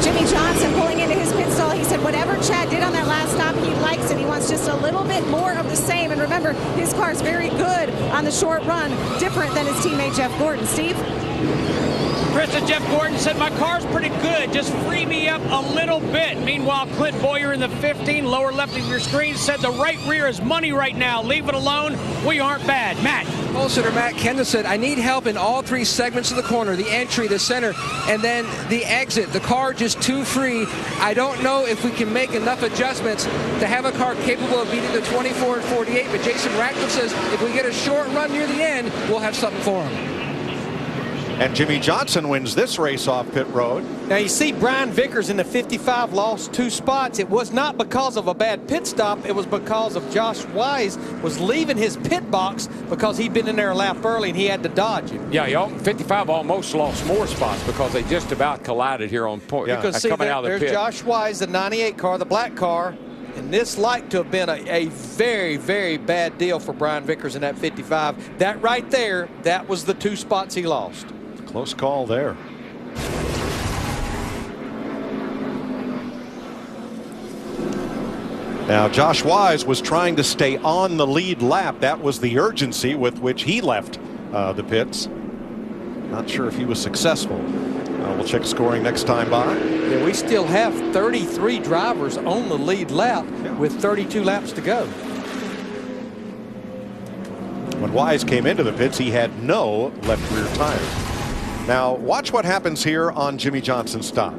Jimmie Johnson pulling into his pit stall. He said whatever Chad did on that last stop, he likes it. He wants just a little bit more of the same. And remember, his car's very good on the short run, different than his teammate Jeff Gordon. Steve? Krista, Jeff Gordon said, my car's pretty good. Just free me up a little bit. Meanwhile, Clint Boyer in the 15, lower left of your screen, said the right rear is money right now. Leave it alone. We aren't bad. Matt. Pole sitter Matt Kenda said, I need help in all three segments of the corner, the entry, the center, and then the exit. The car just too free. I don't know if we can make enough adjustments to have a car capable of beating the 24 and 48, but Jason Ratcliffe says if we get a short run near the end, we'll have something for him. And Jimmie Johnson wins this race off pit road. Now you see Brian Vickers in the 55 lost 2 spots. It was not because of a bad pit stop. It was because of Josh Wise was leaving his pit box because he'd been in there a lap early and he had to dodge him. Yeah, 55 almost lost more spots because they just about collided here on point. You can see coming out of the there's pit. Josh Wise, the 98 car, the black car. And this like to have been a very, very bad deal for Brian Vickers in that 55. That right there, that was the 2 spots he lost. Close call there. Now, Josh Wise was trying to stay on the lead lap. That was the urgency with which he left the pits. Not sure if he was successful. We'll check scoring next time by. Yeah, we still have 33 drivers on the lead lap with 32 laps to go. When Wise came into the pits, he had no left rear tire. Now, watch what happens here on Jimmie Johnson's stop.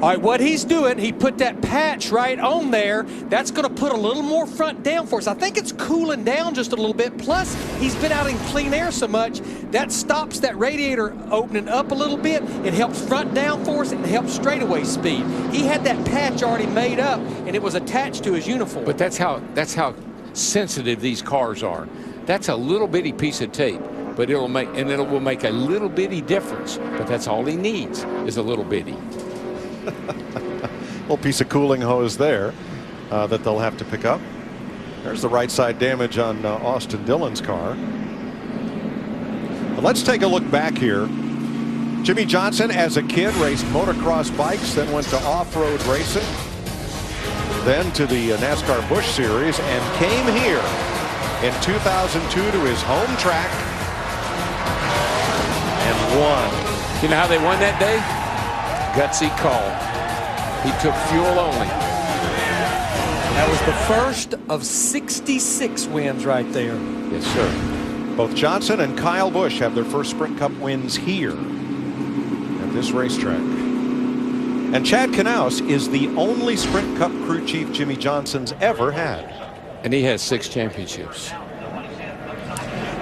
All right, what he's doing, he put that patch right on there. That's going to put a little more front down for us. I think it's cooling down just a little bit. Plus, he's been out in clean air so much, that stops that radiator opening up a little bit. It helps front down for us and it helps straightaway speed. He had that patch already made up, and it was attached to his uniform. But that's how sensitive these cars are. That's a little bitty piece of tape. But it will make a little bitty difference. But that's all he needs is a little bitty. Little piece of cooling hose there that they'll have to pick up. There's the right side damage on Austin Dillon's car. But let's take a look back here. Jimmie Johnson, as a kid, raced motocross bikes, then went to off-road racing, then to the NASCAR Busch Series, and came here in 2002 to his home track. And won. You know how they won that day? Gutsy call. He took fuel only. That was the first of 66 wins right there. Yes, sir. Both Johnson and Kyle Busch have their first Sprint Cup wins here at this racetrack. And Chad Knaus is the only Sprint Cup crew chief Jimmie Johnson's ever had. And he has 6 championships.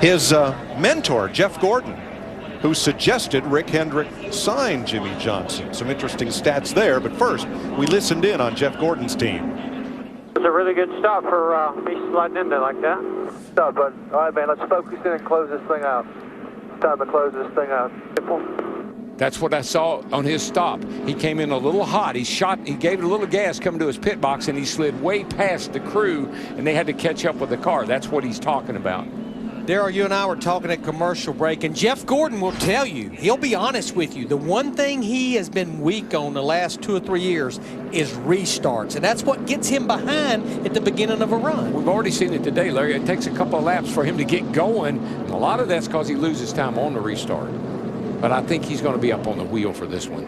His mentor, Jeff Gordon, who suggested Rick Hendrick sign Jimmie Johnson. Some interesting stats there, but first, we listened in on Jeff Gordon's team. It's a really good stop for me sliding in there like that. Stop, bud. All right, man, let's focus in and close this thing out. Time to close this thing out. That's what I saw on his stop. He came in a little hot. He gave it a little gas coming to his pit box, and he slid way past the crew, and they had to catch up with the car. That's what he's talking about. Daryl, you and I were talking at commercial break, and Jeff Gordon will tell you, he'll be honest with you, the one thing he has been weak on the last 2 or 3 years is restarts, and that's what gets him behind at the beginning of a run. We've already seen it today, Larry. It takes a couple of laps for him to get going, and a lot of that's because he loses time on the restart. But I think he's going to be up on the wheel for this one.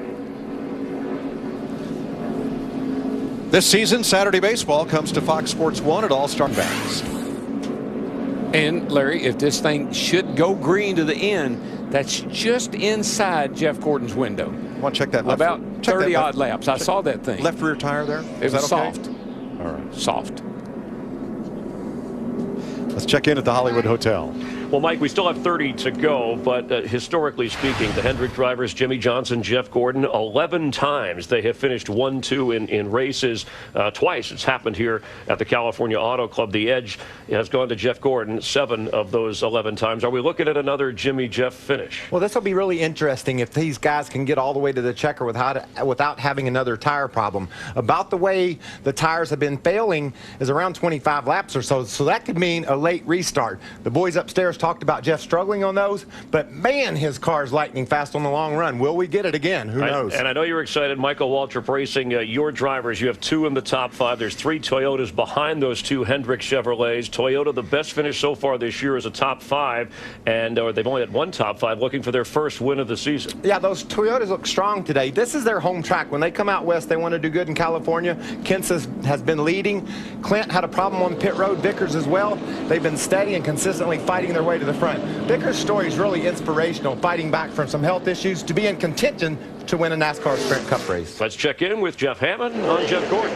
This season, Saturday Baseball comes to Fox Sports 1 at All-Star Banks. And, Larry, if this thing should go green to the end, that's just inside Jeff Gordon's window. Want to check that left? About 30-odd laps. I saw that thing. Left rear tire there? It was soft. Okay? All right. Soft. Let's check in at the Hollywood Hotel. Well, Mike, we still have 30 to go, but historically speaking, the Hendrick drivers, Jimmie Johnson, Jeff Gordon, 11 times they have finished 1-2 in races. Twice it's happened here at the California Auto Club. The edge has gone to Jeff Gordon 7 of those 11 times. Are we looking at another Jimmie-Jeff finish? Well, this will be really interesting if these guys can get all the way to the checker without having another tire problem. About the way the tires have been failing is around 25 laps or so, so that could mean a late restart. The boys upstairs talked about Jeff struggling on those, but man, his car's lightning fast on the long run. Will we get it again? Who knows? And I know you're excited. Michael Waltrip Racing, your drivers, you have 2 in the top 5. There's 3 Toyotas behind those 2 Hendrick Chevrolets. Toyota, the best finish so far this year, is a top 5, and they've only had 1 top 5, looking for their first win of the season. Yeah, those Toyotas look strong today. This is their home track. When they come out west, they want to do good in California. Kenseth has been leading. Clint had a problem on pit road. Vickers as well. They've been steady and consistently fighting their way to the front. Vickers' story is really inspirational, fighting back from some health issues to be in contention to win a NASCAR Sprint Cup race. Let's check in with Jeff Hammond on Jeff Gordon.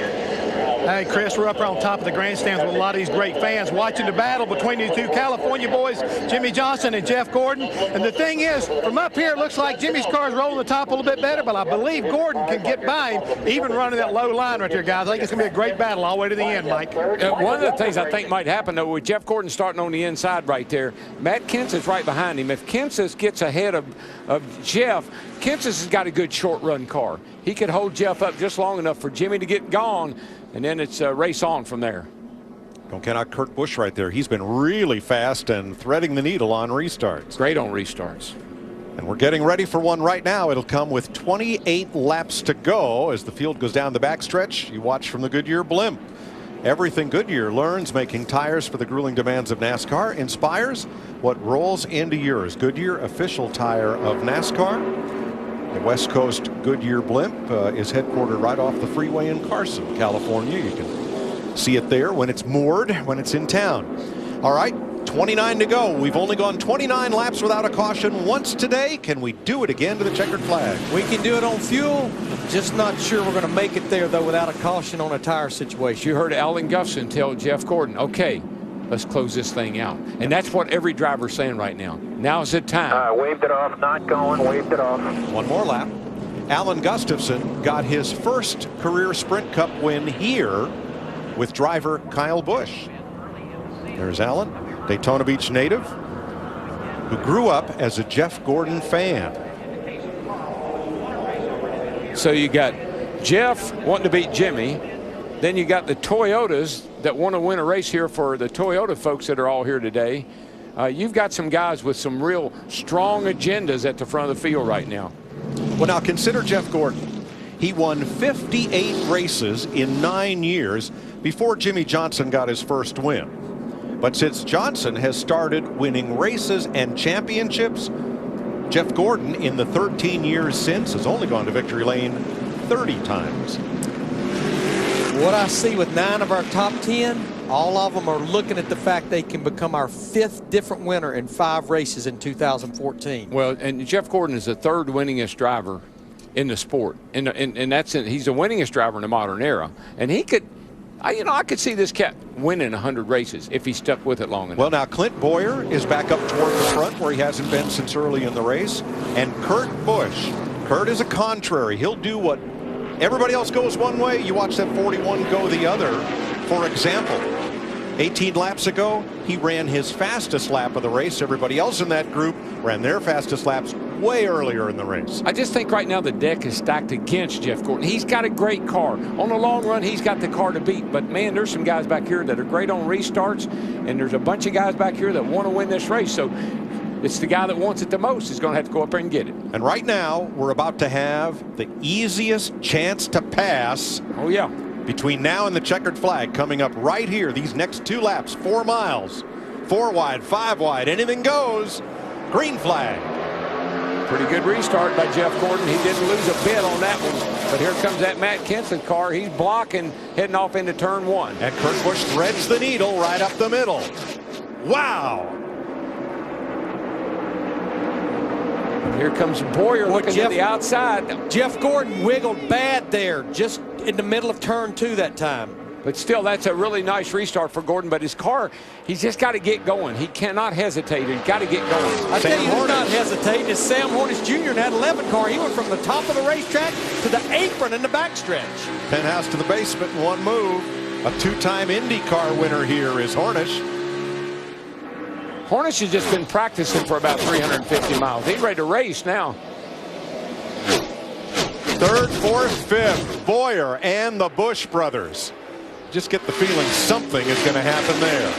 Hey, Chris, we're up here on top of the grandstands with a lot of these great fans watching the battle between these 2 California boys, Jimmie Johnson and Jeff Gordon. And the thing is, from up here, it looks like Jimmie's car is rolling the top a little bit better, but I believe Gordon can get by him, even running that low line right there, guys. I think it's going to be a great battle all the way to the end, Mike. One of the things I think might happen, though, with Jeff Gordon starting on the inside right there, Matt Kenseth's right behind him. If Kenseth gets ahead of Jeff, Kenseth has got a good short-run car. He could hold Jeff up just long enough for Jimmie to get gone, and then it's race on from there. Don't count out Kurt Busch right there. He's been really fast and threading the needle on restarts. Great on restarts. And we're getting ready for one right now. It'll come with 28 laps to go as the field goes down the backstretch. You watch from the Goodyear blimp. Everything Goodyear learns making tires for the grueling demands of NASCAR inspires what rolls into yours. Goodyear, official tire of NASCAR. The West Coast Goodyear blimp is headquartered right off the freeway in Carson, California. You can see it there when it's moored, when it's in town. All right, 29 to go. We've only gone 29 laps without a caution once today. Can we do it again to the checkered flag? We can do it on fuel. Just not sure we're going to make it there, though, without a caution on a tire situation. You heard Alan Gustafson tell Jeff Gordon, okay, let's close this thing out. And that's what every driver's saying right now. Now is the time. Waved it off, not going, waved it off. One more lap. Alan Gustafson got his first career Sprint Cup win here with driver Kyle Busch. There's Alan, Daytona Beach native, who grew up as a Jeff Gordon fan. So you got Jeff wanting to beat Jimmie. Then you got the Toyotas that want to win a race here for the Toyota folks that are all here today. You've got some guys with some real strong agendas at the front of the field right now. Well, now consider Jeff Gordon. He won 58 races in 9 years before Jimmie Johnson got his first win. But since Johnson has started winning races and championships, Jeff Gordon in the 13 years since has only gone to victory lane 30 times. What I see with 9 of our top 10, all of them are looking at the fact they can become our 5th different winner in 5 races in 2014. Well, and Jeff Gordon is the 3rd winningest driver in the sport, and he's the winningest driver in the modern era. And he could I could see this cat winning 100 races if he stuck with it long enough. Well, now Clint Boyer is back up toward the front where he hasn't been since early in the race. And Kurt Busch. Kurt is a contrary. He'll do what everybody else goes one way. You watch that 41 go the other. For example, 18 laps ago, he ran his fastest lap of the race. Everybody else in that group ran their fastest laps way earlier in the race. I just think right now the deck is stacked against Jeff Gordon. He's got a great car. On the long run, he's got the car to beat. But, man, there's some guys back here that are great on restarts, and there's a bunch of guys back here that want to win this race. So it's the guy that wants it the most is going to have to go up there and get it. And right now, we're about to have the easiest chance to pass. Oh, yeah. Between now and the checkered flag coming up right here. These next 2 laps, 4 miles, 4 wide, 5 wide, anything goes. Green flag. Pretty good restart by Jeff Gordon. He didn't lose a bit on that one. But here comes that Matt Kenseth car. He's blocking, heading off into turn 1. And Kurt Busch threads the needle right up the middle. Wow. Here comes Boyer looking to the outside. Jeff Gordon wiggled bad there, just in the middle of turn 2 that time. But still, that's a really nice restart for Gordon. But his car, he's just got to get going. He cannot hesitate. He's got to get going. I tell you who's not hesitating is Sam Hornish Jr. in that 11 car. He went from the top of the racetrack to the apron in the backstretch. Penthouse to the basement in one move. A 2-time IndyCar winner here is Hornish. Hornish has just been practicing for about 350 miles. He's ready to race now. 3rd, 4th, 5th, Boyer and the Busch brothers. Just get the feeling something is going to happen there.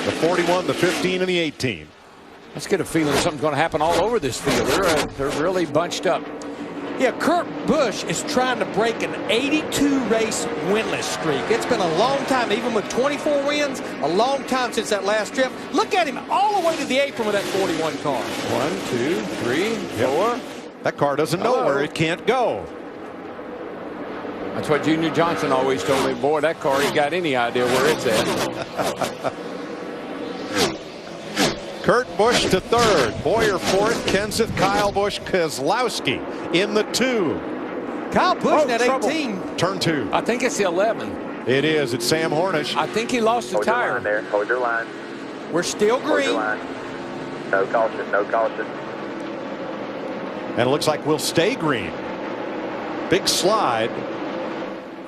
The 41, the 15, and the 18. Let's get a feeling something's going to happen all over this field. They're really bunched up. Yeah, Kurt Busch is trying to break an 82-race winless streak. It's been a long time, even with 24 wins, a long time since that last trip. Look at him all the way to the apron with that 41 car. 1, 2, 3, 4. That car doesn't know where it can't go. That's what Junior Johnson always told me. Boy, that car ain't got any idea where it's at. Kurt Busch to 3rd. Boyer 4th. Kenseth, Kyle Busch, Keselowski in the 2. Kyle Busch at 18. Turn 2. I think it's the 11. It is. It's Sam Hornish. I think he lost a tire. Hold your line there. Hold your line. We're still green. Hold your line. No caution. No caution. And it looks like we'll stay green. Big slide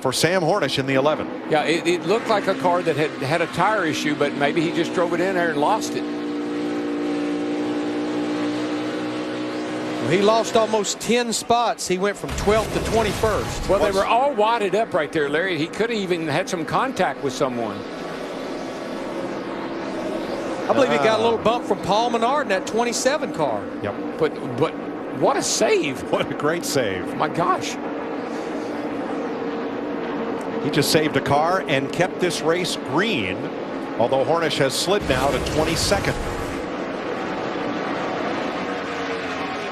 for Sam Hornish in the 11. Yeah, it looked like a car that had a tire issue, but maybe he just drove it in there and lost it. Well, he lost almost 10 spots. He went from 12th to 21st. Well, they were all wadded up right there, Larry. He could have even had some contact with someone. I believe he got a little bump from Paul Menard in that 27 car. Yep. But what a save. What a great save. My gosh. He just saved a car and kept this race green, although Hornish has slid now to 22nd.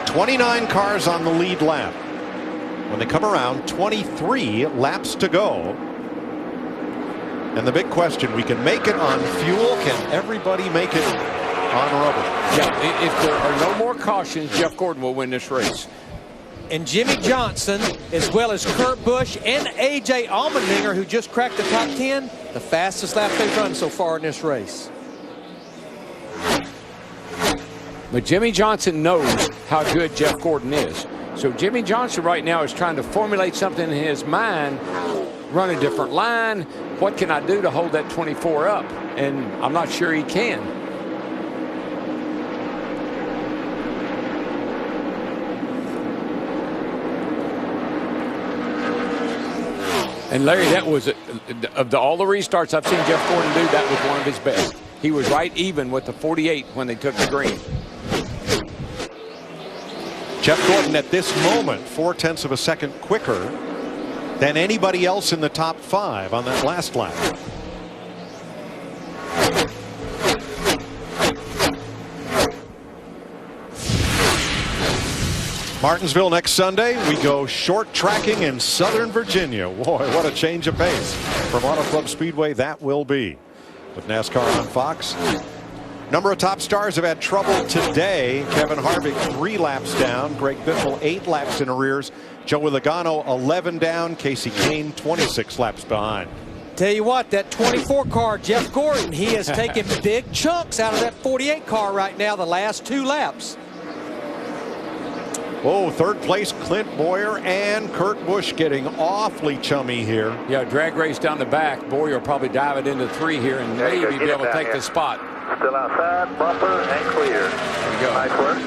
29 cars on the lead lap. When they come around, 23 laps to go. And the big question, we can make it on fuel. Can everybody make it on rubber? Yeah, if there are no more cautions, Jeff Gordon will win this race. And Jimmy Johnson, as well as Kurt Busch and A.J. Allmendinger, who just cracked the top 10, the fastest lap they've run so far in this race. But Jimmy Johnson knows how good Jeff Gordon is. So Jimmy Johnson right now is trying to formulate something in his mind, run a different line. What can I do to hold that 24 up? And I'm not sure he can. And Larry, that was, of all the restarts I've seen Jeff Gordon do, that was one of his best. He was right even with the 48 when they took the green. Jeff Gordon at this moment 0.4 of a second quicker than anybody else in the top 5 on that last lap. Martinsville next Sunday. We go short tracking in Southern Virginia. Boy, what a change of pace from Auto Club Speedway that will be. With NASCAR on Fox. Number of top stars have had trouble today. Kevin Harvick 3 laps down. Greg Biffle 8 laps in arrears. Joey Logano 11 down. Casey Kane 26 laps behind. tell you what, that 24 car, Jeff Gordon, he has taken big chunks out of that 48 car right now the last 2 laps. Oh, third place, Clint Bowyer and Kurt Busch getting awfully chummy here. Yeah, drag race down the back. Bowyer will probably dive it into 3 here and maybe be able to take the spot. Still outside, bumper, and clear. There you go. Nice work.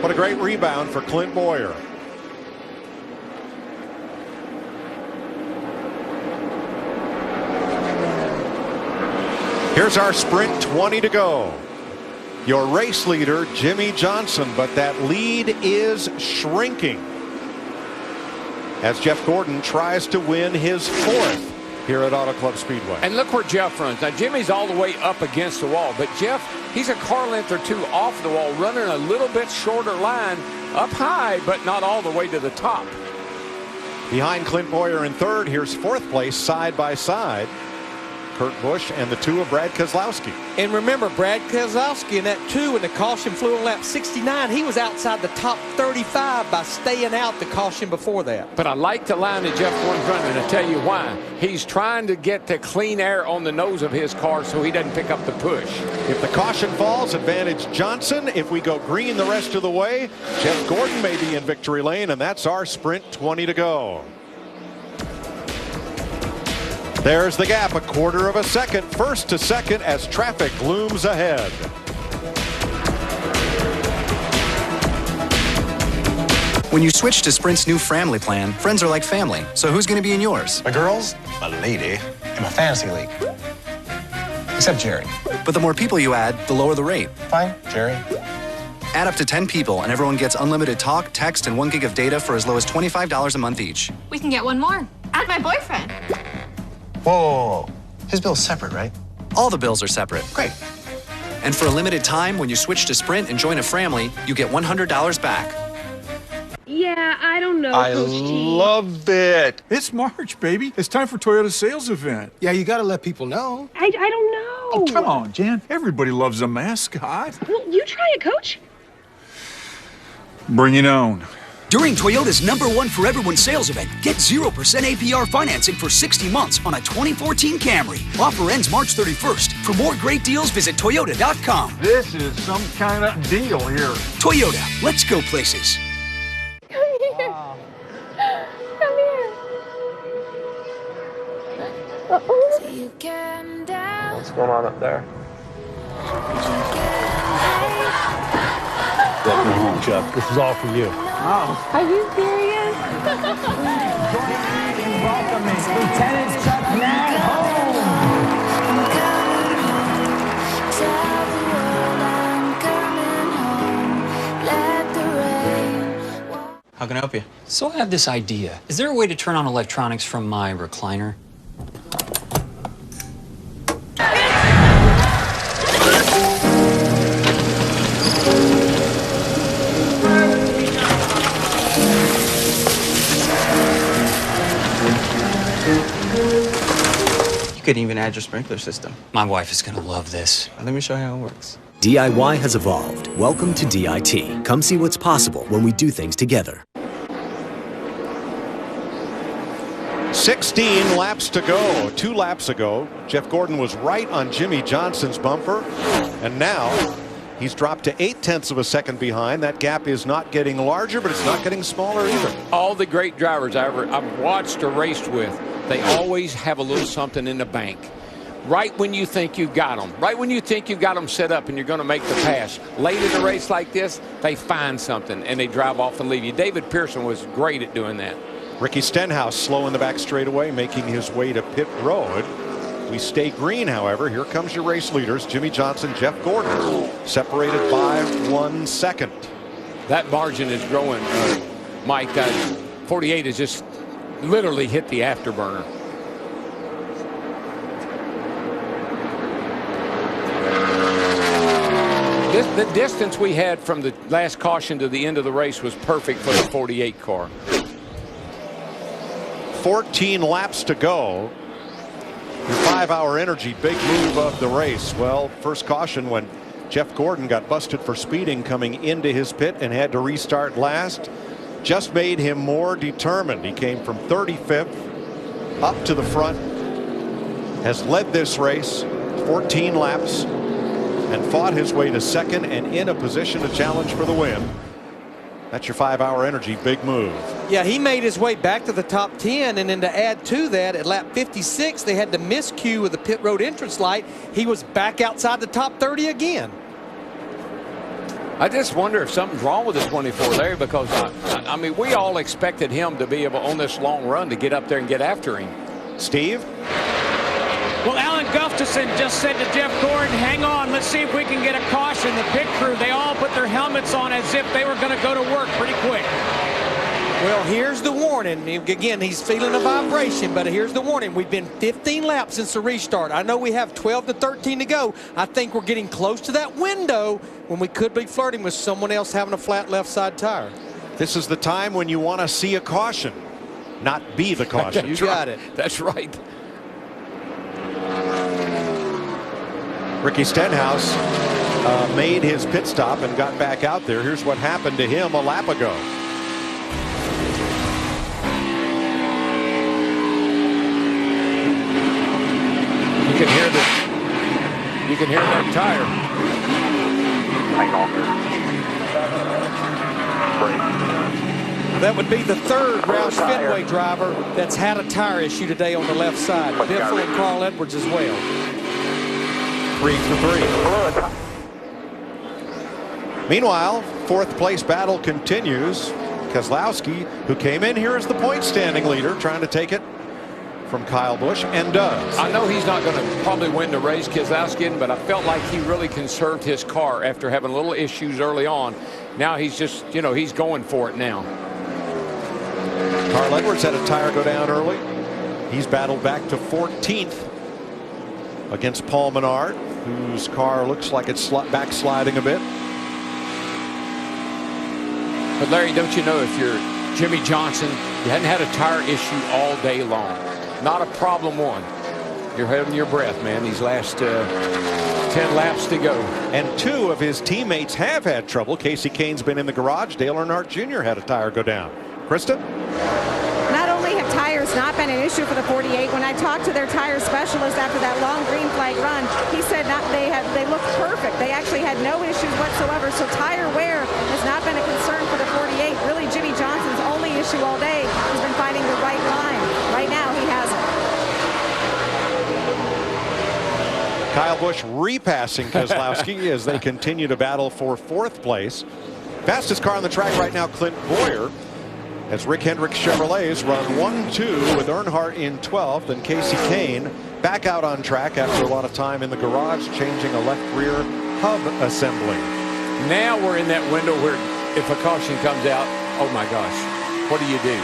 What a great rebound for Clint Bowyer. Here's our sprint, 20 to go. Your race leader, Jimmie Johnson, but that lead is shrinking as Jeff Gordon tries to win his 4th here at Auto Club Speedway. And look where Jeff runs. Now, Jimmy's all the way up against the wall, but Jeff, he's a car length or 2 off the wall, running a little bit shorter line up high, but not all the way to the top. Behind Clint Bowyer in 3rd, here's 4th place side by side. Kurt Busch and the 2 of Brad Keselowski. And remember, Brad Keselowski in that 2 when the caution flew on lap 69, he was outside the top 35 by staying out the caution before that. But I like the line that Jeff Gordon's running, and I'll tell you why. He's trying to get the clean air on the nose of his car so he doesn't pick up the push. If the caution falls, advantage Johnson. If we go green the rest of the way, Jeff Gordon may be in victory lane, and that's our sprint, 20 to go. There's the gap, 1/4 of a second, 1st to 2nd as traffic looms ahead. When you switch to Sprint's new family plan, friends are like family. So who's going to be in yours? My girl's a lady in my fantasy league. Except Jerry. But the more people you add, the lower the rate. Fine, Jerry. Add up to 10 people and everyone gets unlimited talk, text, and 1 gig of data for as low as $25 a month each. We can get one more. Add my boyfriend. Whoa. His bill's separate, right? All the bills are separate. Great. And for a limited time, when you switch to Sprint and join a family, you get $100 back. Yeah, I don't know, I Coach T. love it. It's March, baby. It's time for Toyota's sales event. Yeah, you gotta let people know. I don't know. Oh, come on, Jan. Everybody loves a mascot. Well, you try it, Coach. Bring it on. During Toyota's #1 for Everyone sales event, get 0% APR financing for 60 months on a 2014 Camry. Offer ends March 31st. For more great deals, visit Toyota.com. This is some kind of deal here. Toyota, let's go places. Come here. Wow. Come here. What's going on up there? Welcome home, Chuck. This is all for you. Oh. Are you serious? Welcoming Lieutenant Chuck Nag home. How can I help you? So I have this idea. Is there a way to turn on electronics from my recliner? You could even add your sprinkler system. My wife is gonna love this. Let me show you how it works. DIY has evolved. Welcome to DIT. Come see what's possible when we do things together. 16 laps to go. 2 laps ago, Jeff Gordon was right on Jimmie Johnson's bumper, and now he's dropped to 0.8 of a second behind. That gap is not getting larger, but it's not getting smaller either. All the great drivers I've watched or raced with, they always have a little something in the bank. Right when you think you've got them, right when you think you've got them set up and you're going to make the pass, late in a race like this, they find something and they drive off and leave you. David Pearson was great at doing that. Ricky Stenhouse slow in the back straightaway, making his way to pit road. We stay green, however. Here comes your race leaders, Jimmie Johnson, Jeff Gordon, separated by 1 second. That margin is growing, Mike. 48 has just literally hit the afterburner. The distance we had from the last caution to the end of the race was perfect for the 48 car. 14 laps to go. Your 5-hour energy, big move of the race. Well, first caution when Jeff Gordon got busted for speeding coming into his pit and had to restart last, just made him more determined. He came from 35th up to the front has led this race 14 laps and fought his way to second and in a position to challenge for the win. That's your 5-hour energy big move. Yeah, he made his way back to the top 10, and then to add to that, at lap 56, they had to miscue with the pit road entrance light. He was back outside the top 30 again. I just wonder if something's wrong with the 24 there, because I mean, we all expected him to be able on this long run to get up there and get after him. Steve? Well, Alan Gustafson just said to Jeff Gordon, hang on, let's see if we can get a caution. The pit crew, they all put their helmets on as if they were going to go to work pretty quick. Well, here's the warning. Again, he's feeling a vibration, but here's the warning. We've been 15 laps since the restart. I know we have 12 to 13 to go. I think we're getting close to that window when we could be flirting with someone else having a flat left side tire. This is the time when you want to see a caution, not be the caution. You got it. That's right. Ricky Stenhouse made his pit stop and got back out there. Here's what happened to him a lap ago. You can hear that tire. That would be the third Roush Fenway driver that's had a tire issue today on the left side. Biffle and Carl Edwards as well. 3 for 3. Meanwhile, fourth place battle continues. Keselowski, who came in here as the point standing leader, trying to take it from Kyle Busch, and does. I know he's not going to probably win the race, Keselowski, but I felt like he really conserved his car after having little issues early on. Now he's just, you know, he's going for it now. Carl Edwards had a tire go down early. He's battled back to 14th against Paul Menard, whose car looks like it's backsliding a bit. But Larry, don't you know, if you're Jimmie Johnson, you hadn't had a tire issue all day long. Not a problem one. You're holding your breath, man, these last 10 laps to go. And 2 of his teammates have had trouble. Casey Kane's been in the garage. Dale Earnhardt Jr. had a tire go down. Kristen? Not only have tires not been an issue for the 48, when I talked to their tire specialist after that long green flag run, he said they looked perfect. They actually had no issues whatsoever. So tire wear has not been a concern for the 48. Really, Jimmie Johnson's only issue all day has been finding the right line. Right now, he hasn't. Kyle Busch repassing Keselowski as they continue to battle for fourth place. Fastest car on the track right now, Clint Bowyer, as Rick Hendrick Chevrolets run 1-2 with Earnhardt in 12th, and Casey Kane back out on track after a lot of time in the garage changing a left rear hub assembly. Now we're in that window where if a caution comes out, oh my gosh, what do you do?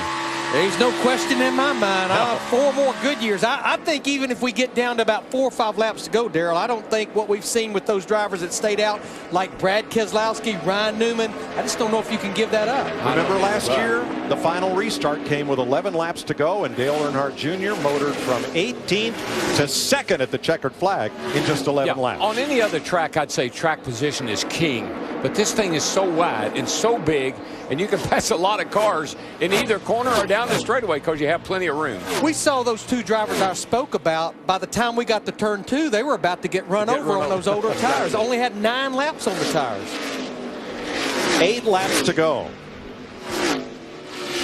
There's no question in my mind. No. 4 more good years. I think even if we get down to about 4 or 5 laps to go, Darrell, I don't think what we've seen with those drivers that stayed out, like Brad Keselowski, Ryan Newman, I just don't know if you can give that up. Remember last year, the final restart came with 11 laps to go, and Dale Earnhardt Jr. motored from 18th to 2nd at the checkered flag in just 11 laps. On any other track, I'd say track position is king. But this thing is so wide and so big, and you can pass a lot of cars in either corner or down the straightaway because you have plenty of room. We saw those 2 drivers I spoke about. By the time we got to turn 2, they were about to get run over on those older tires. Only had 9 laps on the tires. 8 laps to go.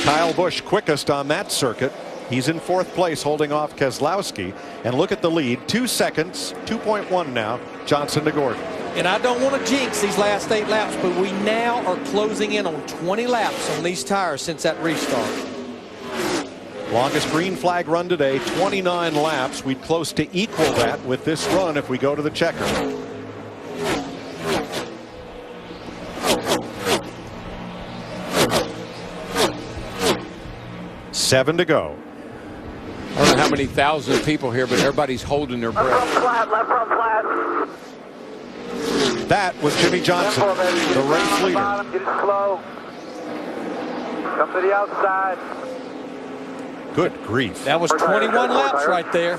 Kyle Busch quickest on that circuit. He's in 4th place holding off Keselowski. And look at the lead. 2 seconds, 2.1 now, Johnson to Gordon. And I don't want to jinx these last 8 laps, but we now are closing in on 20 laps on these tires since that restart. Longest green flag run today, 29 laps. We'd close to equal that with this run if we go to the checker. Seven to go. I don't know how many thousands of people here, but everybody's holding their breath. Left front flat. That was Jimmie Johnson, the race leader. Get it slow. Come to the outside. Good grief. That was 21 laps right there.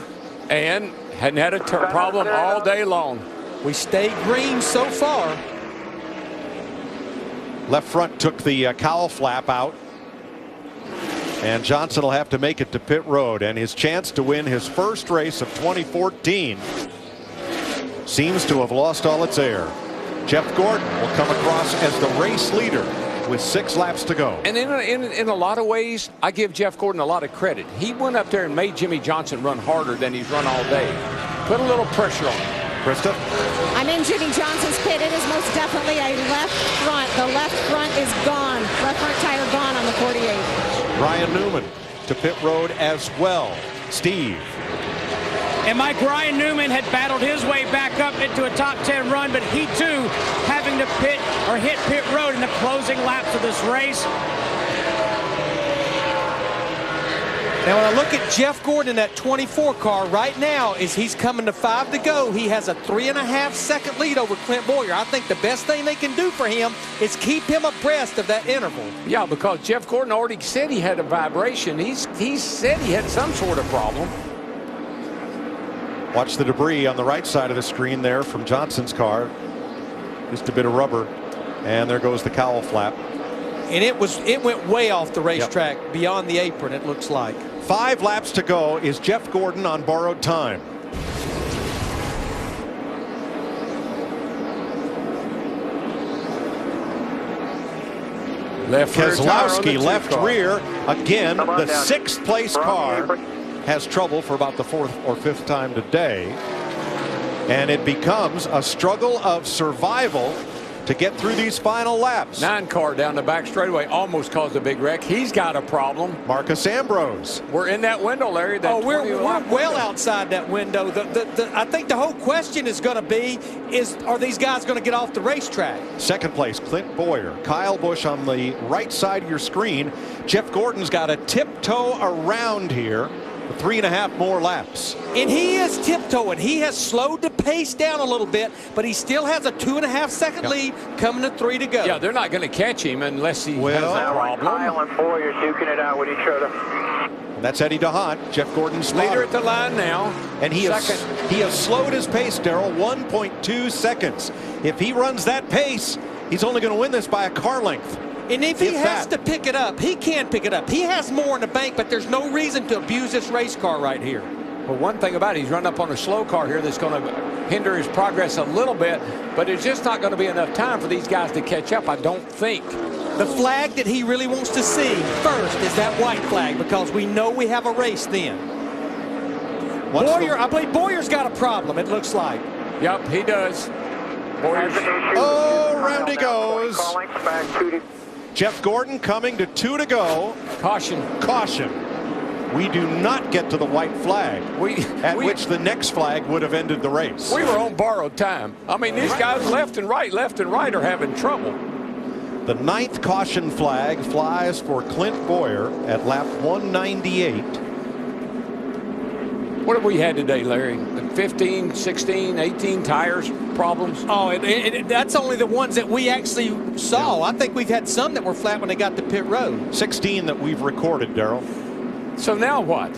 And hadn't had a problem all day long. We stayed green so far. Left front took the cowl flap out. And Johnson will have to make it to pit road, and his chance to win his first race of 2014 seems to have lost all its air. Jeff Gordon will come across as the race leader with 6 laps to go. And in a lot of ways, I give Jeff Gordon a lot of credit. He went up there and made Jimmie Johnson run harder than he's run all day. Put a little pressure on him. Krista? I'm in Jimmie Johnson's pit. It is most definitely a left front. The left front is gone. Left front tire gone on the 48. Ryan Newman to pit road as well. Steve. And Mike Ryan Newman had battled his way back up into a top 10 run, but he too having to hit pit road in the closing laps of this race. Now, when I look at Jeff Gordon in that 24 car right now, as he's coming to 5 to go, he has a 3.5 second lead over Clint Bowyer. I think the best thing they can do for him is keep him abreast of that interval. Yeah, because Jeff Gordon already said he had a vibration. He said he had some sort of problem. Watch the debris on the right side of the screen there from Johnson's car. Just a bit of rubber. And there goes the cowl flap. And it went way off the racetrack, beyond the apron, it looks like. 5 laps to go. Is Jeff Gordon on borrowed time? Keselowski left rear. Again, the 6th place car has trouble for about the 4th or 5th time today. And it becomes a struggle of survival to get through these final laps. 9 car down the back straightaway almost caused a big wreck. He's got a problem. Marcus Ambrose. We're in that window, Larry. Oh, we're well outside that window. I think the whole question is going to be, are these guys going to get off the racetrack? 2nd place, Clint Bowyer. Kyle Busch on the right side of your screen. Jeff Gordon's got a tiptoe around here. 3.5 more laps. And he is tiptoeing. He has slowed the pace down a little bit, but he still has a 2.5 second lead coming to 3 to go. Yeah, they're not going to catch him unless he has a problem. Kyle and Bowyer duking it out with each other. And that's Eddie DeHaan, Jeff Gordon's leader at the line now. And he has slowed his pace, Darrell, 1.2 seconds. If he runs that pace, he's only going to win this by a car length. And if he has to pick it up, he can pick it up. He has more in the bank, but there's no reason to abuse this race car right here. Well, one thing about it, he's run up on a slow car here that's going to hinder his progress a little bit, but it's just not going to be enough time for these guys to catch up, I don't think. The flag that he really wants to see first is that white flag, because we know we have a race then. Bowyer, I believe Bowyer's got a problem, it looks like. Yep, he does. Bowyer's. Oh, round he goes. Jeff Gordon coming to 2 to go. Caution. Caution. We do not get to the white flag, at which the next flag would have ended the race. We were on borrowed time. I mean, these guys left and right are having trouble. The 9th caution flag flies for Clint Bowyer at lap 198. What have we had today, Larry? 15, 16, 18 tires problems? Oh, that's only the ones that we actually saw. I think we've had some that were flat when they got to pit road. 16 that we've recorded, Darrell. So now what?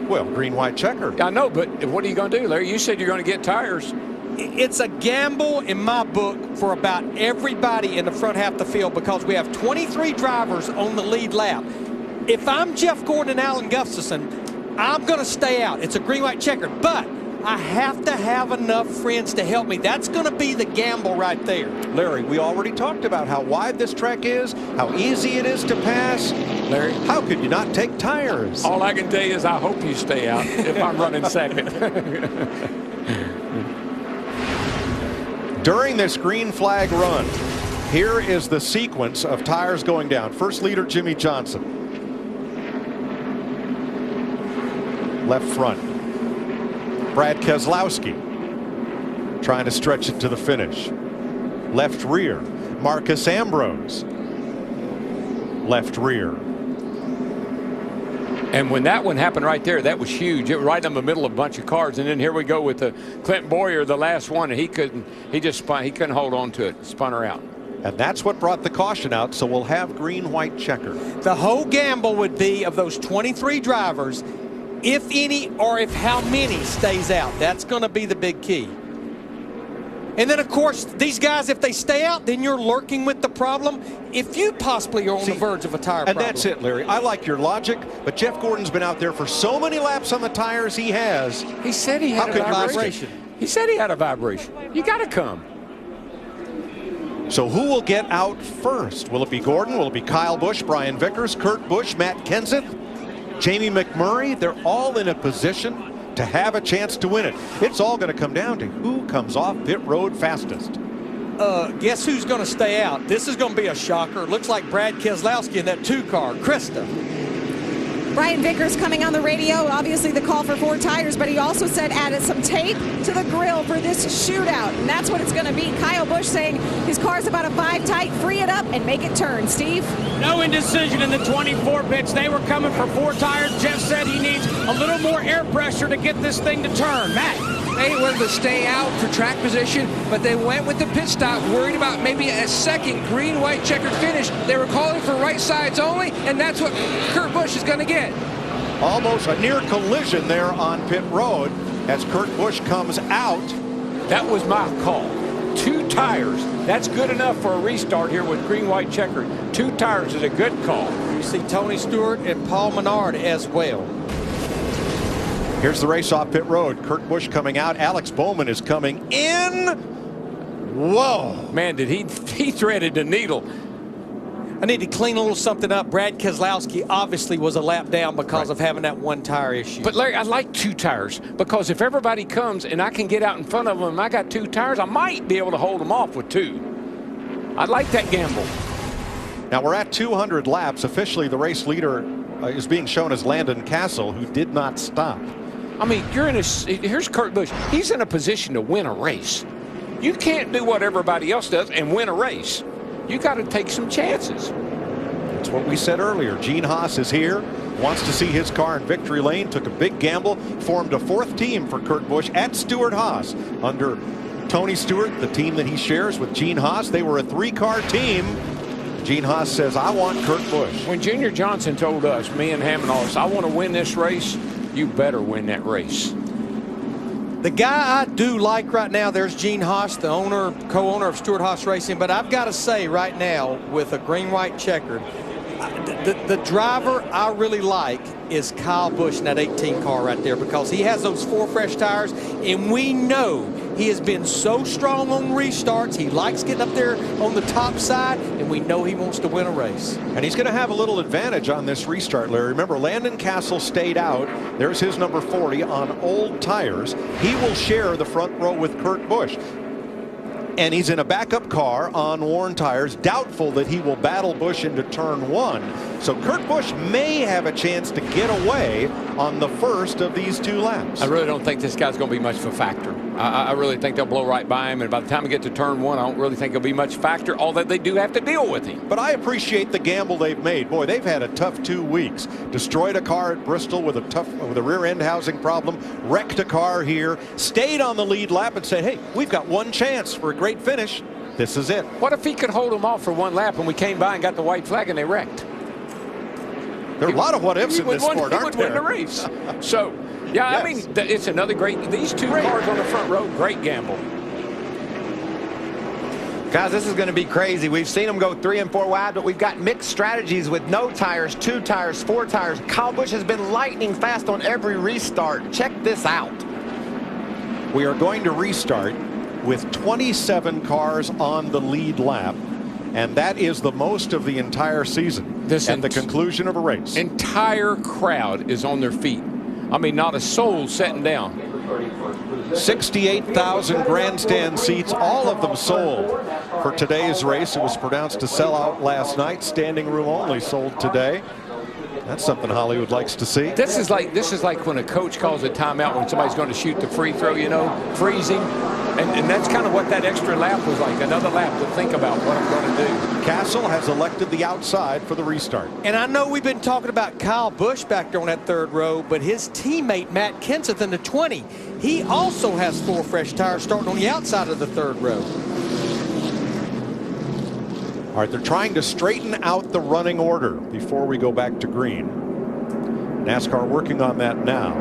Well, green, white checker. I know, but what are you going to do, Larry? You said you're going to get tires. It's a gamble in my book for about everybody in the front half of the field, because we have 23 drivers on the lead lap. If I'm Jeff Gordon and Alan Gustafson, I'm going to stay out. It's a green, white checker, but I have to have enough friends to help me. That's going to be the gamble right there. Larry, we already talked about how wide this track is, how easy it is to pass. Larry, how could you not take tires? All I can tell you is I hope you stay out if I'm running second. During this green flag run, here is the sequence of tires going down. First leader, Jimmie Johnson. Left front. Brad Keselowski trying to stretch it to the finish. Left rear, Marcus Ambrose. Left rear. And when that one happened right there, that was huge. It was right in the middle of a bunch of cars. And then here we go with the Clint Bowyer, the last one. And he couldn't hold on to it. Spun her out. And that's what brought the caution out. So we'll have green, white checker. The whole gamble would be of those 23 drivers, if any or if how many stays out. That's going to be the big key. And then, of course, these guys, if they stay out, then you're lurking with the problem if you possibly are on the verge of a tire problem. And that's it, Larry. I like your logic, but Jeff Gordon's been out there for so many laps on the tires he has. He said he had a vibration. He said he had a vibration. You got to come. So who will get out first? Will it be Gordon? Will it be Kyle Busch, Brian Vickers, Kurt Busch, Matt Kenseth, Jamie McMurray? They're all in a position to have a chance to win it. It's all going to come down to who comes off pit road fastest. Guess who's going to stay out? This is going to be a shocker. Looks like Brad Keselowski in that 2 car. Krista. Brian Vickers coming on the radio, obviously the call for 4 tires, but he also said added some tape to the grill for this shootout, and that's what it's going to be. Kyle Busch saying his car's about a 5 tight, free it up and make it turn. Steve? No indecision in the 24 pits. They were coming for 4 tires. Jeff said he needs a little more air pressure to get this thing to turn. Matt? They wanted to stay out for track position, but they went with the pit stop, worried about maybe a second green, white, checkered finish. They were calling for right sides only, and that's what Kurt Busch is going to get. Almost a near collision there on pit road as Kurt Busch comes out. That was my call. 2 tires. That's good enough for a restart here with green, white, checkered. 2 tires is a good call. You see Tony Stewart and Paul Menard as well. Here's the race off pit road. Kurt Busch coming out. Alex Bowman is coming in. Whoa. Man, did he threaded the needle. I need to clean a little something up. Brad Keselowski obviously was a lap down because of having that 1 tire issue. But Larry, I like 2 tires because if everybody comes and I can get out in front of them and I got 2 tires, I might be able to hold them off with 2. I like that gamble. Now we're at 200 laps. Officially, the race leader is being shown as Landon Cassill, who did not stop. I mean, here's Kurt Busch. He's in a position to win a race. You can't do what everybody else does and win a race. You got to take some chances. That's what we said earlier. Gene Haas is here, wants to see his car in victory lane, took a big gamble, formed a 4th team for Kurt Busch at Stewart-Haas under Tony Stewart, the team that he shares with Gene Haas. They were a 3-car team. Gene Haas says, I want Kurt Busch. When Junior Johnson told us, me and Hammond, I want to win this race, you better win that race. The guy I do like right now, there's Gene Haas, the owner, co-owner of Stewart-Haas Racing. But I've got to say right now, with a green, white, checkered, the driver I really like is Kyle Busch in that 18 car right there, because he has those 4 fresh tires, and we know he has been so strong on restarts. He likes getting up there on the top side, and we know he wants to win a race. And he's going to have a little advantage on this restart, Larry. Remember, Landon Cassill stayed out. There's his number 40 on old tires. He will share the front row with Kurt Busch. And he's in a backup car on worn tires. Doubtful that he will battle Busch into turn 1. So Kurt Busch may have a chance to get away on the first of these 2 laps. I really don't think this guy's going to be much of a factor. I really think they'll blow right by him, and by the time we get to turn 1, I don't really think it'll be much factor, although they do have to deal with him. But I appreciate the gamble they've made. Boy, they've had a tough 2 weeks. Destroyed a car at Bristol with a rear end housing problem, wrecked a car here, stayed on the lead lap and said, hey, we've got 1 chance for a great finish. This is it. What if he could hold them off for 1 lap and we came by and got the white flag and they wrecked? There are a lot of what ifs in this sport, aren't there? He would win the race. So, yeah, yes. I mean, it's another great, these 2 cars on the front row, great gamble. Guys, this is going to be crazy. We've seen them go 3 and 4 wide, but we've got mixed strategies with no tires, 2 tires, 4 tires. Kyle Busch has been lightning fast on every restart. Check this out. We are going to restart with 27 cars on the lead lap, and that is the most of the entire season at the conclusion of a race. Entire crowd is on their feet. I mean, not a soul sitting down. 68,000 grandstand seats, all of them sold for today's race. It was pronounced a sellout last night. Standing room only sold today. That's something Hollywood likes to see. This is like when a coach calls a timeout when somebody's going to shoot the free throw, you know, freezing. And that's kind of what that extra lap was like, another lap to think about what I'm going to do. Cassill has elected the outside for the restart. And I know we've been talking about Kyle Busch back there on that 3rd row, but his teammate Matt Kenseth in the 20, he also has 4 fresh tires starting on the outside of the 3rd row. All right, they're trying to straighten out the running order before we go back to green. NASCAR working on that now.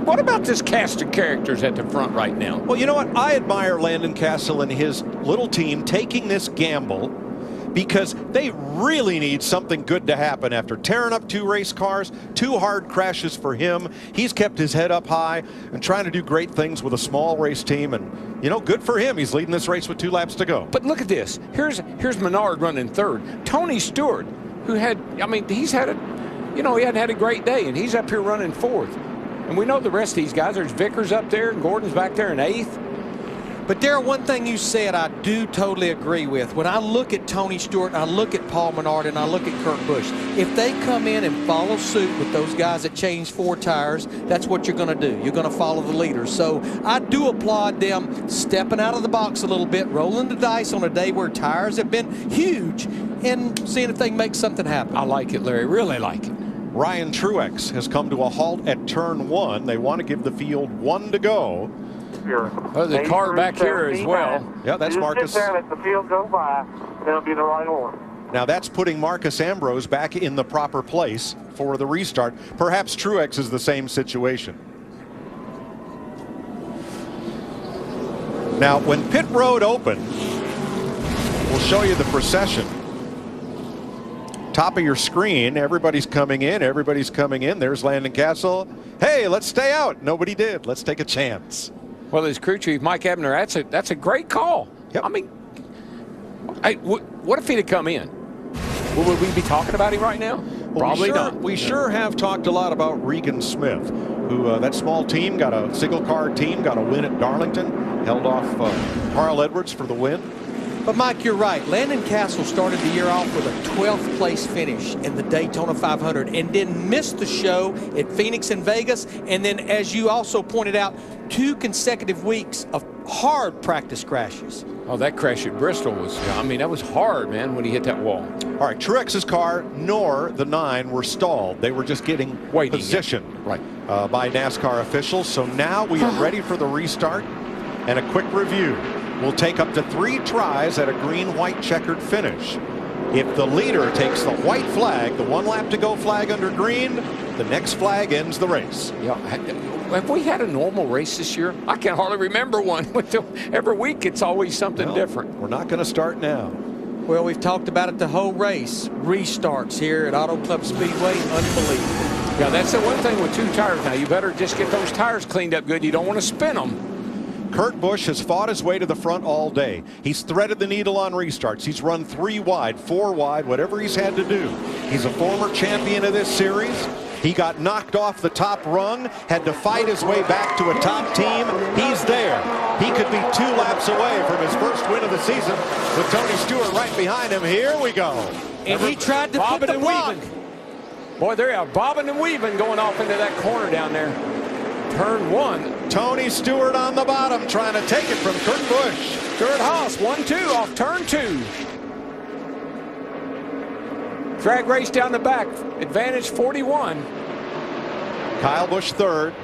what about this cast of characters at the front right now? Well, you know what? I admire Landon Castle and his little team taking this gamble because they really need something good to happen after tearing up 2 race cars, 2 hard crashes for him. He's kept his head up high and trying to do great things with a small race team, and you know, good for him. He's leading this race with 2 laps to go. But look at this. Here's Menard running third. Tony Stewart, who had, I mean, he's had a, you know, he hadn't had a great day, and he's up here running fourth. And we know the rest of these guys. There's Vickers up there, and Gordon's back there in 8th. But Darrell, one thing you said I do totally agree with. When I look at Tony Stewart, and I look at Paul Menard, and I look at Kurt Busch, if they come in and follow suit with those guys that change 4 tires, that's what you're going to do. You're going to follow the leaders. So I do applaud them stepping out of the box a little bit, rolling the dice on a day where tires have been huge, and seeing if they can make something happen. I like it, Larry. Really like it. Ryan Truex has come to a halt at turn 1. They want to give the field 1 to go. Oh, the car back here as well. Yeah, that's Marcus. Sit there, let the field go by. It'll be the right order. Now that's putting Marcus Ambrose back in the proper place for the restart. Perhaps Truex is the same situation. Now, when pit road opened, we'll show you the procession. Top of your screen, everybody's coming in. Everybody's coming in. There's Landon Castle. Hey, let's stay out. Nobody did. Let's take a chance. Well, as crew chief Mike Ebner, that's a great call. Yep. I mean, hey, what if he'd have come in? Would we be talking about him right now? Well, Probably not. We sure have talked a lot about Regan Smith, who that small team got a single car team, got a win at Darlington, held off Carl Edwards for the win. But, Mike, you're right. Landon Castle started the year off with a 12th place finish in the Daytona 500 and then missed the show at Phoenix and Vegas. And then, as you also pointed out, 2 consecutive weeks of hard practice crashes. Oh, that crash at Bristol was, I mean, that was hard, man, when he hit that wall. All right, Truex's car nor the 9 were stalled. They were just getting positioned right. By NASCAR officials. So now we are ready for the restart. And a quick review. Will take up to 3 tries at a green-white checkered finish. If the leader takes the white flag, the 1 lap to go flag under green, the next flag ends the race. Yeah, have we had a normal race this year? I can hardly remember one. Every week it's always something different. We're not going to start now. Well, we've talked about it the whole race. Restarts here at Auto Club Speedway, unbelievable. Yeah, that's the one thing with 2 tires now. You better just get those tires cleaned up good. You don't want to spin them. Kurt Busch has fought his way to the front all day. He's threaded the needle on restarts. He's run 3 wide, 4 wide, whatever he's had to do. He's a former champion of this series. He got knocked off the top rung, had to fight his way back to a top team. He's there. He could be 2 laps away from his first win of the season with Tony Stewart right behind him. Here we go. And he tried to put the block. Boy, they're bobbing and weaving going off into that corner down there. Turn 1. Tony Stewart on the bottom trying to take it from Kurt Busch. Stewart-Haas 1-2 off turn 2. Drag race down the back. Advantage 41. Kyle Busch 3rd.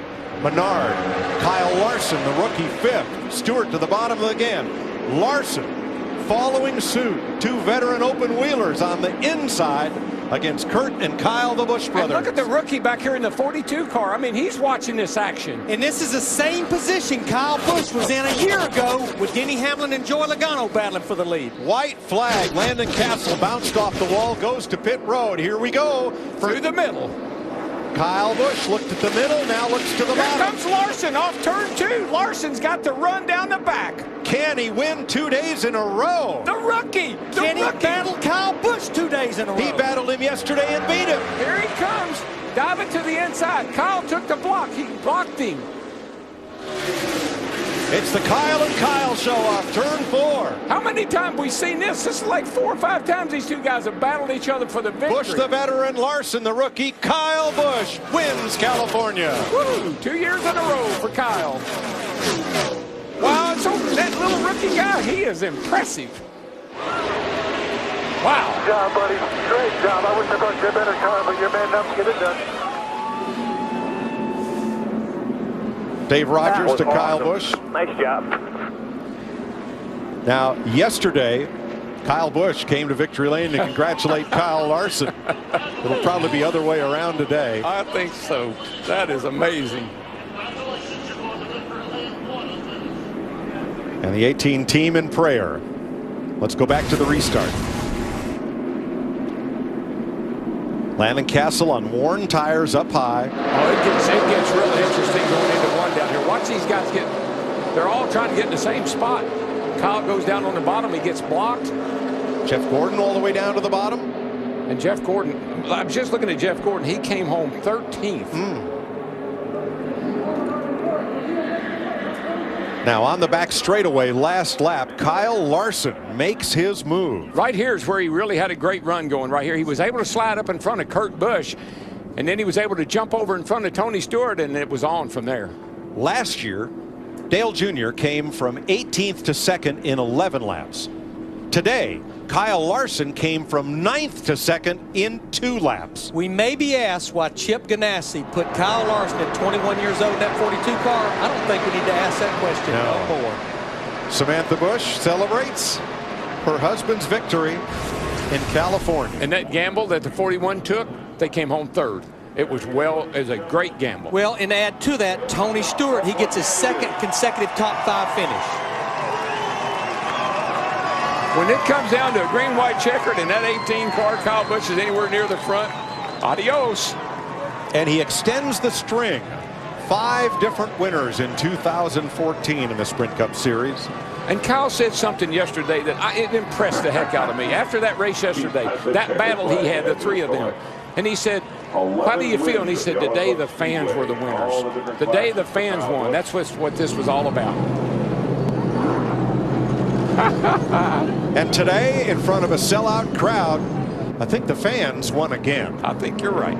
Menard. Kyle Larson, the rookie, 5th. Stewart to the bottom again. Larson following suit. 2 veteran open wheelers on the inside against Kurt and Kyle, the Busch brothers. And look at the rookie back here in the 42 car. I mean, he's watching this action. And this is the same position Kyle Busch was in a year ago with Denny Hamlin and Joey Logano battling for the lead. White flag. Landon Castle bounced off the wall, goes to pit road. Here we go. Through the middle. Kyle Busch looked at the middle, now looks to the bottom. Here comes Larson off turn 2. Larson's got the run down the back. Can he win 2 days in a row? The rookie. Can he battle Kyle Busch 2 days in a row? He battled him yesterday and beat him. Here he comes. Diving to the inside. Kyle took the block. He blocked him. It's the Kyle and Kyle show off turn 4. How many times have we seen this? This is like 4 or 5 times these 2 guys have battled each other for the victory. Busch the veteran, Larson the rookie. Kyle Busch wins California. Woo! 2 years in a row for Kyle. Wow, so that little rookie guy, he is impressive. Wow. Good job, buddy. Great job. I wish I brought you a better car, but you're man enough to get it done. Dave Rogers to Kyle Busch. Nice job. Now, yesterday, Kyle Busch came to Victory Lane to congratulate Kyle Larson. It'll probably be other way around today. I think so. That is amazing. And the 18 team in prayer. Let's go back to the restart. Landon Castle on worn tires up high. Oh, it gets really interesting going into one down here. Watch these guys get, they're all trying to get in the same spot. Kyle goes down on the bottom, he gets blocked. Jeff Gordon all the way down to the bottom. And Jeff Gordon, I'm just looking at Jeff Gordon, he came home 13th. Now on the back straightaway, last lap, Kyle Larson makes his move. Right here is where he really had a great run going right here. He was able to slide up in front of Kurt Busch, and then he was able to jump over in front of Tony Stewart, and it was on from there. Last year, Dale Jr. came from 18th to 2nd in 11 laps. Today, Kyle Larson came from 9th to 2nd in 2 laps. We may be asked why Chip Ganassi put Kyle Larson at 21 years old in that 42 car. I don't think we need to ask that question no more. Samantha Busch celebrates her husband's victory in California. And that gamble that the 41 took, they came home 3rd. It was a great gamble. Well, and add to that, Tony Stewart, he gets his 2nd consecutive top 5 finish. When it comes down to a green, white checkered and that 18 car, Kyle Busch is anywhere near the front, adios. And he extends the string. 5 different winners in 2014 in the Sprint Cup Series. And Kyle said something yesterday that it impressed the heck out of me. After that race yesterday, that battle he had, the 3 of them. And he said, how do you feel? And he said, today the fans were the winners. The day the fans won. That's what this was all about. And today, in front of a sellout crowd, I think the fans won again. I think you're right.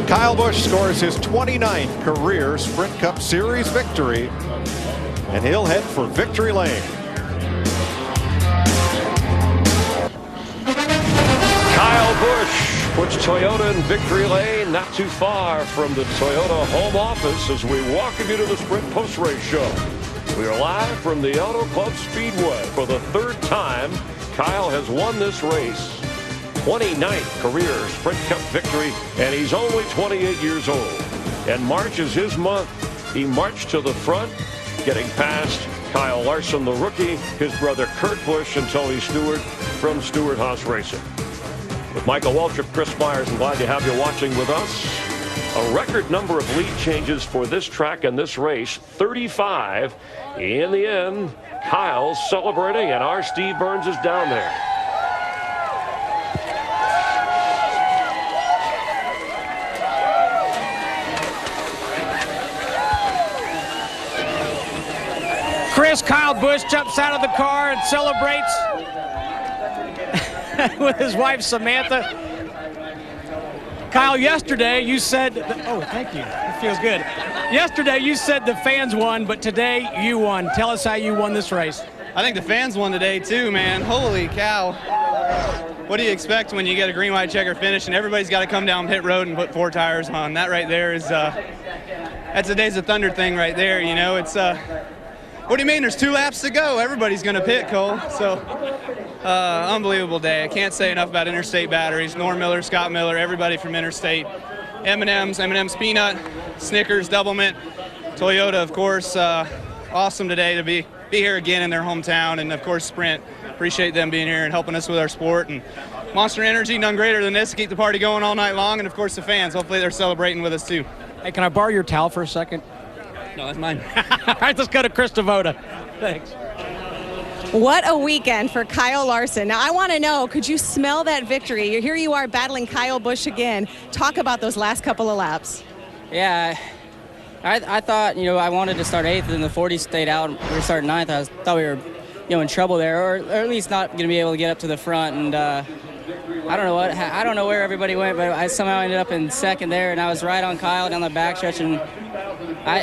Kyle Busch scores his 29th career Sprint Cup Series victory, and he'll head for victory lane. Kyle Busch puts Toyota in victory lane, not too far from the Toyota home office as we welcome you to the Sprint Post-Race Show. We are live from the Auto Club Speedway. For the 3rd time, Kyle has won this race. 29th career Sprint Cup victory, and he's only 28 years old. And March is his month. He marched to the front, getting past Kyle Larson, the rookie, his brother Kurt Busch, and Tony Stewart from Stewart-Haas Racing. With Michael Waltrip, Chris Myers, I'm glad to have you watching with us. A record number of lead changes for this track and this race, 35. In the end, Kyle's celebrating, and our Steve Burns is down there. Chris, Kyle Busch jumps out of the car and celebrates with his wife, Samantha. Kyle, yesterday you said, oh, thank you. It feels good. Yesterday you said the fans won, but today you won. Tell us how you won this race. I think the fans won today too, man. Holy cow. What do you expect when you get a green, white checker finish and everybody's got to come down pit road and put 4 tires on? That right there is, that's a Days of Thunder thing right there, you know. It's, what do you mean? There's 2 laps to go. Everybody's going to pit, Cole. So, unbelievable day. I can't say enough about Interstate Batteries. Norm Miller, Scott Miller, everybody from Interstate. M&M's Peanut, Snickers, Double Mint, Toyota, of course. Awesome today to be here again in their hometown, and of course Sprint. Appreciate them being here and helping us with our sport. And Monster Energy, none greater than this to keep the party going all night long, and of course the fans. Hopefully they're celebrating with us too. Hey, can I borrow your towel for a second? No, that's mine. All right, let's go to Chris Devoda. Thanks. What a weekend for Kyle Larson. Now, I want to know, could you smell that victory? Here you are battling Kyle Busch again. Talk about those last couple of laps. Yeah, I thought, I wanted to start 8th, and the 40 stayed out. We were starting 9th. I thought we were, in trouble there, or at least not going to be able to get up to the front. And I don't know where everybody went, but I somehow ended up in 2nd there, and I was right on Kyle down the backstretch, and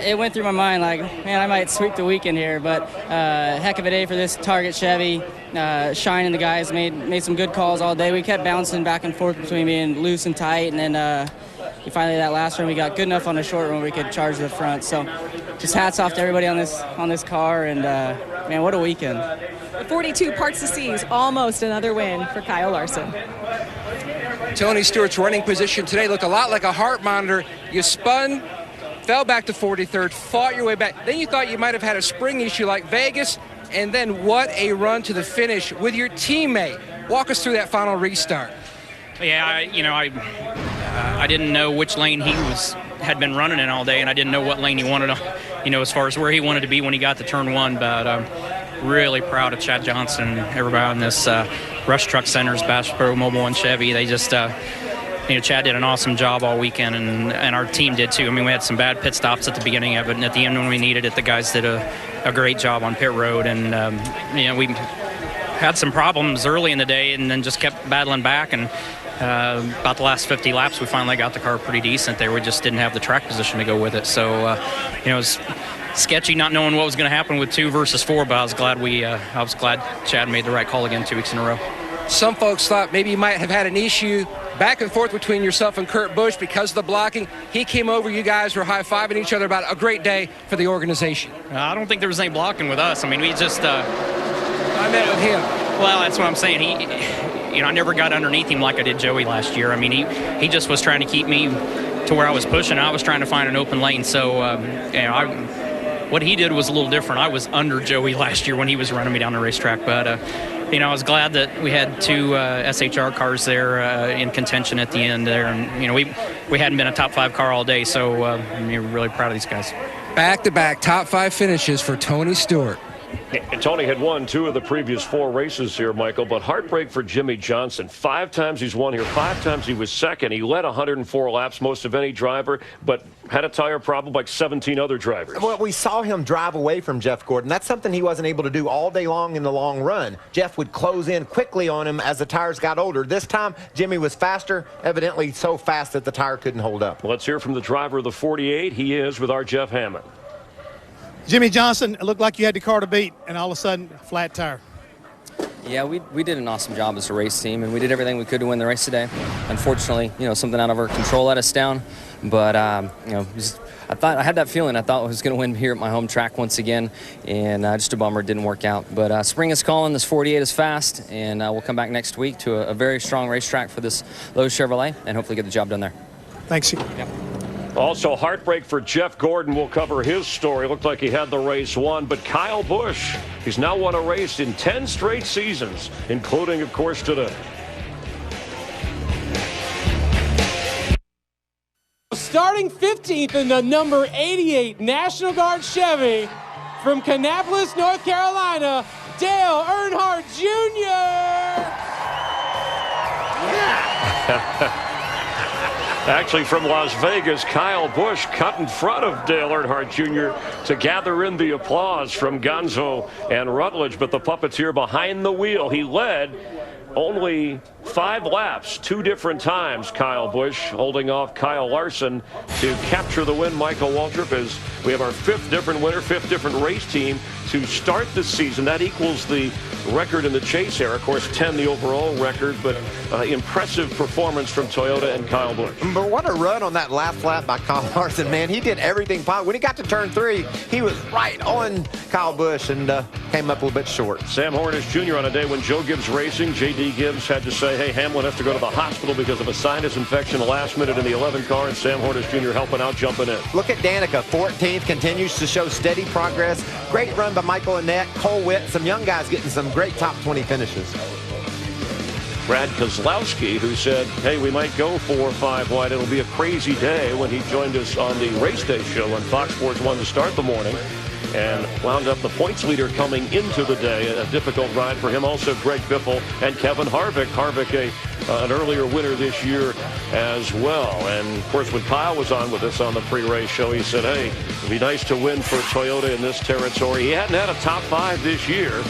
it went through my mind like, man, I might sweep the weekend here. But heck of a day for this Target Chevy. Shine and the guys made some good calls all day. We kept bouncing back and forth between being loose and tight, and then finally that last run we got good enough on the short run we could charge the front. So just hats off to everybody on this car, and man, what a weekend. 42 parts to C's, almost another win for Kyle Larson. Tony Stewart's running position today looked a lot like a heart monitor. You spun fell back to 43rd, fought your way back. Then you thought you might have had a spring issue like Vegas, and then what a run to the finish with your teammate. Walk us through that final restart. Yeah, I didn't know which lane he had been running in all day, and I didn't know what lane he wanted, as far as where he wanted to be when he got to turn one. But I'm really proud of Chad Johnson and everybody in this Rush Truck Centers, Bass Pro Mobile, and Chevy. They just, Chad did an awesome job all weekend, and our team did too. I mean, we had some bad pit stops at the beginning of it, and at the end when we needed it, the guys did a great job on pit road. And, we had some problems early in the day and then just kept battling back. And about the last 50 laps, we finally got the car pretty decent there. We just didn't have the track position to go with it. So, it was sketchy not knowing what was going to happen with 2 versus 4, but I was glad Chad made the right call again 2 weeks in a row. Some folks thought maybe you might have had an issue back and forth between yourself and Kurt Busch because of the blocking. He came over, you guys were high-fiving each other about a great day for the organization. I don't think there was any blocking with us. I mean, we just... I met with him. Well, that's what I'm saying. I never got underneath him like I did Joey last year. I mean, he just was trying to keep me to where I was pushing. I was trying to find an open lane. So, what he did was a little different. I was under Joey last year when he was running me down the racetrack. But, I was glad that we had 2 SHR cars there in contention at the end there. And, we hadn't been a top 5 car all day. So, I'm really proud of these guys. Back-to-back top 5 finishes for Tony Stewart. And Tony had won 2 of the previous 4 races here, Michael, but heartbreak for Jimmie Johnson. 5 times he's won here, 5 times he was second. He led 104 laps, most of any driver, but had a tire problem like 17 other drivers. Well, we saw him drive away from Jeff Gordon. That's something he wasn't able to do all day long in the long run. Jeff would close in quickly on him as the tires got older. This time, Jimmie was faster, evidently so fast that the tire couldn't hold up. Let's hear from the driver of the 48. He is with our Jeff Hammond. Jimmie Johnson, it looked like you had the car to beat, and all of a sudden, a flat tire. Yeah, we did an awesome job as a race team, and we did everything we could to win the race today. Unfortunately, something out of our control let us down. But, I had that feeling. I thought I was going to win here at my home track once again, and just a bummer it didn't work out. But spring is calling. This 48 is fast, and we'll come back next week to a very strong racetrack for this Lowe's Chevrolet and hopefully get the job done there. Thanks. Yep. Also, heartbreak for Jeff Gordon. We'll cover his story. Looked like he had the race won, but Kyle Busch, he's now won a race in 10 straight seasons, including, of course, today. Starting 15th in the number 88 National Guard Chevy from Kannapolis, North Carolina, Dale Earnhardt Jr. Yeah. Actually, from Las Vegas, Kyle Busch cut in front of Dale Earnhardt Jr. to gather in the applause from Gonzo and Rutledge. But the puppeteer behind the wheel, he led only 5 laps, 2 different times. Kyle Busch holding off Kyle Larson to capture the win. Michael Waltrip, as we have our 5th different winner, 5th different race team to start this season. That equals the record in the Chase era. Of course, 10 the overall record, but impressive performance from Toyota and Kyle Busch. But what a run on that last lap by Kyle Larson, man. He did everything possible. When he got to turn 3, he was right on Kyle Busch and came up a little bit short. Sam Hornish Jr. on a day when Joe Gibbs Racing, J.D. Gibbs had to say, hey, Hamlin has to go to the hospital because of a sinus infection the last minute in the 11 car, and Sam Hornish Jr. helping out, jumping in. Look at Danica, 14th, continues to show steady progress. Great run by Michael Annett, Cole Witt, some young guys getting some great top 20 finishes. Brad Kozlowski, who said, hey, we might go 4 or 5 wide. It'll be a crazy day, when he joined us on the Race Day show on Fox Sports 1 to start the morning and wound up the points leader coming into the day. A difficult ride for him. Also, Greg Biffle and Kevin Harvick. Harvick, an earlier winner this year as well. And, of course, when Kyle was on with us on the pre-race show, he said, hey, it'd be nice to win for Toyota in this territory. He hadn't had a top 5 this year.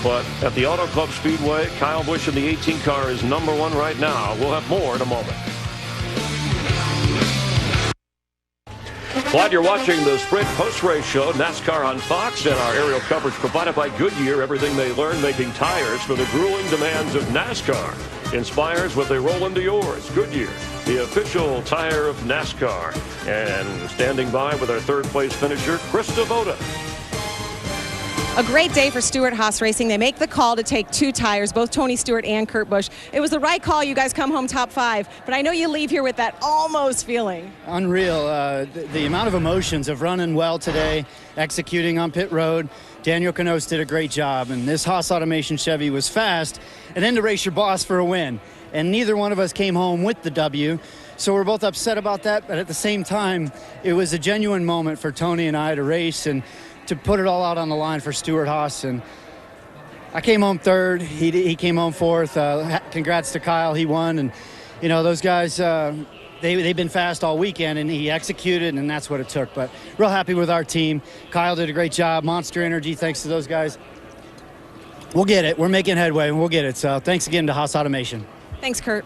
But at the Auto Club Speedway, Kyle Busch in the 18 car is number 1 right now. We'll have more in a moment. Glad you're watching the Sprint post-race show, NASCAR on Fox, and our aerial coverage provided by Goodyear. Everything they learn making tires for the grueling demands of NASCAR inspires what they roll into yours. Goodyear, the official tire of NASCAR. And standing by with our 3rd place finisher, Chris Devoda. A great day for Stewart-Haas Racing. They make the call to take 2 tires, both Tony Stewart and Kurt Busch. It was the right call. You guys come home top 5, but I know you leave here with that almost feeling. Unreal. The amount of emotions of running well today, executing on pit road. Daniel Knos did a great job, and this Haas Automation Chevy was fast, and then to race your boss for a win. And neither one of us came home with the W, so we're both upset about that, but at the same time, it was a genuine moment for Tony and I to race and to put it all out on the line for Stewart-Haas. And I came home 3rd. He came home 4th. Congrats to Kyle. He won. And, you know, those guys, they've been fast all weekend, and he executed, and that's what it took. But real happy with our team. Kyle did a great job. Monster Energy, thanks to those guys. We'll get it. We're making headway, and we'll get it. So thanks again to Haas Automation. Thanks, Kurt.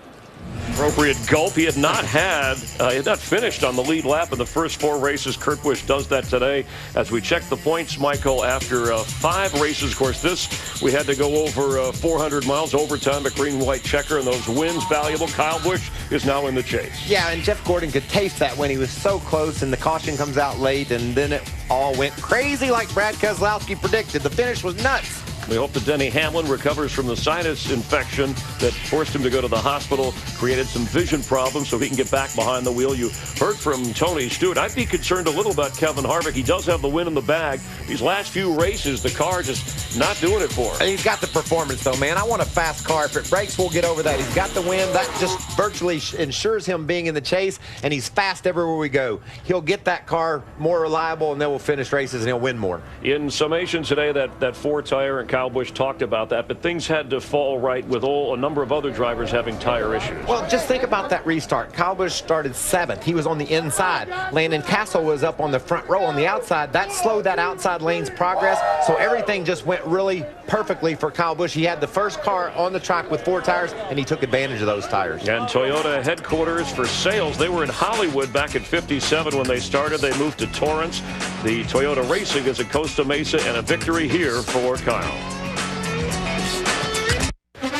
Appropriate gulp. He had not finished on the lead lap in the first 4 races. Kurt Busch does that today. As we check the points, Michael, after 5 races, of course, this we had to go over 400 miles overtime at green-white checker, and those wins valuable. Kyle Busch is now in the chase. Yeah, and Jeff Gordon could taste that when he was so close, and the caution comes out late, and then it all went crazy like Brad Keselowski predicted. The finish was nuts. We hope that Denny Hamlin recovers from the sinus infection that forced him to go to the hospital, created some vision problems, so he can get back behind the wheel. You heard from Tony Stewart. I'd be concerned a little about Kevin Harvick. He does have the win in the bag. These last few races, the car just not doing it for him. He's got the performance, though, man. I want a fast car. If it breaks, we'll get over that. He's got the win. That just virtually ensures him being in the chase, and he's fast everywhere we go. He'll get that car more reliable, and then we'll finish races, and he'll win more. In summation today, that 4-tire, and Kyle Busch talked about that, but things had to fall right with a number of other drivers having tire issues. Well, just think about that restart. Kyle Busch started 7th. He was on the inside. Landon Castle was up on the front row on the outside. That slowed that outside lane's progress, so everything just went really perfectly for Kyle Busch. He had the first car on the track with 4 tires, and he took advantage of those tires. And Toyota headquarters for sales. They were in Hollywood back in '57 when they started. They moved to Torrance. The Toyota Racing is at Costa Mesa, and a victory here for Kyle.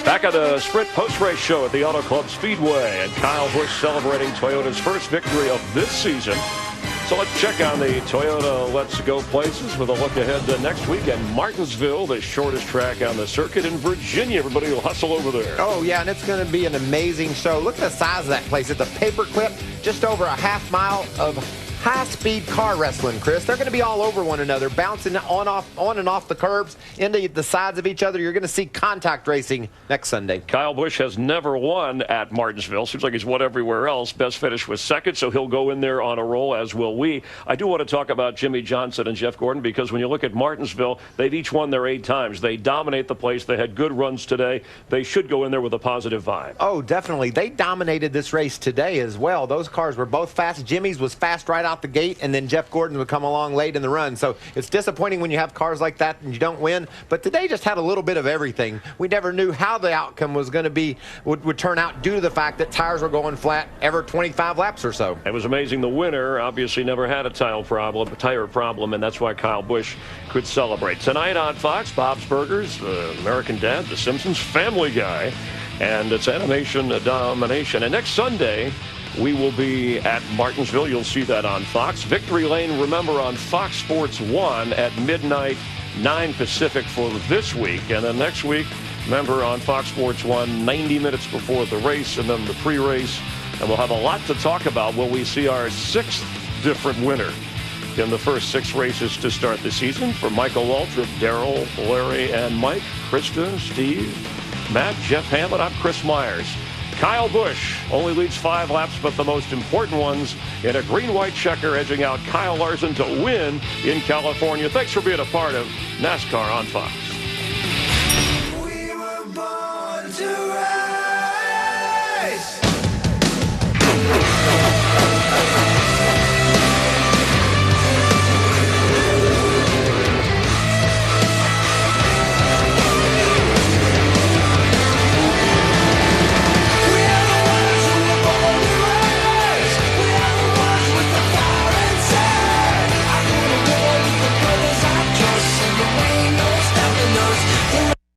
Back at the Sprint post-race show at the Auto Club Speedway, and Kyle Busch celebrating Toyota's first victory of this season. So let's check on the Toyota Let's Go places with a look ahead to next week at Martinsville, the shortest track on the circuit in Virginia. Everybody will hustle over there. Oh, yeah, and it's going to be an amazing show. Look at the size of that place. It's a paperclip, just over a half mile of high-speed car wrestling, Chris. They're going to be all over one another, bouncing on and off the curbs into the sides of each other. You're going to see contact racing next Sunday. Kyle Busch has never won at Martinsville. Seems like he's won everywhere else. Best finish was 2nd, so he'll go in there on a roll, as will we. I do want to talk about Jimmie Johnson and Jeff Gordon, because when you look at Martinsville, they've each won their 8 times. They dominate the place. They had good runs today. They should go in there with a positive vibe. Oh, definitely. They dominated this race today as well. Those cars were both fast. Jimmy's was fast right out the gate, and then Jeff Gordon would come along late in the run. So it's disappointing when you have cars like that and you don't win. But today just had a little bit of everything. We never knew how the outcome was going to be, would turn out, due to the fact that tires were going flat every 25 laps or so. It was amazing. The winner obviously never had a tire problem, and that's why Kyle Busch could celebrate. Tonight on Fox, Bob's Burgers, American Dad, The Simpsons, Family Guy, and it's Animation Domination. And next Sunday, we will be at Martinsville. You'll see that on Fox. Victory Lane, remember, on Fox Sports 1 at midnight, 9 Pacific for this week. And then next week, remember, on Fox Sports 1, 90 minutes before the race, and then the pre-race. And we'll have a lot to talk about. Will we see our 6th different winner in the first 6 races to start the season? For Michael Waltrip, Daryl, Larry, and Mike, Krista, Steve, Matt, Jeff Hammond, I'm Chris Myers. Kyle Busch only leads 5 laps, but the most important ones in a green-white checker, edging out Kyle Larson to win in California. Thanks for being a part of NASCAR on Fox. We were born to rise.